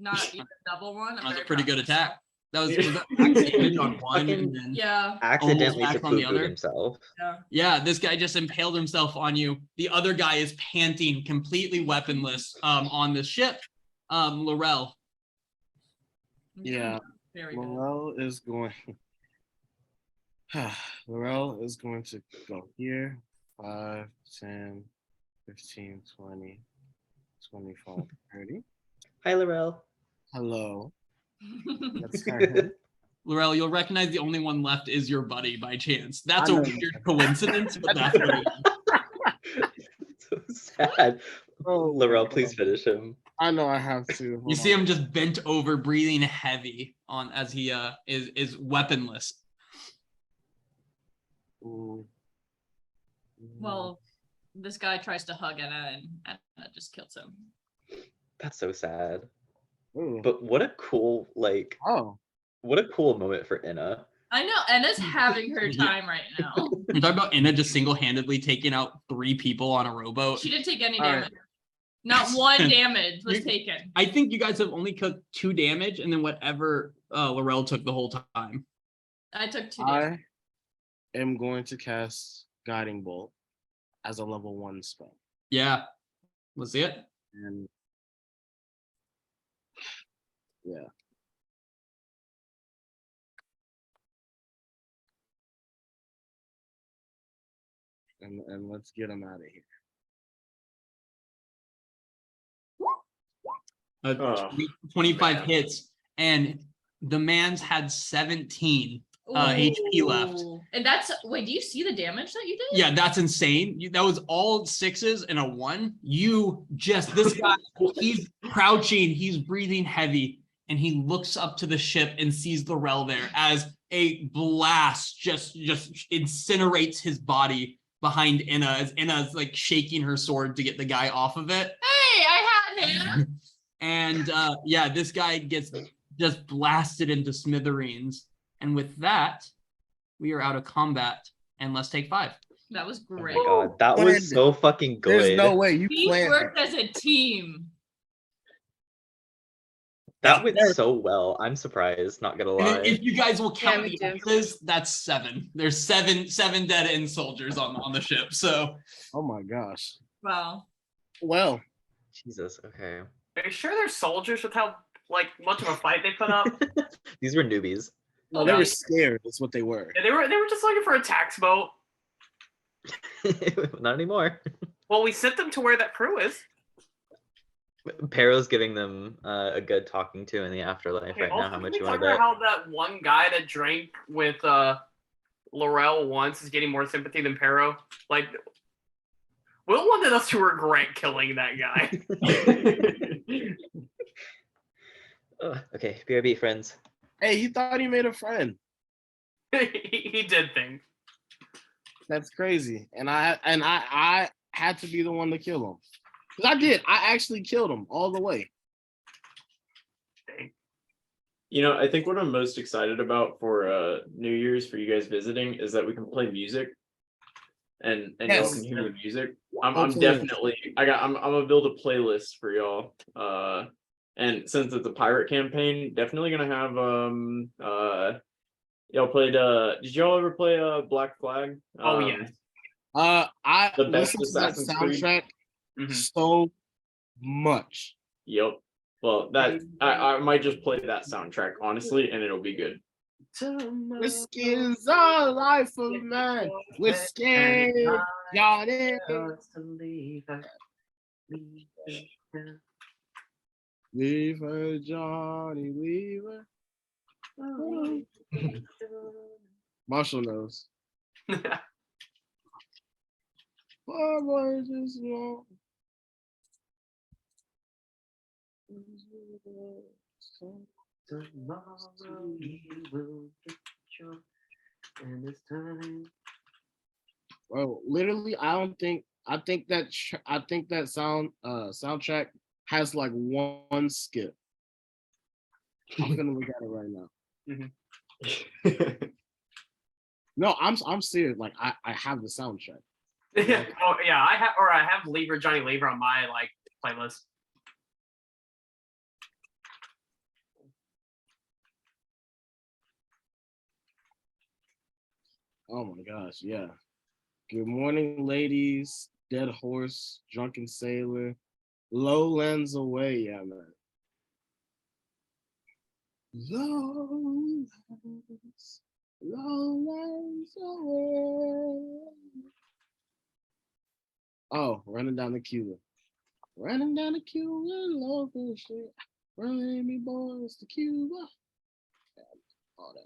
Speaker 4: Not even a double one.
Speaker 1: That was a pretty good attack. That was accident on one. And then
Speaker 2: accidentally
Speaker 1: almost
Speaker 2: to
Speaker 1: back on the
Speaker 2: poo-poo
Speaker 1: other.
Speaker 2: himself.
Speaker 1: Yeah, this guy just impaled himself on you. The other guy is panting, completely weaponless, on the ship. Laurel.
Speaker 3: Yeah.
Speaker 4: Very good.
Speaker 3: Laurel is going. Laurel is going to go here. 5, 10, 15, 20, 25, 30.
Speaker 2: Hi, Laurel.
Speaker 3: Hello. That's her.
Speaker 1: Laurel, you'll recognize the only one left is your buddy by chance. That's a
Speaker 3: know.
Speaker 1: weird coincidence, but that's what it is.
Speaker 2: So sad.
Speaker 3: Oh,
Speaker 2: Laurel,
Speaker 3: my
Speaker 2: please
Speaker 3: God.
Speaker 2: finish him.
Speaker 3: I know I have to.
Speaker 1: You
Speaker 3: Hold
Speaker 1: see
Speaker 3: on.
Speaker 1: him just bent over, breathing heavy on as he is weaponless.
Speaker 3: Ooh.
Speaker 4: Well, this guy tries to hug Anna, and Anna just kills him.
Speaker 2: That's so sad.
Speaker 3: Ooh.
Speaker 2: But what a cool, what a cool moment for Inna.
Speaker 4: I know Anna's having her time right now.
Speaker 1: I'm talking about Inna just single-handedly taking out 3 people on a rowboat.
Speaker 4: She didn't take any
Speaker 3: All right.
Speaker 4: damage. Not one damage was taken.
Speaker 1: I think you guys have only took 2 damage, and then whatever Laurel took the whole time.
Speaker 4: I took 2 damage.
Speaker 3: I am going to cast Guiding Bolt as a level 1 spell.
Speaker 1: Yeah. Let's see it.
Speaker 3: And yeah. And let's get him out of here.
Speaker 6: Oh,
Speaker 1: 25
Speaker 6: man.
Speaker 1: hits, and the man's had 17 HP left.
Speaker 4: Ooh. And that's wait, do you see the damage that you did?
Speaker 1: Yeah, that's insane. That was all 6s and a 1. This guy, he's crouching, he's breathing heavy, and he looks up to the ship and sees Laurel there as a blast just incinerates his body behind Inna, as Inna's like shaking her sword to get the guy off of it.
Speaker 4: Hey, I had him.
Speaker 1: And this guy gets just blasted into smithereens. And with that, we are out of combat, and let's take 5.
Speaker 4: That was
Speaker 2: Oh
Speaker 4: great.
Speaker 2: my god, that was so fucking good.
Speaker 3: There's no way you
Speaker 4: We
Speaker 3: planned
Speaker 4: worked
Speaker 3: that.
Speaker 4: as a team.
Speaker 2: That went so well. I'm surprised, not gonna
Speaker 1: And
Speaker 2: lie.
Speaker 1: if you guys will count
Speaker 7: me
Speaker 1: the
Speaker 7: too.
Speaker 1: X's, that's 7. There's seven dead end soldiers on the ship. So
Speaker 3: Oh my gosh.
Speaker 4: Wow.
Speaker 3: Well,
Speaker 2: Jesus, okay.
Speaker 5: Are you sure they're soldiers with how much of a fight they put up?
Speaker 2: These were newbies.
Speaker 3: no, they were scared. That's what they were.
Speaker 5: Yeah, they were just looking for a tax boat.
Speaker 2: Not anymore.
Speaker 5: Well, we sent them to where that crew is.
Speaker 2: Pero's giving them a good talking to in the afterlife
Speaker 5: Okay,
Speaker 2: right now.
Speaker 5: also,
Speaker 2: How
Speaker 5: can
Speaker 2: much
Speaker 5: we
Speaker 2: you
Speaker 5: talk
Speaker 2: want to
Speaker 5: about
Speaker 2: bet?
Speaker 5: how that one guy that drank with Laurel once is getting more sympathy than Pero? Like, Will wanted us to regret killing that guy.
Speaker 2: Okay, BRB friends.
Speaker 3: Hey, he thought he made a friend.
Speaker 5: He did think.
Speaker 3: That's crazy. And I had to be the one to kill him. Because I did. I actually killed him all the way.
Speaker 5: Dang.
Speaker 6: You know, I think what I'm most excited about for New Year's for you guys visiting is that we can play music and y'all
Speaker 3: Yes.
Speaker 6: can hear the music. I'm
Speaker 3: Hopefully.
Speaker 6: definitely I'm gonna build a playlist for y'all. And since it's a pirate campaign, definitely gonna have y'all played did y'all ever play Black Flag?
Speaker 5: Oh, yes.
Speaker 3: I
Speaker 6: The best
Speaker 3: listened to that
Speaker 6: Assassin's Creed.
Speaker 3: soundtrack
Speaker 5: Mhm.
Speaker 3: so much.
Speaker 6: Yep. Well, that I might just play that soundtrack honestly, and it'll be good.
Speaker 3: Whiskey is the life of man. Whiskey, Johnny. Leave her, Johnny, leave her. Marshall knows. Poor boy just won't. Well, literally, I think that soundtrack has like one skip. I'm gonna look at it right now. No, I'm serious. Like I have the soundtrack.
Speaker 5: Oh yeah, I have Lever Johnny Lever on my like playlist.
Speaker 3: Oh my gosh, yeah. Good morning, ladies. Dead horse, drunken sailor, lowlands away, yeah, man. Lowlands away. Oh, running down the Cuba. Running down the Cuba, local shit. Running me boys to Cuba. All that.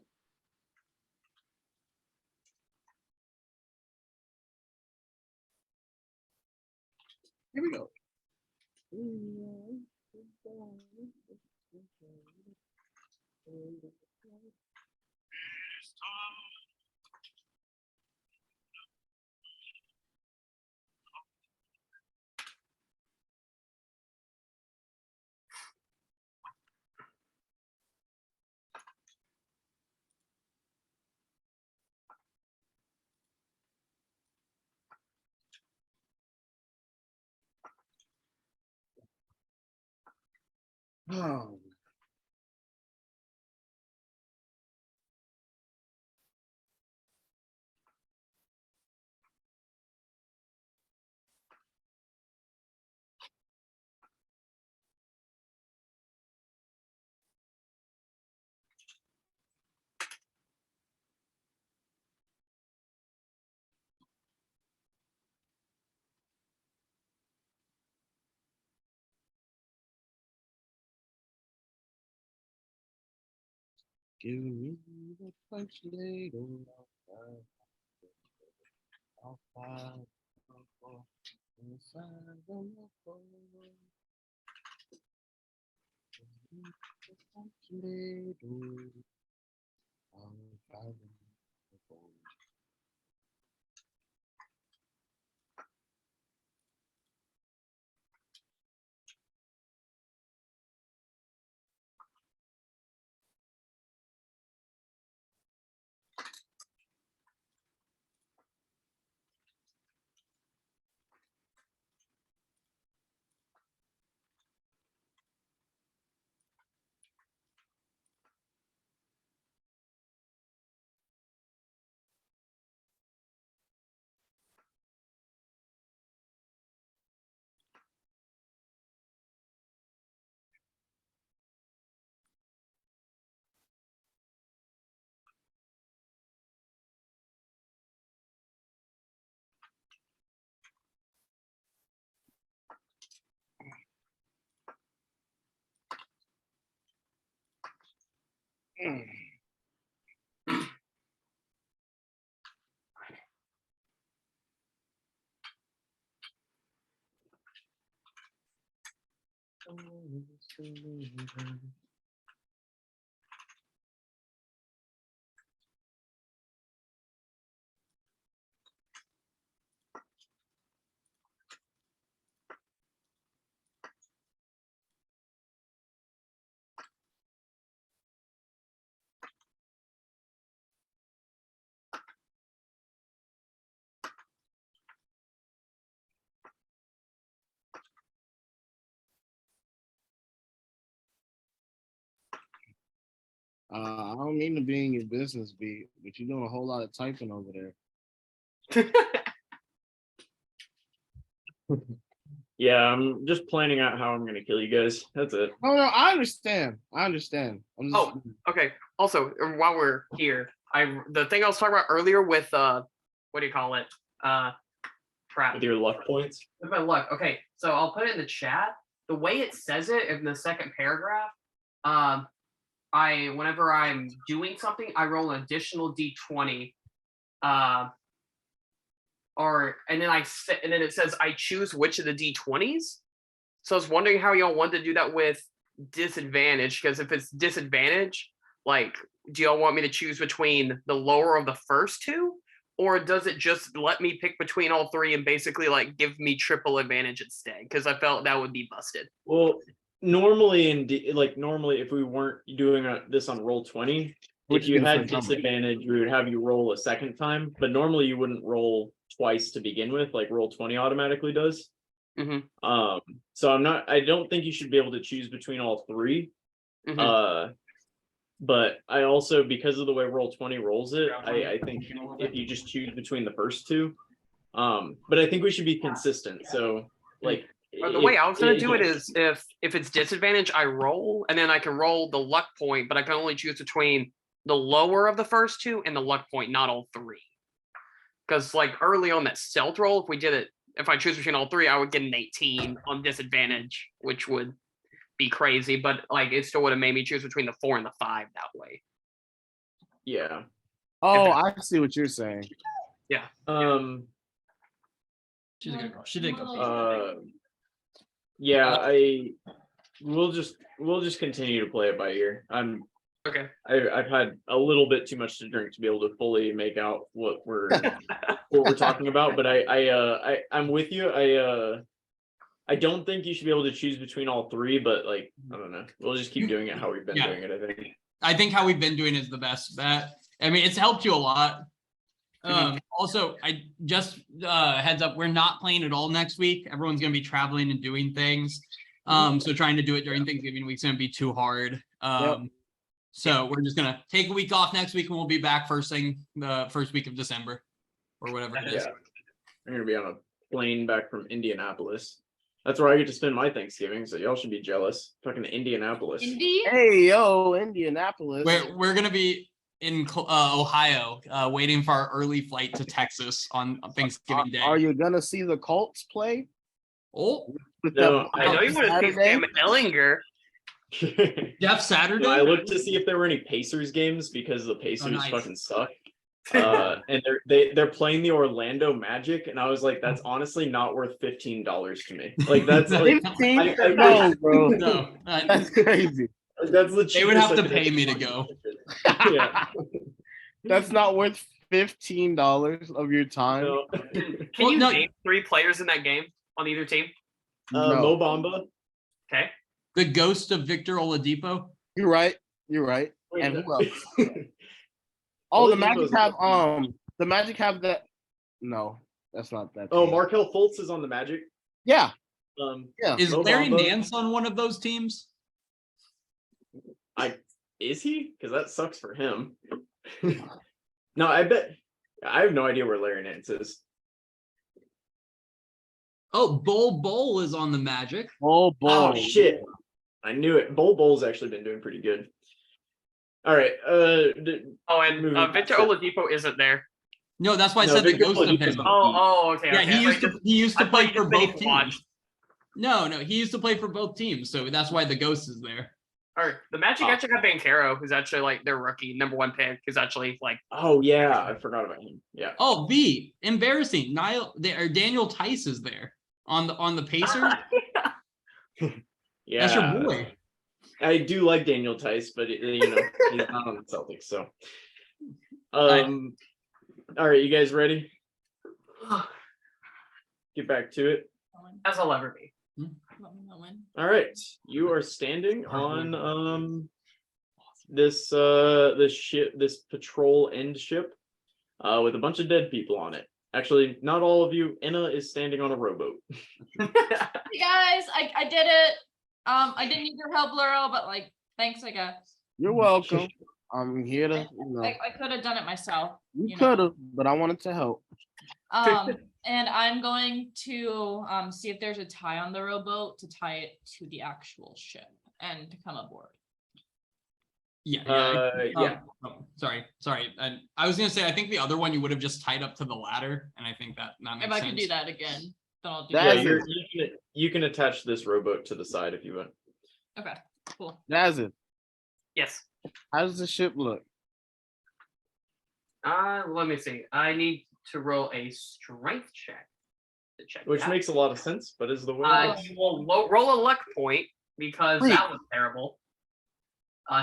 Speaker 3: Here we go. Oh. Give me the punch later. I'll find inside the punch later. I'll find I don't mean to be in your business, B, but you're doing a whole lot of typing over there.
Speaker 6: Yeah, I'm just planning out how I'm gonna kill you guys. That's it.
Speaker 3: No, I understand. I'm just
Speaker 5: Oh, okay. Also, while we're here, the thing I was talking about earlier with what do you call it? Crap.
Speaker 6: With your luck points.
Speaker 5: With my luck. Okay, so I'll put it in the chat. The way it says it in the second paragraph, whenever I'm doing something, I roll an additional d20, and then it says I choose which of the d20s. So I was wondering how y'all want to do that with disadvantage, because if it's disadvantage, like, do y'all want me to choose between the lower of the first two, or does it just let me pick between all three and basically like give me triple advantage instead? Because I felt that would be busted.
Speaker 6: Well, normally if we weren't doing this on roll 20, if you had disadvantage, we would have you roll a second time, but normally you wouldn't roll twice to begin with, like roll 20 automatically does. So I don't think you should be able to choose between all three. But I also, because of the way roll 20 rolls it, I think if you just choose between the first two, but I think we should be consistent. So like
Speaker 5: the way I was gonna do it is if it's disadvantage, I roll, and then I can roll the luck point, but I can only choose between the lower of the first two and the luck point, not all three. Because like early on that stealth roll, if I choose between all three, I would get an 18 on disadvantage, which would be crazy, but like it still would have made me choose between the 4 and the 5 that way.
Speaker 6: Yeah.
Speaker 3: Oh, I see what you're saying.
Speaker 5: Yeah.
Speaker 1: She's a good girl. She did go.
Speaker 6: Yeah, we'll just continue to play it by ear.
Speaker 5: Okay.
Speaker 6: I've had a little bit too much to drink to be able to fully make out what we're talking about, but I'm with you. I don't think you should be able to choose between all three, but like, I don't know. We'll just keep doing it how we've been doing it, I think.
Speaker 1: I think how we've been doing is the best bet. I mean, it's helped you a lot. Also, I just heads up, we're not playing at all next week. Everyone's gonna be traveling and doing things. So trying to do it during Thanksgiving week's gonna be too hard. So we're just gonna take a week off next week and we'll be back the first week of December or whatever it is.
Speaker 6: Yeah. I'm gonna be on a plane back from Indianapolis. That's where I get to spend my Thanksgiving, so y'all should be jealous. Fucking Indianapolis.
Speaker 3: Hey, yo, Indianapolis.
Speaker 1: We're gonna be in Ohio, waiting for our early flight to Texas on Thanksgiving Day.
Speaker 3: Are you gonna see the Colts play?
Speaker 1: Oh,
Speaker 6: no,
Speaker 5: I know you want to see Sam Ellinger.
Speaker 1: Jeff Saturday.
Speaker 6: I looked to see if there were any Pacers games because the Pacers fucking suck. And they're playing the Orlando Magic, and I was like, that's honestly not worth $15 to me. Like that's like,
Speaker 3: 15? No, bro.
Speaker 1: No,
Speaker 3: That's crazy.
Speaker 6: That's the
Speaker 1: they would have to pay me to go.
Speaker 6: Yeah.
Speaker 3: That's not worth $15 of your time.
Speaker 6: No.
Speaker 5: Can you name 3 players in that game on either team?
Speaker 6: Mo Bamba.
Speaker 5: Okay.
Speaker 1: The ghost of Victor Oladipo.
Speaker 3: You're right. And who else? Oh, the Magic have that. No, that's not that.
Speaker 6: Oh, Markelle Fultz is on the Magic.
Speaker 3: Yeah.
Speaker 6: Yeah.
Speaker 1: Is
Speaker 6: Mo
Speaker 1: Larry
Speaker 6: Bamba.
Speaker 1: Nance on one of those teams?
Speaker 6: Is he? Because that sucks for him. No, I have no idea where Larry Nance is.
Speaker 1: Oh, Bol is on the Magic.
Speaker 3: Oh,
Speaker 6: Oh shit! I knew it. Bol's actually been doing pretty good. All right.
Speaker 5: Victor Oladipo isn't there.
Speaker 1: No, that's why I
Speaker 6: No,
Speaker 1: said the
Speaker 6: Victor
Speaker 1: ghost of
Speaker 6: Oladipo's
Speaker 1: him.
Speaker 5: Okay.
Speaker 1: Yeah,
Speaker 5: okay.
Speaker 1: he used to play for both
Speaker 5: watch.
Speaker 1: teams. No, he used to play for both teams, so that's why the ghost is there.
Speaker 5: All right, the magic actually got Bankero, who's actually like their rookie #1 pick, who's actually like.
Speaker 6: Oh yeah, I forgot about him. Yeah.
Speaker 1: Oh, V, embarrassing. Daniel Tice is there on the Pacers.
Speaker 6: Yeah.
Speaker 1: That's your boy.
Speaker 6: I do like Daniel Tice, but he's not on the Celtics. So,
Speaker 1: Alright.
Speaker 6: all right, you guys ready? Get back to it.
Speaker 5: As I'll ever be.
Speaker 6: All right, you are standing on this ship, this patrol end ship, with a bunch of dead people on it. Actually, not all of you. Enna is standing on a rowboat.
Speaker 4: Hey guys, I did it. I didn't need your help, Laurel, but like, thanks, I guess.
Speaker 3: You're welcome. I'm here to,
Speaker 4: I could have done it myself.
Speaker 3: you could have, but I wanted to help.
Speaker 4: And I'm going to see if there's a tie on the rowboat to tie it to the actual ship and to come aboard.
Speaker 1: Yeah.
Speaker 6: Yeah.
Speaker 1: Oh, sorry. And I was gonna say, I think the other one you would have just tied up to the ladder, and I think that makes
Speaker 4: If
Speaker 1: sense.
Speaker 4: I could do that again, then I'll do
Speaker 3: That's
Speaker 4: that.
Speaker 6: Yeah, you can attach this rowboat to the side if you want.
Speaker 4: Okay, cool.
Speaker 3: Jazzy,
Speaker 5: Yes.
Speaker 3: how does the ship look?
Speaker 5: Let me see. I need to roll a strength check to check.
Speaker 6: Which
Speaker 5: that.
Speaker 6: makes a lot of sense, but is the way it works.
Speaker 5: You will roll a luck point because that was terrible.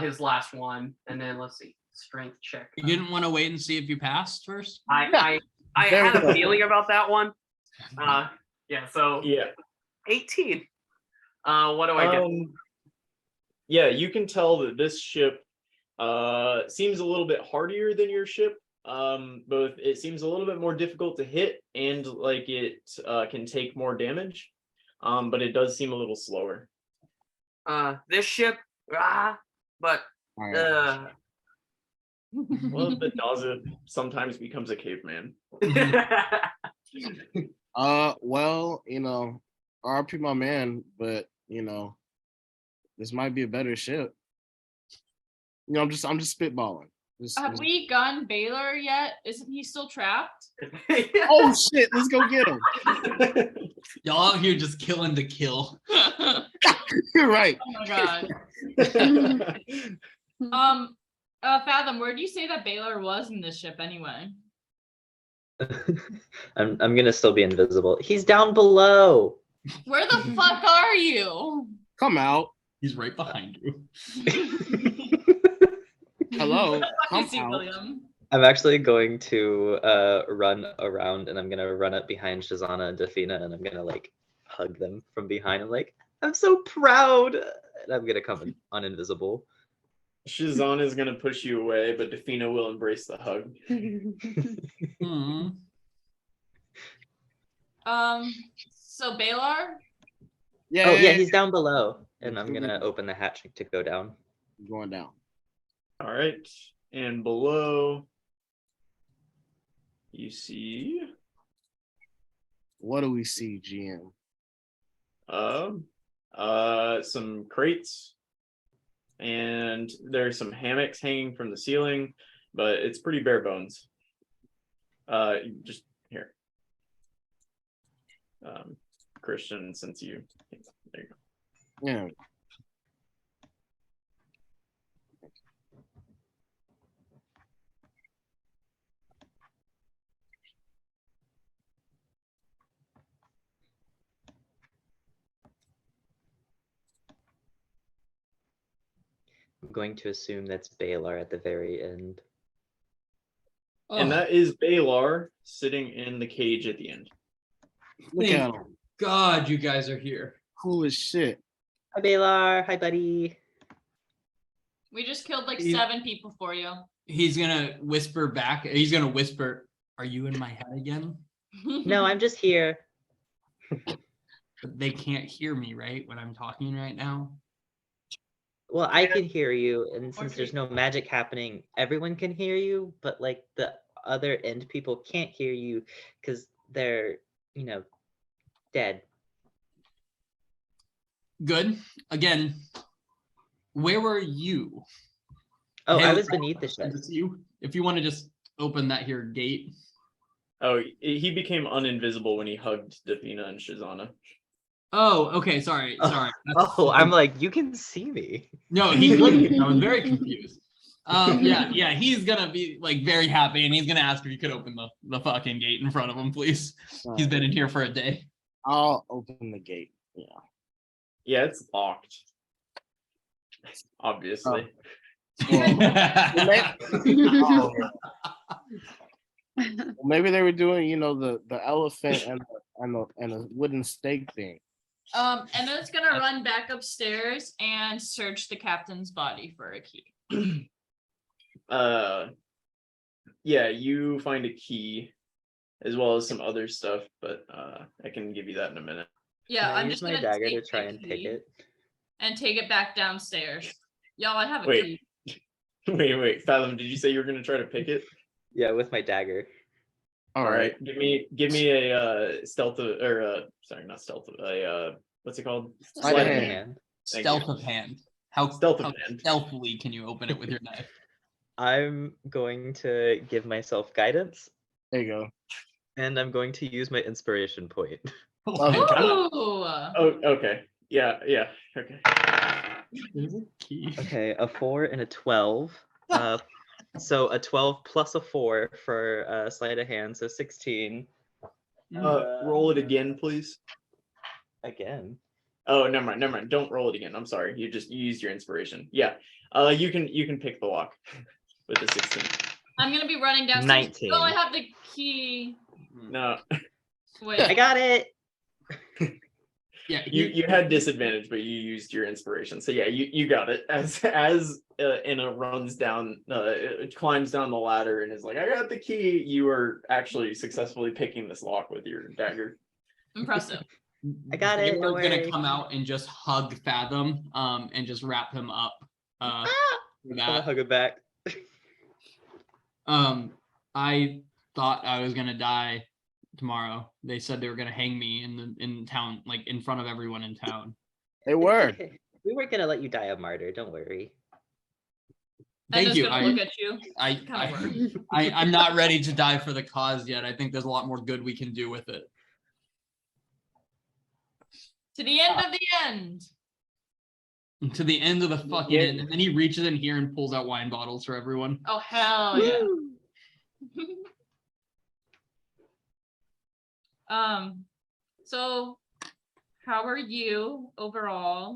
Speaker 5: His last one, and then let's see, strength check.
Speaker 1: You didn't want to wait and see if you passed first?
Speaker 5: I had a feeling about that one. Yeah. So
Speaker 6: Yeah.
Speaker 5: 18. What do I get?
Speaker 6: Yeah, you can tell that this ship seems a little bit hardier than your ship. Both it seems a little bit more difficult to hit and like it can take more damage. But it does seem a little slower.
Speaker 5: This ship, but
Speaker 6: Well, the Daza sometimes becomes a caveman.
Speaker 3: Well, RP my man, but this might be a better ship. I'm just spitballing.
Speaker 4: Have we gunned Baylor yet? Isn't he still trapped?
Speaker 3: Oh shit, let's go get him.
Speaker 1: Y'all out here just killing to kill.
Speaker 3: You're right.
Speaker 4: Oh my god. Fathom, where do you say that Baylor was in this ship anyway?
Speaker 2: I'm gonna still be invisible. He's down below.
Speaker 4: Where the fuck are you?
Speaker 3: Come out.
Speaker 1: He's right behind you.
Speaker 3: Hello.
Speaker 4: You
Speaker 3: Come
Speaker 4: see
Speaker 3: out.
Speaker 4: William.
Speaker 2: I'm actually going to run around, and I'm gonna run up behind Shazana and Dafina, and I'm gonna like hug them from behind. I'm like, I'm so proud, and I'm gonna come on invisible.
Speaker 6: Shazana is gonna push you away, but Dafina will embrace the hug.
Speaker 4: So Baylor?
Speaker 3: Yeah.
Speaker 2: Oh yeah, he's down below, and I'm gonna open the hatch to go down.
Speaker 3: Going down.
Speaker 6: All right, and below you see.
Speaker 3: What do we see, GM?
Speaker 6: Some crates, and there's some hammocks hanging from the ceiling, but it's pretty bare bones. Just here, Christian, since you, there you go.
Speaker 3: Yeah.
Speaker 2: I'm going to assume that's Baylor at the very end.
Speaker 6: And that is Baylor sitting in the cage at the end.
Speaker 3: Look
Speaker 1: Thank
Speaker 3: at him.
Speaker 1: God, you guys are here.
Speaker 3: Cool as shit.
Speaker 2: Hi Baylor, hi buddy.
Speaker 4: We just killed like
Speaker 1: You-
Speaker 4: 7 people for you.
Speaker 1: He's gonna whisper back. He's gonna whisper, "Are you in my head again?"
Speaker 2: No, I'm just here.
Speaker 1: But they can't hear me, right? When I'm talking right now.
Speaker 2: Well, I can hear you, and since there's no magic happening, everyone can hear you, but like the other end people can't hear you because they're, dead.
Speaker 1: Good. Again, where were you?
Speaker 2: Oh,
Speaker 1: Hey,
Speaker 2: I was beneath the shed.
Speaker 1: Is this you? If you want to just open that here gate.
Speaker 6: Oh, he became uninvisible when he hugged Dafina and Shazana.
Speaker 1: Oh, okay. Sorry. That's-
Speaker 2: Oh, I'm like, you can see me.
Speaker 1: No, he couldn't. I was very confused. Yeah, he's gonna be like very happy, and he's gonna ask if you could open the fucking gate in front of him, please. He's been in here for a day.
Speaker 3: I'll open the gate. Yeah.
Speaker 6: Yeah, it's locked. Obviously.
Speaker 3: Oh, well, maybe they were doing, the elephant and a wooden stake thing.
Speaker 4: And then it's gonna run back upstairs and search the captain's body for a key.
Speaker 6: Yeah, you find a key as well as some other stuff, but I can give you that in a minute.
Speaker 4: Yeah,
Speaker 2: Can I
Speaker 4: I'm
Speaker 2: use
Speaker 4: just
Speaker 2: my
Speaker 4: gonna
Speaker 2: dagger to
Speaker 4: take
Speaker 2: try
Speaker 4: the
Speaker 2: and pick
Speaker 4: key
Speaker 2: it?
Speaker 4: and take it back downstairs. Y'all, I have a
Speaker 6: Wait.
Speaker 4: key.
Speaker 6: Wait, Fathom, did you say you were gonna try to pick it?
Speaker 2: Yeah, with my dagger.
Speaker 6: All right, give me a stealth sorry, not stealth, what's it called?
Speaker 3: Sleight of
Speaker 2: Sleight of
Speaker 3: hand.
Speaker 6: Thank
Speaker 1: Stealth
Speaker 6: you.
Speaker 1: of hand. How
Speaker 6: Stealth of
Speaker 1: how
Speaker 6: hand.
Speaker 1: stealthily can you open it with your knife?
Speaker 2: I'm going to give myself guidance,
Speaker 3: There you go.
Speaker 2: and I'm going to use my inspiration point.
Speaker 3: Love it.
Speaker 4: Ooh.
Speaker 6: Oh, okay. Yeah, okay.
Speaker 1: There's a key.
Speaker 2: Okay, a 4 and a 12. So a 12 plus a 4 for sleight of hand, so 16.
Speaker 6: Roll it again, please.
Speaker 2: Again.
Speaker 6: Oh, never mind. Don't roll it again. I'm sorry. You used your inspiration. Yeah. You can pick the lock with the 16.
Speaker 4: I'm gonna be running downstairs.
Speaker 2: 19.
Speaker 4: Oh, I have the key.
Speaker 6: No,
Speaker 4: Wait.
Speaker 2: I got it.
Speaker 1: Yeah,
Speaker 6: you had disadvantage, but you used your inspiration. So yeah, you got it. As Anna runs down, climbs down the ladder and is like, I got the key. You are actually successfully picking this lock with your dagger.
Speaker 4: Impressive.
Speaker 2: I got it, don't
Speaker 1: We're gonna
Speaker 2: worry.
Speaker 1: come out and just hug Fathom, and just wrap him up. For
Speaker 2: I'm gonna
Speaker 1: that.
Speaker 2: hug it back.
Speaker 1: I thought I was gonna die tomorrow. They said they were gonna hang me in town, like in front of everyone in town.
Speaker 3: They were.
Speaker 2: We weren't gonna let you die a martyr, don't worry.
Speaker 1: Thank
Speaker 4: Enna's
Speaker 1: you.
Speaker 4: gonna look at you.
Speaker 1: I'm not ready to die for the cause yet. I think there's a lot more good we can do with it.
Speaker 4: To the end of the end.
Speaker 1: To the end of the fucking
Speaker 6: Yeah.
Speaker 1: end. And then he reaches in here and pulls out wine bottles for everyone.
Speaker 4: Oh hell yeah. So how are you overall?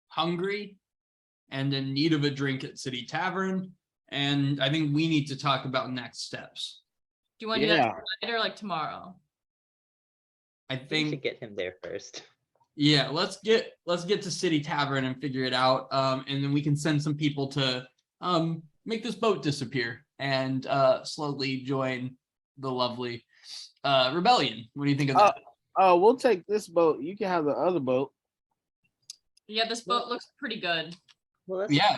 Speaker 1: Hungry and in need of a drink at City Tavern. And I think we need to talk about next steps.
Speaker 4: Do you want to do that
Speaker 3: Yeah.
Speaker 4: tonight or like tomorrow?
Speaker 1: I
Speaker 2: We should
Speaker 1: think,
Speaker 2: get him there first.
Speaker 1: yeah, let's get to City Tavern and figure it out. And then we can send some people to make this boat disappear and slowly join the lovely rebellion. What do you think of that?
Speaker 3: Oh, we'll take this boat. You can have the other boat.
Speaker 4: Yeah, this boat looks pretty good.
Speaker 2: Well, that's
Speaker 1: Yeah,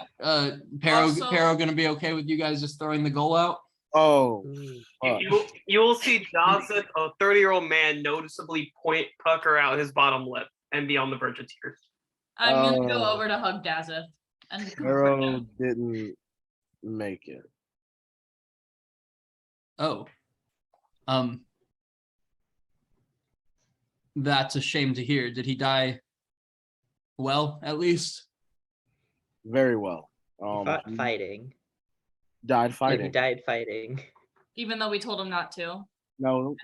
Speaker 1: Pero
Speaker 4: Also-
Speaker 1: gonna be okay with you guys just throwing the goal out?
Speaker 3: Oh, fuck.
Speaker 5: You will see Joseph, a 30-year-old man, noticeably pucker out his bottom lip and be on the verge of tears.
Speaker 4: I'm gonna go
Speaker 3: Oh.
Speaker 4: over to hug Dazeth and comfort
Speaker 3: Arrow
Speaker 4: him.
Speaker 3: didn't make it.
Speaker 1: Oh. That's a shame to hear. Did he die well, at least?
Speaker 3: Very well.
Speaker 2: he fought
Speaker 3: He
Speaker 2: fighting.
Speaker 3: died
Speaker 2: Like, he
Speaker 3: fighting.
Speaker 2: died fighting.
Speaker 4: Even though we told him not to.
Speaker 3: No,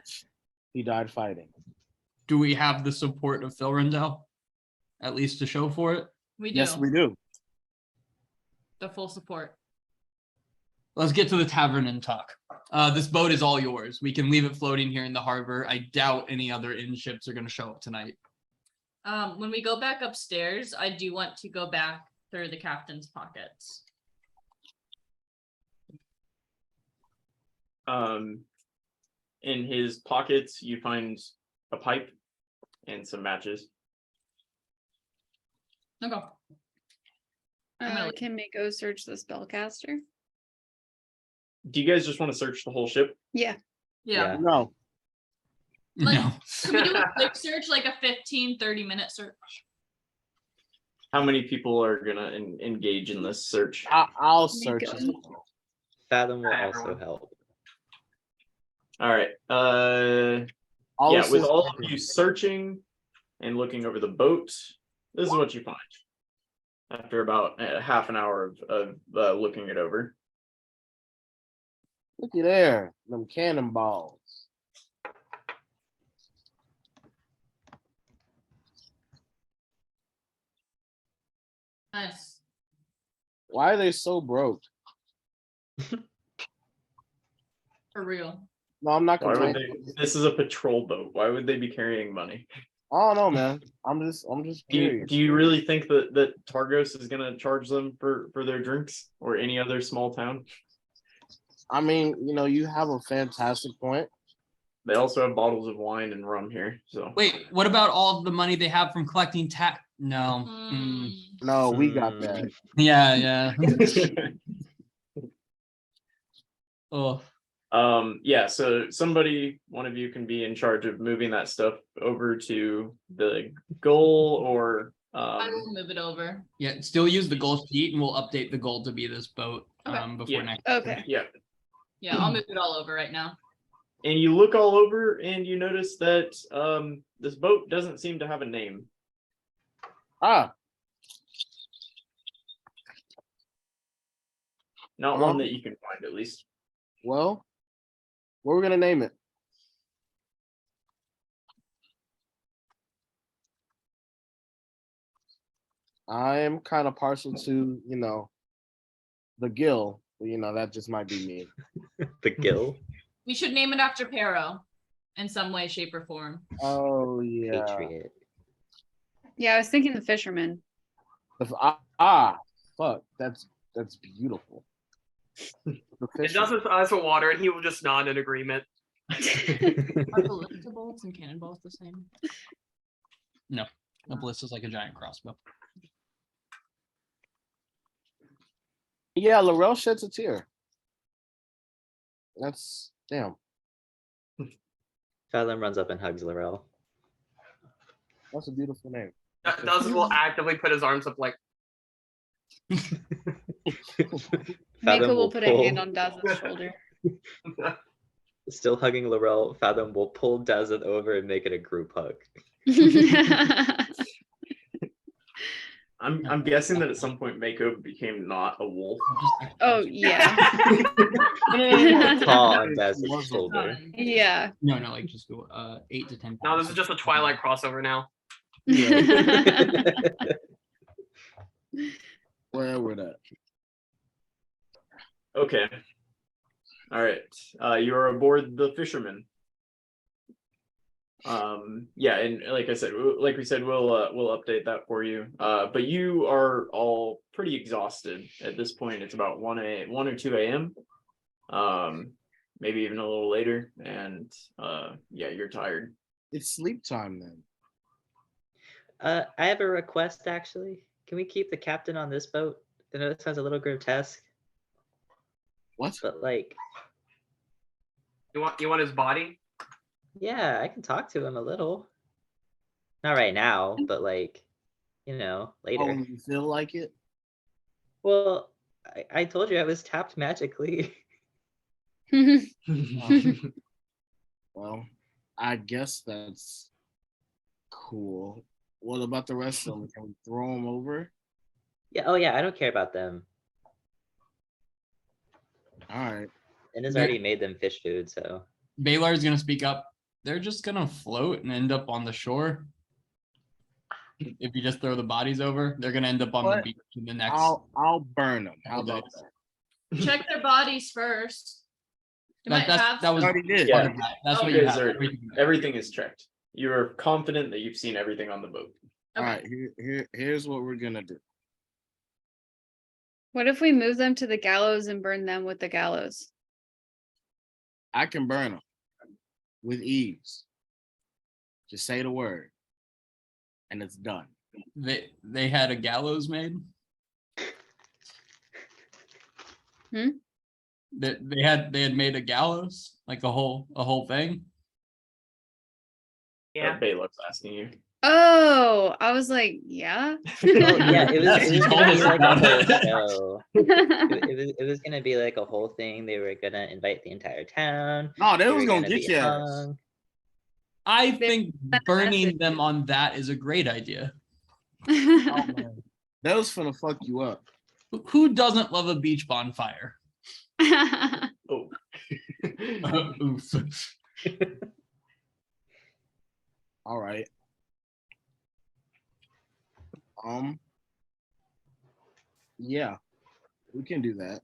Speaker 3: he died fighting.
Speaker 1: Do we have the support of Phil Rendell? At least to show for it?
Speaker 4: We do.
Speaker 3: Yes, we do.
Speaker 4: The full support.
Speaker 1: Let's get to the tavern and talk. This boat is all yours. We can leave it floating here in the harbor. I doubt any other inn ships are going to show up tonight.
Speaker 4: When we go back upstairs, I do want to go back through the captain's pockets.
Speaker 6: In his pockets, you find a pipe and some matches.
Speaker 4: Okay. I'm gonna leave.
Speaker 7: Can Mako search the spellcaster?
Speaker 6: Do you guys just want to search the whole ship?
Speaker 7: Yeah.
Speaker 4: Yeah.
Speaker 3: No.
Speaker 4: Like-
Speaker 1: No.
Speaker 4: Can we do a quick search, like a 15-30 minute search?
Speaker 6: How many people are gonna engage in this search?
Speaker 3: I'll search
Speaker 7: Mako.
Speaker 3: as well.
Speaker 2: Fathom will
Speaker 5: Hi,
Speaker 2: also
Speaker 5: everyone.
Speaker 2: help.
Speaker 6: All right. with all of you searching and looking over the boat, this is what you find after about half an hour of looking it over.
Speaker 3: Looky there, them cannonballs.
Speaker 4: Nice.
Speaker 3: Why are they so broke?
Speaker 4: For real.
Speaker 3: No, I'm not
Speaker 6: Why would
Speaker 3: complaining.
Speaker 6: they? This is a patrol boat. Why would they be carrying money?
Speaker 3: I don't know, man. I'm just curious.
Speaker 6: Do you really think that Targos is gonna charge them for their drinks or any other small town?
Speaker 3: I mean, you have a fantastic point.
Speaker 6: They also have bottles of wine and rum here. So
Speaker 1: Wait, what about all of the money they have from collecting tax? No.
Speaker 3: No, we got that.
Speaker 1: Yeah. Oh.
Speaker 6: Yeah, so one of you can be in charge of moving that stuff over to the goal, or
Speaker 4: I will move it over.
Speaker 1: Yeah, still use the gold sheet, and we'll update the goal to be this boat
Speaker 4: Okay.
Speaker 1: before next.
Speaker 7: Okay.
Speaker 6: yeah.
Speaker 4: Yeah, I'll move it all over right now.
Speaker 6: And you look all over and you notice that this boat doesn't seem to have a name.
Speaker 3: Ah,
Speaker 6: Not one that you can find, at least.
Speaker 3: well, what we're gonna name it? I am kind of partial to, the Gill. But, that just might be me.
Speaker 2: The gill.
Speaker 4: We should name it after Pero in some way, shape, or form.
Speaker 3: Oh yeah.
Speaker 2: Patriot.
Speaker 7: Yeah, I was thinking the fisherman.
Speaker 3: Fuck. That's beautiful. The
Speaker 5: It
Speaker 3: fish.
Speaker 5: does his eyes for water, and he will just nod in agreement.
Speaker 4: Are ballista bolts and cannonballs the same?
Speaker 1: No, a ballista is like a giant crossbow.
Speaker 3: Yeah, Laurel sheds a tear. That's damn.
Speaker 2: Fathom runs up and hugs Laurel.
Speaker 3: That's a beautiful name.
Speaker 5: Dawson will actively put his arms up like,
Speaker 7: Mako will
Speaker 2: will
Speaker 7: put a hand on Daz's shoulder.
Speaker 2: Still hugging Laurel, Fathom will pull Dazeth over and make it a group hug.
Speaker 6: I'm guessing that at some point Mako became not a wolf.
Speaker 7: Oh yeah.
Speaker 2: Paw on Dazeth's shoulder.
Speaker 7: Yeah.
Speaker 1: No, like just go 8 to 10.
Speaker 5: no, this is just a Twilight crossover now.
Speaker 3: Where we're at.
Speaker 6: Okay. All right. You are aboard the fisherman. Yeah, and like we said, we'll update that for you. But you are all pretty exhausted at this point. It's about 1 or 2 a.m. Maybe even a little later, and yeah, you're tired.
Speaker 3: It's sleep time then.
Speaker 2: I have a request actually. Can we keep the captain on this boat? I know it sounds a little grotesque,
Speaker 3: What?
Speaker 2: but like,
Speaker 5: You want his body?
Speaker 2: yeah, I can talk to him a little. Not right now, but like,
Speaker 3: Oh,
Speaker 2: later.
Speaker 3: when you feel like it?
Speaker 2: Well, I told you I was tapped magically.
Speaker 3: Well, I guess that's cool. What about the rest of them? Can we throw them over?
Speaker 2: Yeah, oh yeah, I don't care about them.
Speaker 3: All right.
Speaker 2: And has
Speaker 1: Yeah.
Speaker 2: already made them fish food, so.
Speaker 1: Baylor is gonna speak up. They're just gonna float and end up on the shore. If you just throw the bodies over, they're gonna end up on the
Speaker 3: What?
Speaker 1: beach in the next.
Speaker 3: I'll burn them. How
Speaker 1: couple
Speaker 3: about
Speaker 1: days.
Speaker 3: that?
Speaker 4: Check their bodies first. They might have
Speaker 1: That was
Speaker 3: Already did.
Speaker 1: part
Speaker 6: Yeah.
Speaker 1: of that. That's
Speaker 4: Oh,
Speaker 1: what
Speaker 6: You
Speaker 1: you
Speaker 6: guys
Speaker 1: have.
Speaker 6: are-
Speaker 1: Everything.
Speaker 6: Everything is checked. You are confident that you've seen everything on the boat.
Speaker 3: All right. Here's what we're gonna do.
Speaker 7: What if we move them to the gallows and burn them with the gallows?
Speaker 3: I can burn them with ease. Just say the word, and it's done.
Speaker 1: They had a gallows made.
Speaker 7: Hmm?
Speaker 1: They had made a gallows, like a whole thing.
Speaker 5: Yeah.
Speaker 6: Balog's asking you.
Speaker 7: Oh, I was like, yeah.
Speaker 2: Oh yeah, it
Speaker 1: Yes,
Speaker 2: was
Speaker 1: you
Speaker 2: gonna
Speaker 1: told
Speaker 2: be
Speaker 1: us
Speaker 2: like a
Speaker 1: about
Speaker 2: whole
Speaker 1: it.
Speaker 2: show. It was gonna be like a whole thing. They were gonna invite the entire town.
Speaker 3: No, they
Speaker 2: They
Speaker 3: was
Speaker 2: were
Speaker 3: gonna
Speaker 2: be
Speaker 3: get your ass.
Speaker 2: hung.
Speaker 1: I
Speaker 7: They're
Speaker 1: think burning them on that is a great idea.
Speaker 3: Oh, man. That was finna fuck you up.
Speaker 1: Who doesn't love a beach bonfire?
Speaker 6: Oh.
Speaker 1: Oof.
Speaker 3: All right. Yeah, we can do that.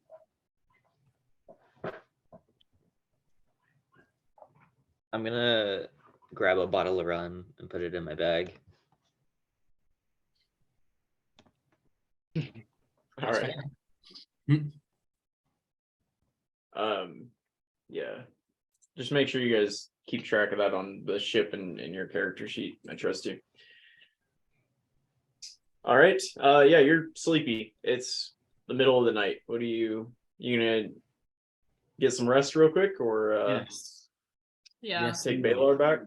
Speaker 2: I'm gonna grab a bottle of rum and put it in my bag.
Speaker 6: All right.
Speaker 1: Hmm.
Speaker 6: Yeah. Just make sure you guys keep track of that on the ship and in your character sheet. I trust you. All right. Yeah, you're sleepy. It's the middle of the night. What are you gonna get some rest real quick or
Speaker 3: Yes.
Speaker 4: Yeah.
Speaker 3: Yes.
Speaker 6: take
Speaker 3: we will.
Speaker 6: Baylor back?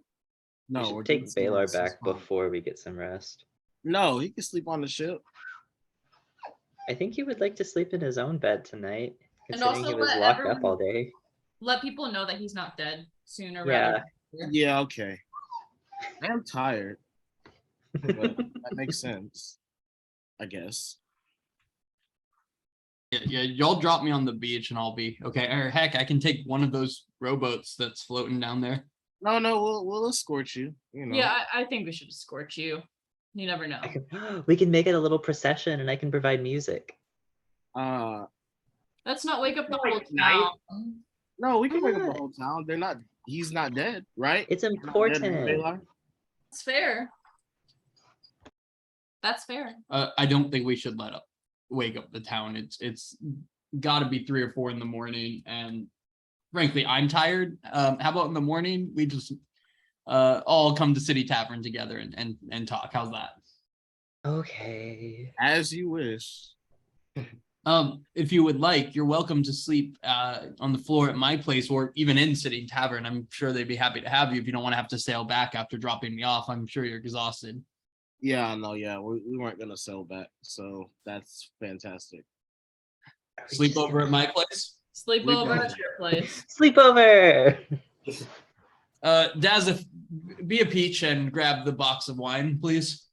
Speaker 3: No,
Speaker 2: We
Speaker 3: we're
Speaker 2: should take
Speaker 3: getting some
Speaker 2: Baylor
Speaker 3: rest. It's
Speaker 2: back
Speaker 3: fine.
Speaker 2: before we get some rest.
Speaker 3: No, he can sleep on the ship.
Speaker 2: I think he would like to sleep in his own bed tonight,
Speaker 4: And
Speaker 2: considering
Speaker 4: also
Speaker 2: he was
Speaker 4: let
Speaker 2: locked up
Speaker 4: everyone-
Speaker 2: all day.
Speaker 4: Let people know that he's not dead sooner
Speaker 2: Yeah.
Speaker 4: rather than later.
Speaker 3: Yeah, okay. I'm tired, but that makes sense, I guess.
Speaker 1: Yeah, y'all drop me on the beach and I'll be okay. Or heck, I can take one of those rowboats that's floating down there.
Speaker 3: No, we'll escort you. You know.
Speaker 4: Yeah, I think we should escort you. You never know.
Speaker 2: We can make it a little procession, and I can provide music.
Speaker 4: Let's not wake up the
Speaker 5: Like
Speaker 4: whole
Speaker 5: night?
Speaker 4: town.
Speaker 3: No, we can wake up the
Speaker 2: What?
Speaker 3: whole town. They're not. He's not dead, right?
Speaker 2: It's
Speaker 3: He's not dead,
Speaker 2: important.
Speaker 3: Baylor?
Speaker 4: That's fair. That's fair.
Speaker 1: I don't think we should wake up the town. It's got to be 3 or 4 in the morning, and frankly, I'm tired. How about in the morning we just all come to City Tavern together and talk? How's that?
Speaker 2: Okay.
Speaker 3: As you wish.
Speaker 1: If you would like, you're welcome to sleep on the floor at my place or even in City Tavern. I'm sure they'd be happy to have you if you don't want to have to sail back after dropping me off. I'm sure you're exhausted.
Speaker 3: Yeah, no, yeah, we weren't gonna sell back, so that's fantastic.
Speaker 2: Are we
Speaker 1: Sleep
Speaker 2: just
Speaker 1: over at
Speaker 2: gonna-
Speaker 1: my place.
Speaker 4: Sleep
Speaker 3: Sleep
Speaker 4: over
Speaker 3: over.
Speaker 4: at your place.
Speaker 2: Sleepover.
Speaker 1: Daz, be a peach and grab the box of wine, please.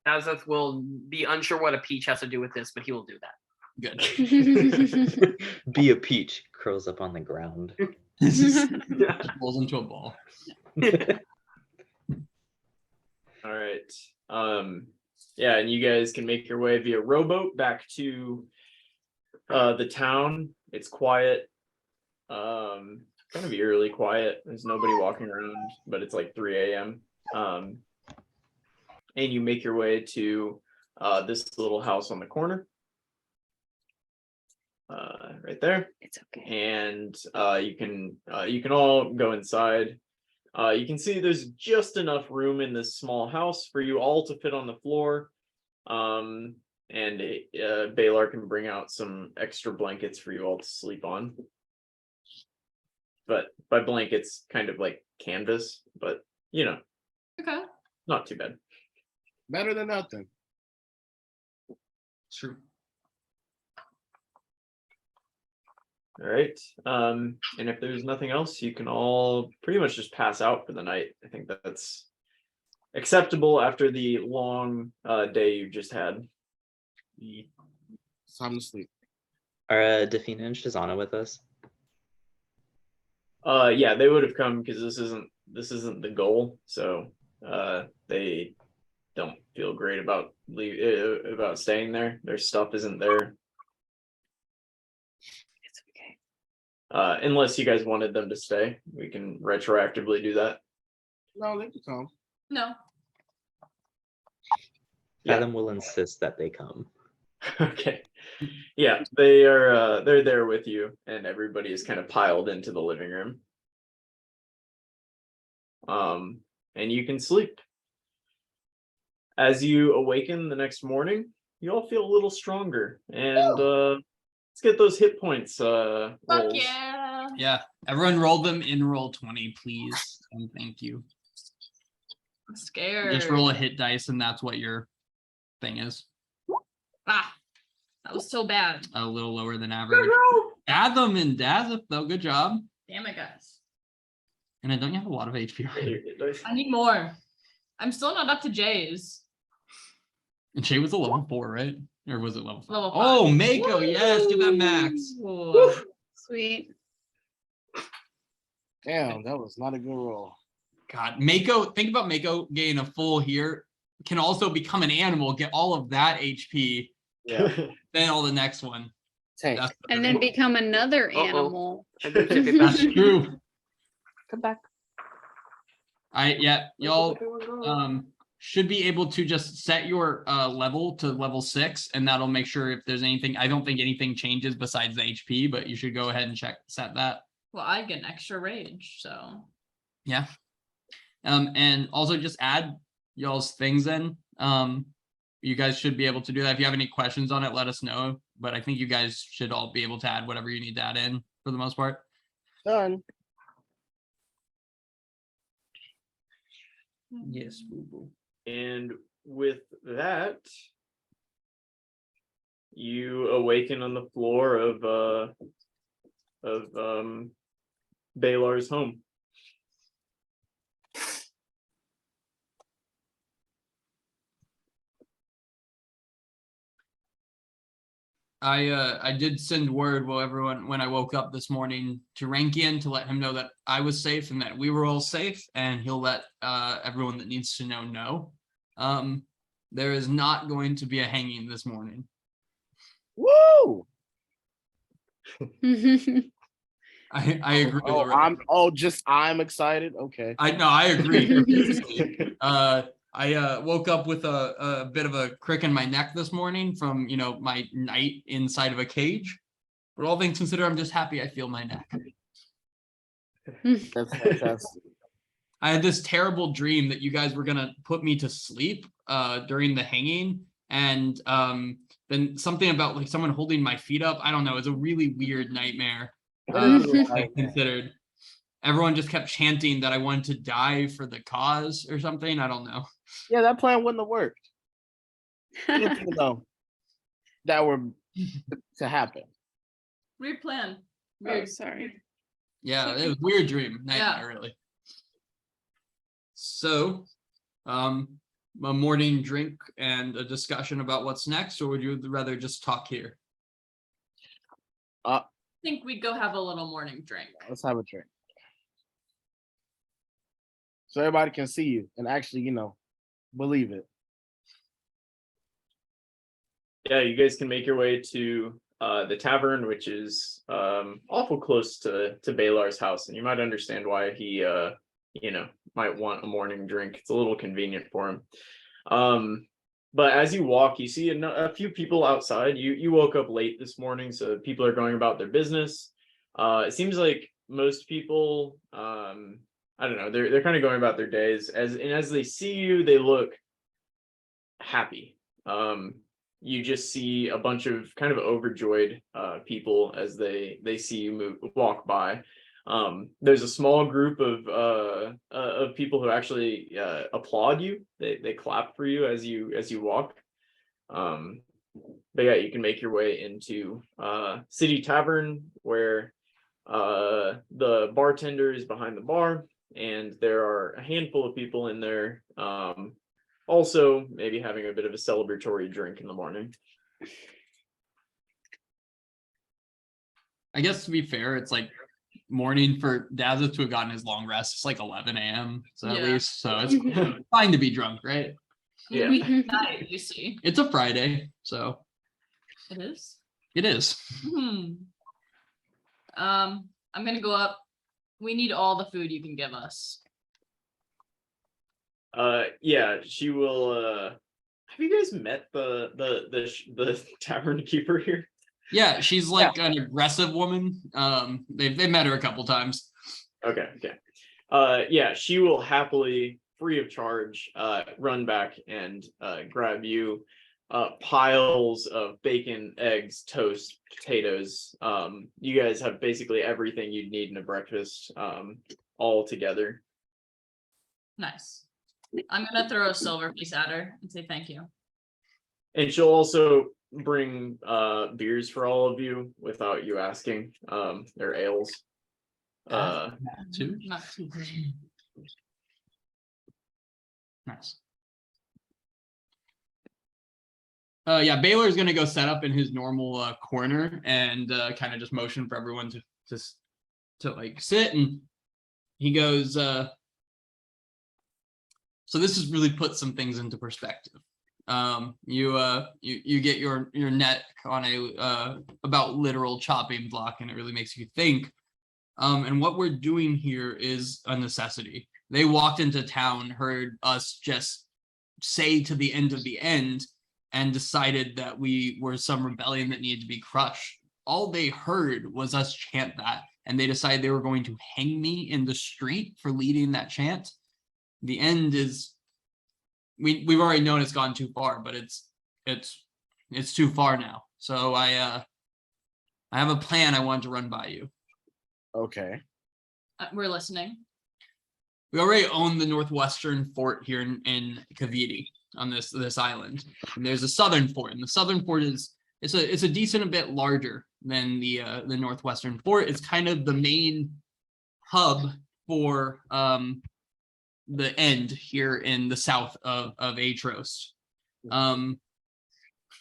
Speaker 5: Azeth will be unsure what a peach has to do with this, but he will do that.
Speaker 1: Good.
Speaker 2: Be a peach curls up on the ground.
Speaker 1: Just rolls into a ball.
Speaker 6: All right. Yeah, and you guys can make your way via rowboat back to the town. It's quiet. Kind of eerily quiet. There's nobody walking around, but it's like 3 a.m. And you make your way to this little house on the corner. Right there.
Speaker 7: It's okay.
Speaker 6: And you can all go inside. You can see there's just enough room in this small house for you all to fit on the floor. And Baylor can bring out some extra blankets for you all to sleep on. But by blankets, kind of like canvas, but you know,
Speaker 4: Okay.
Speaker 6: not too bad.
Speaker 3: Better than nothing.
Speaker 1: True.
Speaker 6: All right. And if there's nothing else, you can all pretty much just pass out for the night. I think that's acceptable after the long day you've just had.
Speaker 3: It's time to sleep.
Speaker 2: Are Defina and Shazana with us?
Speaker 6: Yeah, they would have come because this isn't the goal, so they don't feel great about staying there. Their stuff isn't there.
Speaker 7: It's okay.
Speaker 6: Unless you guys wanted them to stay, we can retroactively do that.
Speaker 3: No, they can come.
Speaker 4: No.
Speaker 6: Yeah.
Speaker 2: Fathom will insist that they come.
Speaker 6: Okay. Yeah, they're there with you, and everybody is kind of piled into the living room. And you can sleep. As you awaken the next morning, you all feel a little stronger, and let's get those hit points.
Speaker 4: Fuck
Speaker 6: Rolls.
Speaker 4: yeah.
Speaker 1: Yeah. Everyone roll them in roll 20, please. And thank you.
Speaker 4: I'm scared.
Speaker 1: Just roll a hit dice, and that's what your thing is.
Speaker 4: Ah, that was so bad.
Speaker 1: A little lower than average. Fathom and Dazeth, though. Good job.
Speaker 4: Damn it, guys.
Speaker 1: And I don't have a lot of HP.
Speaker 4: I need more. I'm still not up to Jay's.
Speaker 1: And Shay was a level 4, right? Or was it level 5?
Speaker 4: Level 5.
Speaker 1: Oh, Mako, yes, give that max.
Speaker 7: Sweet.
Speaker 3: Damn, that was not a good roll.
Speaker 1: God, Mako, think about Mako getting a full here, can also become an animal, get all of that HP,
Speaker 3: Yeah.
Speaker 1: then all the next one.
Speaker 3: Tank.
Speaker 1: That's,
Speaker 7: And then become another
Speaker 5: Uh-oh.
Speaker 7: animal.
Speaker 1: that's true.
Speaker 5: Come back.
Speaker 1: Y'all should be able to just set your level to level 6, and that'll make sure if there's anything. I don't think anything changes besides the HP, but you should go ahead and set that.
Speaker 4: Well, I get an extra rage, so.
Speaker 1: Yeah. And also just add y'all's things in. You guys should be able to do that. If you have any questions on it, let us know. But I think you guys should all be able to add whatever you need to add in for the most part.
Speaker 3: Done.
Speaker 1: Yes, boo-boo.
Speaker 6: And with that, you awaken on the floor of Balar's home.
Speaker 1: I did send word when I woke up this morning to Rankian to let him know that I was safe and that we were all safe, and he'll let everyone that needs to know. There is not going to be a hanging this morning.
Speaker 3: Woo!
Speaker 1: I agree.
Speaker 3: I'm excited. Okay.
Speaker 1: I agree. I woke up with a bit of a crick in my neck this morning from, my night inside of a cage. But all things considered, I'm just happy I feel my neck.
Speaker 3: That's fantastic.
Speaker 1: I had this terrible dream that you guys were gonna put me to sleep during the hanging, and then something about like someone holding my feet up. I don't know. It's a really weird nightmare. Considered. Everyone just kept chanting that I wanted to die for the cause or something. I don't know.
Speaker 3: Yeah, that plan wouldn't have worked. That were to happen.
Speaker 4: Weird plan.
Speaker 7: Oh,
Speaker 4: Weird.
Speaker 7: sorry.
Speaker 1: Yeah, it was a weird dream. Nightmare,
Speaker 4: Yeah.
Speaker 1: really. So, a morning drink and a discussion about what's next, or would you rather just talk here?
Speaker 4: I think we'd go have a little morning drink.
Speaker 3: Let's have a drink. So everybody can see you and actually, believe it.
Speaker 6: Yeah, you guys can make your way to the tavern, which is awful close to Balar's house, and you might understand why he might want a morning drink. It's a little convenient for him. But as you walk, you see a few people outside. You woke up late this morning, so people are going about their business. It seems like most people, I don't know, they're kind of going about their days. As they see you, they look happy. You just see a bunch of kind of overjoyed people as they see you walk by. There's a small group of people who actually applaud you. They clap for you as you walk. But yeah, you can make your way into City Tavern, where the bartender is behind the bar, and there are a handful of people in there. Also, maybe having a bit of a celebratory drink in the morning.
Speaker 1: I guess to be fair, it's like morning for Dazza to have gotten his long rest. It's like 11 a.m. So at
Speaker 4: Yeah.
Speaker 1: least, so it's fine to be drunk, right?
Speaker 6: Yeah.
Speaker 4: Weeknight, you see.
Speaker 1: It's a Friday, so
Speaker 4: It is.
Speaker 1: it is.
Speaker 4: I'm gonna go up. We need all the food you can give us.
Speaker 6: Yeah, she will. Have you guys met the tavern keeper here?
Speaker 1: Yeah, she's like an aggressive woman. They've met her a couple times.
Speaker 6: Okay. Yeah, she will happily, free of charge, run back and grab you piles of bacon, eggs, toast, potatoes. You guys have basically everything you'd need in a breakfast, all together.
Speaker 4: Nice. I'm gonna throw a silver piece at her and say thank you.
Speaker 6: And she'll also bring beers for all of you without you asking. They're ales.
Speaker 1: Two.
Speaker 4: Not too.
Speaker 1: Nice. Yeah, Baylor's gonna go set up in his normal corner and kind of just motion for everyone to like sit, and he goes, so this has really put some things into perspective. You get your neck on a about literal chopping block, and it really makes you think. And what we're doing here is a necessity. They walked into town, heard us just say to the end of the end, and decided that we were some rebellion that needed to be crushed. All they heard was us chant that, and they decided they were going to hang me in the street for leading that chant. The end is, we've already known it's gone too far, but it's too far now. So I have a plan I wanted to run by you.
Speaker 3: Okay.
Speaker 4: We're listening.
Speaker 1: We already own the northwestern fort here in Cavite on this island. And there's a southern fort, and the southern fort is it's a decent bit larger than the northwestern fort. It's kind of the main hub for the end here in the south of Aetros.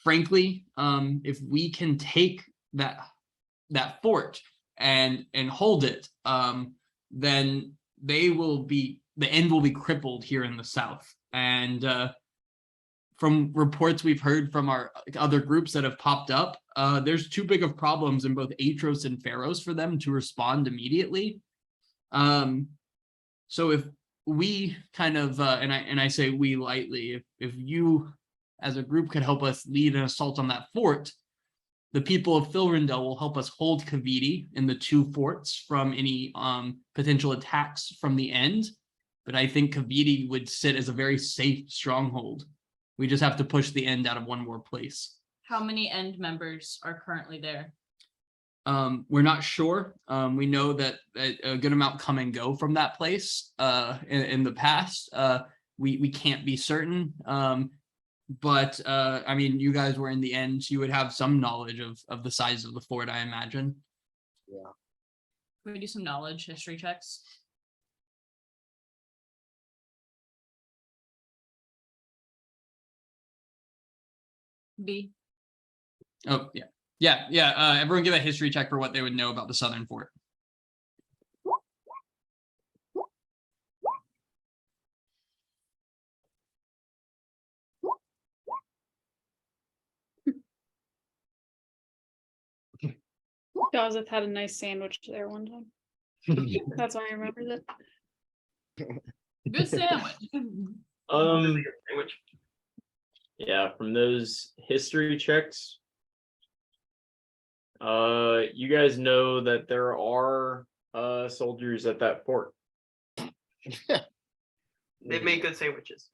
Speaker 1: Frankly, if we can take that fort and hold it, then the end will be crippled here in the south. And from reports we've heard from our other groups that have popped up, there's too big of problems in both Aetros and Pharos for them to respond immediately. So if we kind of, and I say we lightly, if you as a group could help us lead an assault on that fort, the people of Filrindel will help us hold Cavite in the two forts from any potential attacks from the end. But I think Cavite would sit as a very safe stronghold. We just have to push the end out of one more place.
Speaker 4: How many end members are currently there?
Speaker 1: We're not sure. We know that a good amount come and go from that place in the past. We can't be certain. But I mean, you guys were in the end, you would have some knowledge of the size of the fort, I imagine.
Speaker 3: Yeah.
Speaker 4: Can we do some knowledge history checks? B.
Speaker 1: Oh, yeah. Everyone give a history check for what they would know about the southern fort.
Speaker 7: Joseph had a nice sandwich there one time. That's why I remember that.
Speaker 4: Good sandwich.
Speaker 5: Sandwich.
Speaker 6: Yeah, from those history checks, you guys know that there are soldiers at that fort.
Speaker 5: They make good sandwiches.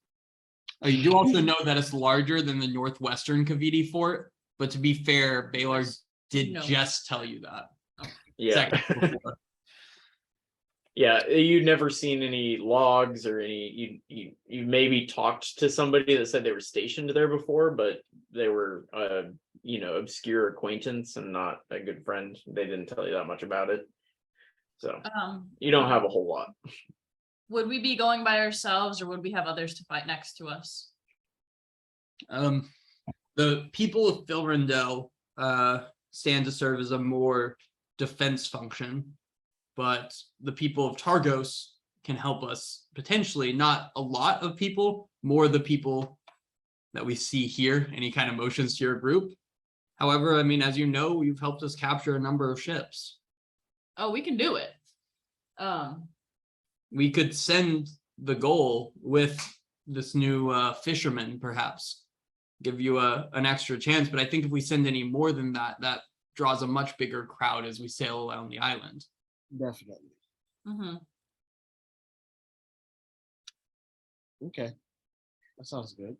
Speaker 1: You do also know that it's larger than the northwestern Cavite fort, but to be fair, Baylor did just tell you that.
Speaker 6: Yeah. Yeah, you'd never seen any logs or any, you maybe talked to somebody that said they were stationed there before, but they were obscure acquaintance and not a good friend. They didn't tell you that much about it. So you don't have a whole lot.
Speaker 4: Would we be going by ourselves, or would we have others to fight next to us?
Speaker 1: The people of Filrindel stand to serve as a more defense function, but the people of Targos can help us potentially. Not a lot of people, more the people that we see here, any kind of motions to your group. However, I mean, as you know, you've helped us capture a number of ships.
Speaker 4: Oh, we can do it.
Speaker 1: We could send the goal with this new fisherman, perhaps give you an extra chance. But I think if we send any more than that, that draws a much bigger crowd as we sail around the island.
Speaker 3: Definitely.
Speaker 4: Mm-hmm.
Speaker 3: Okay. That sounds good.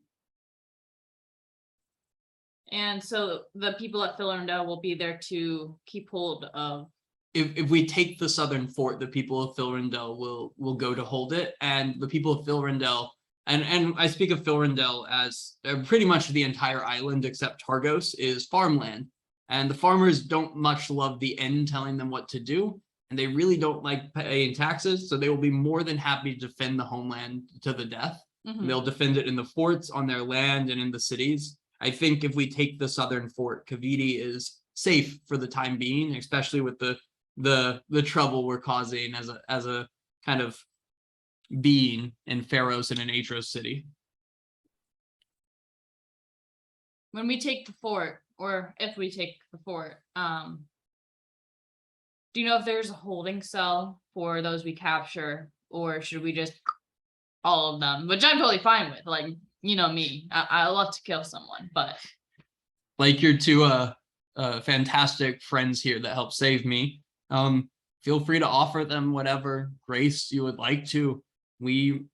Speaker 4: And so the people at Filrindel will be there to keep hold of.
Speaker 1: If we take the southern fort, the people of Filrindel will go to hold it, and the people of Filrindel, and I speak of Filrindel as pretty much the entire island except Targos is farmland, and the farmers don't much love the end telling them what to do. and they really don't like paying taxes, so they will be more than happy to defend the homeland to the death.
Speaker 4: Mhm.
Speaker 1: They'll defend it in the forts, on their land, and in the cities. I think if we take the southern fort, Kaviti is safe for the time being, especially with the trouble we're causing as a kind of being in Pharos and in Aetros city.
Speaker 4: When we take the fort, or if we take the fort, do you know if there's a holding cell for those we capture, or should we just all of them? Which I'm totally fine with. Like, you know me, I love to kill someone, but
Speaker 1: Like your two fantastic friends here that helped save me. Feel free to offer them whatever grace you would like to. We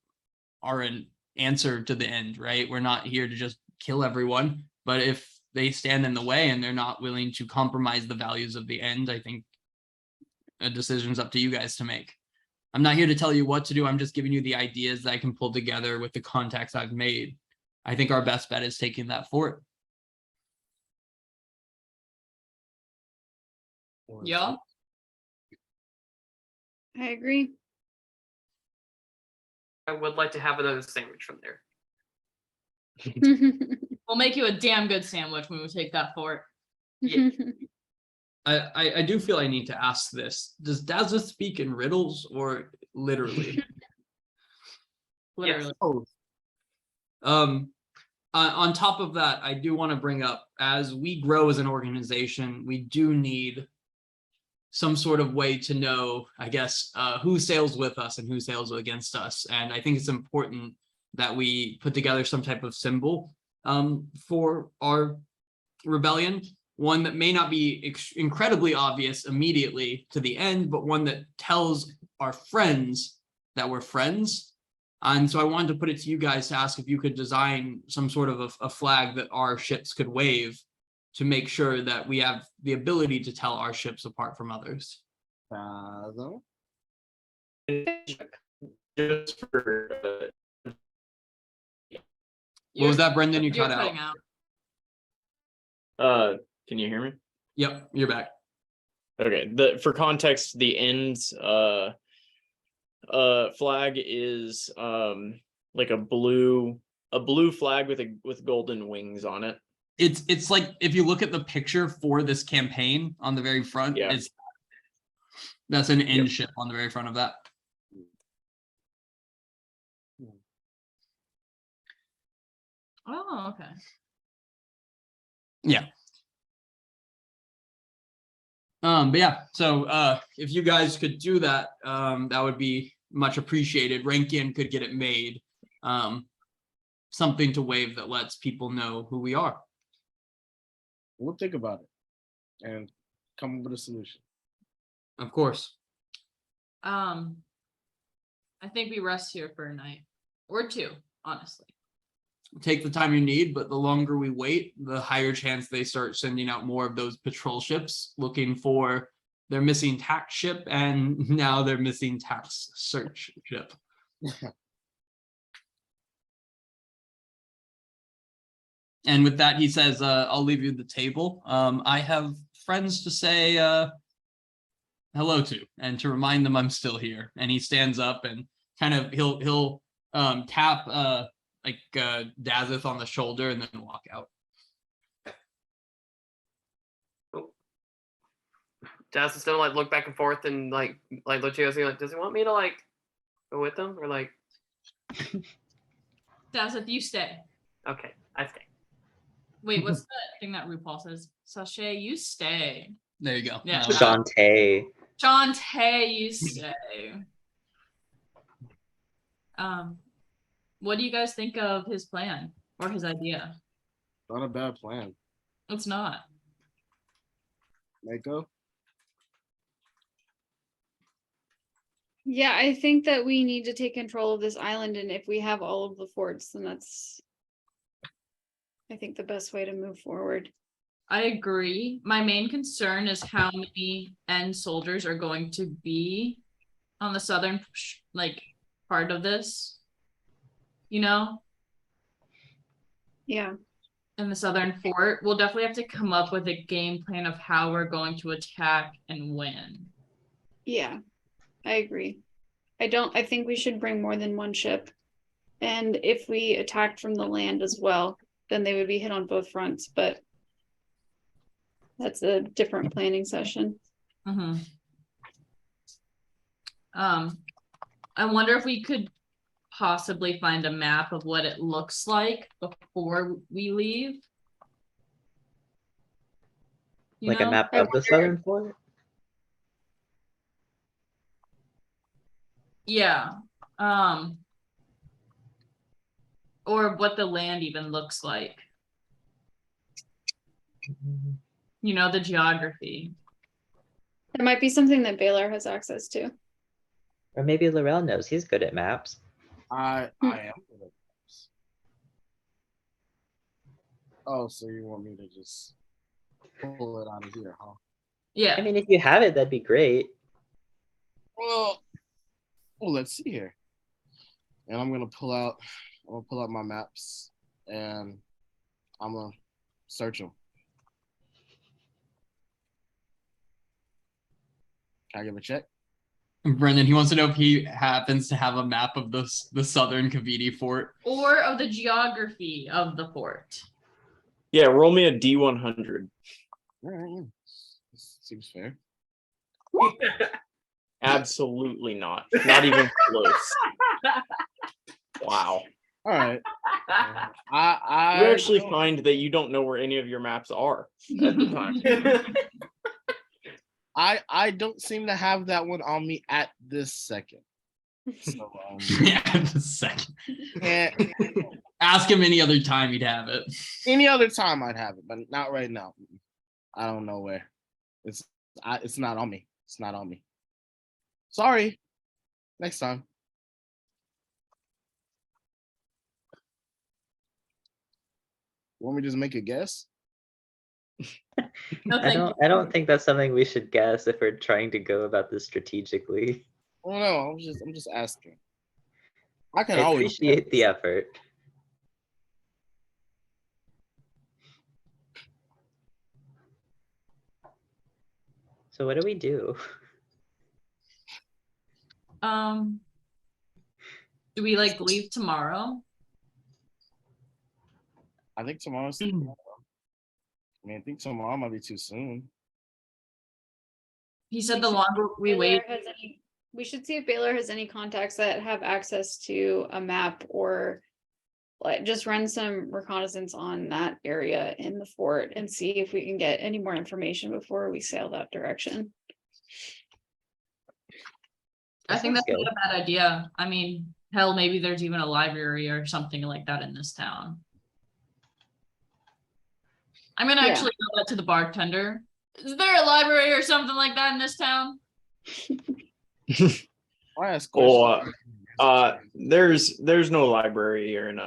Speaker 1: are an answer to the end, right? We're not here to just kill everyone, but if they stand in the way and they're not willing to compromise the values of the end, I think a decision's up to you guys to make. I'm not here to tell you what to do. I'm just giving you the ideas that I can pull together with the contacts I've made. I think our best bet is taking that fort.
Speaker 4: yeah.
Speaker 7: I agree.
Speaker 5: I would like to have another sandwich from there.
Speaker 4: We'll make you a damn good sandwich when we take that fort.
Speaker 1: I do feel I need to ask this. Does Daza speak in riddles or literally?
Speaker 4: Literally.
Speaker 5: Yes.
Speaker 1: On top of that, I do want to bring up, as we grow as an organization, we do need some sort of way to know, I guess, who sails with us and who sails against us. And I think it's important that we put together some type of symbol for our rebellion, one that may not be incredibly obvious immediately to the end, but one that tells our friends that we're friends. And so I wanted to put it to you guys to ask if you could design some sort of a flag that our ships could wave to make sure that we have the ability to tell our ships apart from others.
Speaker 6: Just for
Speaker 1: What was that, Brendan? You
Speaker 4: You're
Speaker 1: cut
Speaker 4: cutting
Speaker 1: out.
Speaker 6: can you hear me?
Speaker 1: Yep, you're back.
Speaker 6: Okay, for context, the ends flag is like a blue flag with golden wings on it.
Speaker 1: It's like, if you look at the picture for this campaign on the very front,
Speaker 6: Yeah.
Speaker 1: that's an end
Speaker 6: Yep.
Speaker 1: ship on the very front of that.
Speaker 4: Oh, okay.
Speaker 1: Yeah. But yeah, so if you guys could do that, that would be much appreciated. Rankin could get it made. Something to wave that lets people know who we are.
Speaker 3: We'll think about it and come up with a solution.
Speaker 1: Of course.
Speaker 4: I think we rest here for a night or two, honestly.
Speaker 1: Take the time you need, but the longer we wait, the higher chance they start sending out more of those patrol ships looking for their missing tax ship, and now their missing tax search ship. And with that, he says, I'll leave you the table. I have friends to say hello to, and to remind them I'm still here. And he stands up and kind of he'll tap Dazeth on the shoulder and then walk out.
Speaker 5: Daz is still like look back and forth and like look to you like, does he want me to like go with him or like?
Speaker 4: Dazeth, you stay.
Speaker 5: Okay, I stay.
Speaker 4: Wait, what's the thing that RuPaul says? Sashay, you stay.
Speaker 1: There you go.
Speaker 4: Yeah.
Speaker 2: Shantae.
Speaker 4: Shantae, you stay. What do you guys think of his plan or his idea?
Speaker 3: Not a bad plan.
Speaker 4: It's not.
Speaker 3: Mako?
Speaker 7: Yeah, I think that we need to take control of this island, and if we have all of the forts, then that's, I think, the best way to move forward.
Speaker 4: I agree. My main concern is how many end soldiers are going to be on the southern part of this, you know,
Speaker 7: Yeah.
Speaker 4: in the southern fort. We'll definitely have to come up with a game plan of how we're going to attack and win.
Speaker 7: Yeah, I agree. I think we should bring more than one ship. And if we attacked from the land as well, then they would be hit on both fronts, but that's a different planning session.
Speaker 4: Mm-hmm. I wonder if we could possibly find a map of what it looks like before we leave. You
Speaker 2: Like a
Speaker 4: know?
Speaker 2: map
Speaker 7: I
Speaker 2: of the southern fort?
Speaker 4: Yeah. Or what the land even looks like. You know, the geography.
Speaker 7: There might be something that Baylor has access to.
Speaker 2: Or maybe Laurel knows. He's good at maps.
Speaker 3: I am good at maps. Oh, so you want me to just pull it out of here, huh?
Speaker 4: Yeah.
Speaker 2: I mean, if you have it, that'd be great.
Speaker 3: Well, let's see here. And I'm gonna pull out my maps and I'm gonna search them. Can I give a check?
Speaker 1: Brendan, he wants to know if he happens to have a map of the southern Kaviti fort.
Speaker 4: Or of the geography of the fort.
Speaker 6: Yeah, roll me a D100.
Speaker 3: All right, this seems fair.
Speaker 6: Absolutely not. Not even close. Wow.
Speaker 3: All right.
Speaker 6: You
Speaker 3: I
Speaker 6: actually find that you don't know where any of your maps are at the time.
Speaker 3: I don't seem to have that one on me at this second. So
Speaker 1: Yeah, just a second.
Speaker 3: and
Speaker 1: Ask him any other time he'd have it.
Speaker 3: any other time I'd have it, but not right now. I don't know where. It's not on me. It's not on me. Sorry. Next time. Want me to just make a guess?
Speaker 4: No, thank you.
Speaker 2: I don't think that's something we should guess if we're trying to go about this strategically.
Speaker 3: Oh no, I'm just asking. I can
Speaker 2: I
Speaker 3: always
Speaker 2: appreciate
Speaker 3: guess.
Speaker 2: the effort. So what do we do?
Speaker 4: Do we like leave tomorrow?
Speaker 3: I think tomorrow's. I mean, I think tomorrow might be too soon.
Speaker 4: He said the longer we wait.
Speaker 7: We should see if Baylor has any contacts that have access to a map, or like just run some reconnaissance on that area in the fort and see if we can get any more information before we sail that direction.
Speaker 4: I think that's
Speaker 2: sounds
Speaker 4: not a bad idea. I mean, hell, maybe there's even a library or something like that in this town. I'm gonna actually go that to the bartender. Is there a library or something like that in this town?
Speaker 3: I ask
Speaker 6: Or
Speaker 3: questions.
Speaker 6: there's no library here in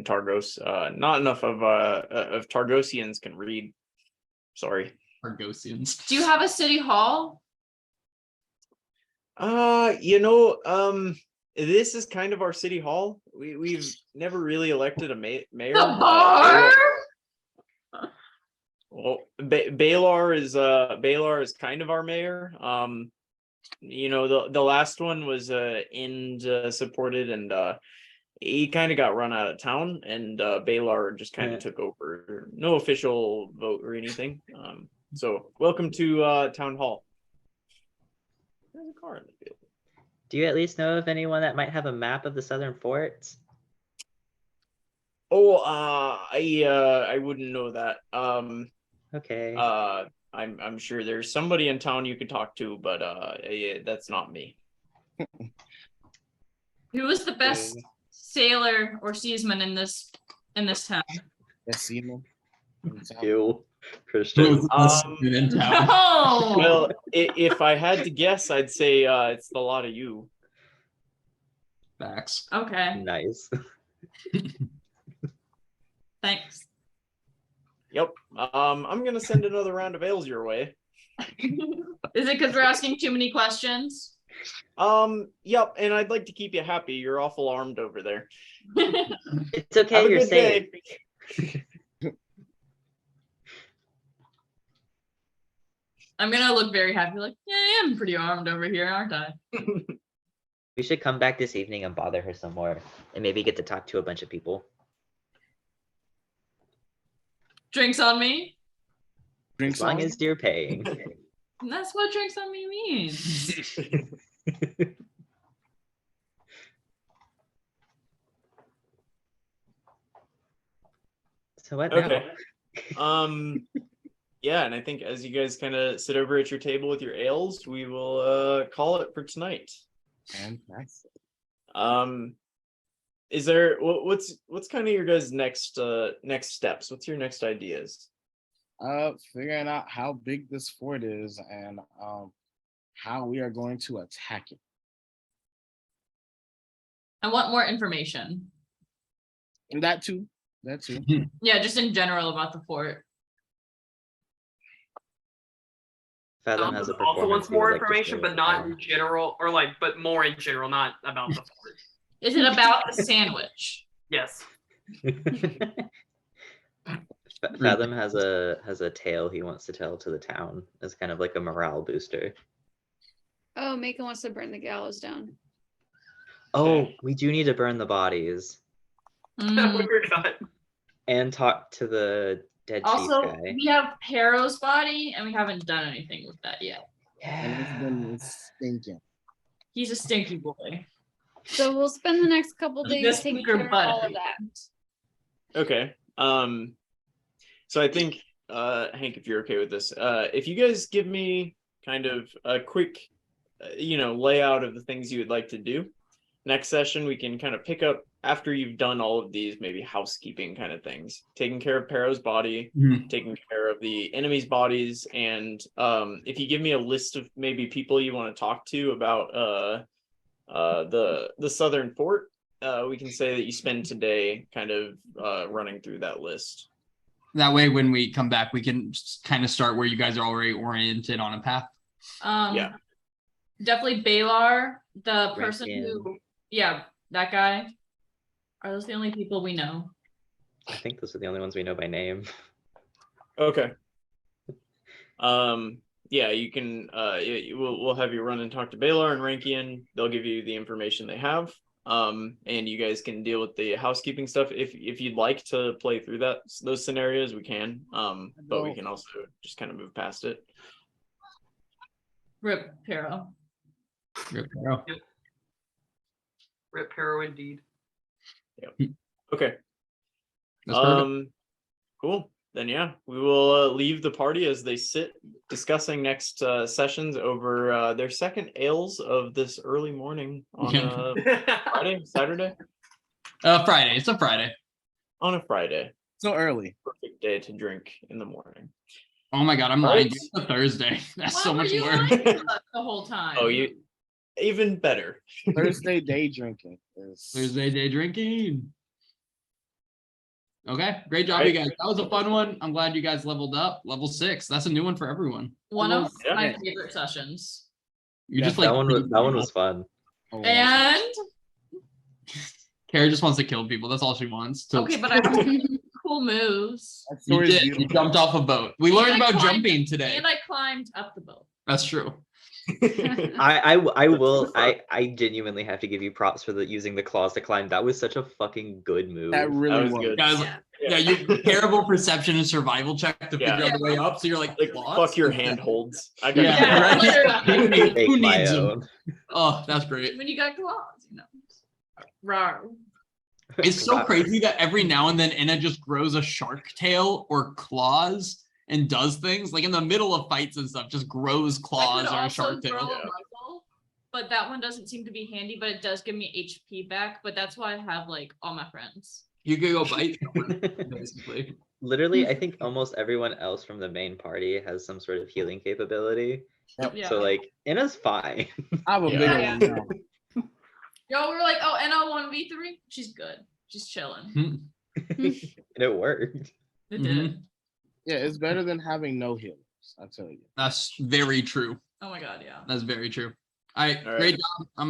Speaker 6: Targos. Not enough of Targosians can read. Sorry.
Speaker 1: Targosians.
Speaker 4: Do you have a city hall?
Speaker 6: This is kind of our city hall. We've never really elected a mayor.
Speaker 4: The bar?
Speaker 6: Well, Baylor is kind of our mayor. The last one was Ind supported, and he kind of got run out of town, and Baylor just kind of took over. No official vote or anything. So welcome to town hall. There's a car in the field.
Speaker 2: Do you at least know of anyone that might have a map of the southern forts?
Speaker 6: Oh, I wouldn't know that.
Speaker 2: Okay.
Speaker 6: I'm sure there's somebody in town you could talk to, but yeah, that's not me.
Speaker 4: Who was the best sailor or seaman in this town?
Speaker 3: Seaman.
Speaker 2: Ew, Christian.
Speaker 1: In town.
Speaker 4: Oh,
Speaker 6: Well, if I had to guess, I'd say it's the lot of you.
Speaker 1: Facts.
Speaker 4: okay.
Speaker 2: Nice.
Speaker 4: Thanks.
Speaker 6: Yep. I'm gonna send another round of ales your way.
Speaker 4: Is it because we're asking too many questions?
Speaker 6: Yep. And I'd like to keep you happy. You're awful armed over there.
Speaker 2: It's okay,
Speaker 6: Have a
Speaker 2: you're
Speaker 6: good
Speaker 2: safe.
Speaker 6: day.
Speaker 4: I'm gonna look very happy, like, yeah, I am pretty armed over here, aren't I?
Speaker 2: We should come back this evening and bother her some more, and maybe get to talk to a bunch of people.
Speaker 4: Drinks on me?
Speaker 3: Drinks
Speaker 2: As long
Speaker 3: on
Speaker 2: as you're paying.
Speaker 4: And that's what drinks on me means.
Speaker 2: So what
Speaker 6: Okay.
Speaker 2: now?
Speaker 6: Yeah, and I think as you guys kind of sit over at your table with your ales, we will call it for tonight.
Speaker 3: Fantastic.
Speaker 6: Is there what's kind of your guys' next steps? What's your next ideas?
Speaker 3: Figuring out how big this fort is and how we are going to attack it.
Speaker 4: I want more information.
Speaker 3: And that too.
Speaker 4: Yeah, just in general about the fort.
Speaker 2: Fathom has a
Speaker 5: Also
Speaker 2: performance.
Speaker 5: wants
Speaker 2: he would
Speaker 5: more
Speaker 2: like to
Speaker 5: information,
Speaker 2: share
Speaker 5: but
Speaker 2: with
Speaker 5: not
Speaker 2: Fathom.
Speaker 5: in general, or like, but more in general, not about the fort.
Speaker 4: Is it about the sandwich?
Speaker 5: Yes.
Speaker 2: Fathom has a tale he wants to tell to the town as kind of like a morale booster.
Speaker 7: Oh, Mako wants to burn the gallows down.
Speaker 2: Oh, we do need to burn the bodies
Speaker 4: Mm.
Speaker 5: We're not.
Speaker 2: and talk to the dead
Speaker 4: Also,
Speaker 2: chief guy.
Speaker 4: we have Pero's body, and we haven't done anything with that yet.
Speaker 3: And it's been stinking.
Speaker 4: He's a stinky boy.
Speaker 7: So we'll spend the next couple days
Speaker 4: Just
Speaker 7: taking
Speaker 4: sneaker
Speaker 7: care of
Speaker 4: butt.
Speaker 7: all of that.
Speaker 6: Okay. So I think Hank, if you're okay with this, if you guys give me kind of a quick layout of the things you would like to do, next session we can kind of pick up after you've done all of these maybe housekeeping kind of things, taking care of Pero's body, taking care of the enemy's bodies, and if you give me a list of maybe people you want to talk to about the southern fort, we can say that you spend today kind of running through that list.
Speaker 1: That way, when we come back, we can kind of start where you guys are already oriented on a path.
Speaker 6: Yeah.
Speaker 4: Definitely Balar, the person
Speaker 2: Rankin.
Speaker 4: who, yeah, that guy. Are those the only people we know?
Speaker 2: I think those are the only ones we know by name.
Speaker 6: Okay. Yeah, you can we'll have you run and talk to Balar and Rankian. They'll give you the information they have. And you guys can deal with the housekeeping stuff. If you'd like to play through those scenarios, we can. But we can also just kind of move past it.
Speaker 4: Rip Pero.
Speaker 1: Rip Pero.
Speaker 5: Rip Pero indeed.
Speaker 6: Okay.
Speaker 1: That's perfect.
Speaker 6: Cool. Then yeah, we will leave the party as they sit discussing next sessions over their second ales of this early morning on Friday, Saturday?
Speaker 1: Friday. It's a Friday.
Speaker 6: On a Friday.
Speaker 3: So early.
Speaker 6: Perfect day to drink in the morning.
Speaker 1: Oh my god, I'm
Speaker 6: All
Speaker 1: lying.
Speaker 6: right.
Speaker 1: It's a Thursday. That's
Speaker 4: Why
Speaker 1: so
Speaker 4: were
Speaker 1: much
Speaker 4: you
Speaker 1: work.
Speaker 4: lying to us the whole time?
Speaker 6: Oh, you even better.
Speaker 3: Thursday day drinking is
Speaker 1: Thursday day drinking. Okay, great job,
Speaker 6: Right.
Speaker 1: you guys. That was a fun one. I'm glad you guys leveled up. Level 6. That's a new one for everyone.
Speaker 4: One of
Speaker 6: Yeah.
Speaker 4: my favorite sessions.
Speaker 1: You
Speaker 3: Yeah,
Speaker 1: just like
Speaker 2: that one was fun.
Speaker 3: Oh,
Speaker 4: And
Speaker 1: Kara just wants to kill people. That's all she wants. To...
Speaker 4: okay, but I have cool moves.
Speaker 3: that
Speaker 1: You
Speaker 3: story is
Speaker 1: did. You
Speaker 3: beautiful.
Speaker 1: jumped off a boat. We
Speaker 4: And
Speaker 1: learned
Speaker 4: I
Speaker 1: about
Speaker 4: climbed-
Speaker 1: jumping today.
Speaker 4: And I climbed up the boat.
Speaker 1: That's true.
Speaker 2: I genuinely have to give you props for using the claws to climb. That was such a fucking good move.
Speaker 3: That really
Speaker 6: was
Speaker 3: was.
Speaker 6: good.
Speaker 1: Guys, yeah, you terrible perception and survival check to
Speaker 6: Yeah.
Speaker 1: figure out the way up. So you're like,
Speaker 6: Like
Speaker 1: claws?
Speaker 6: fuck your handholds. I got
Speaker 1: Yeah,
Speaker 4: Yeah,
Speaker 1: right.
Speaker 4: literally.
Speaker 1: Who
Speaker 2: Make my
Speaker 1: needs them?
Speaker 2: own.
Speaker 1: Oh, that's great.
Speaker 4: When you got claws, Rawr.
Speaker 1: It's so crazy that every now and then Enna just grows a shark tail or claws and does things like in the middle of fights and stuff, just grows
Speaker 4: I
Speaker 1: claws
Speaker 4: could
Speaker 1: or a
Speaker 4: also
Speaker 1: shark
Speaker 4: grow
Speaker 1: tail.
Speaker 4: a rifle, but that one doesn't seem to be handy, but it does give me HP back, but that's why I have like all my friends.
Speaker 1: You could go bite someone, basically.
Speaker 2: Literally, I think almost everyone else from the main party has some sort of healing capability.
Speaker 4: Yeah.
Speaker 2: So like, Inna's fine.
Speaker 3: I have a
Speaker 6: Yeah.
Speaker 3: bigger
Speaker 4: Yeah.
Speaker 3: one now.
Speaker 4: Yo, we were like, oh, NL1v3? She's good. She's chilling.
Speaker 2: And it worked.
Speaker 4: It
Speaker 1: Mhm.
Speaker 4: did.
Speaker 3: Yeah, it's better than having no healers. I tell you.
Speaker 1: That's very true.
Speaker 4: Oh my god, yeah.
Speaker 1: That's very true. All right,
Speaker 6: All right.
Speaker 1: great job. I'm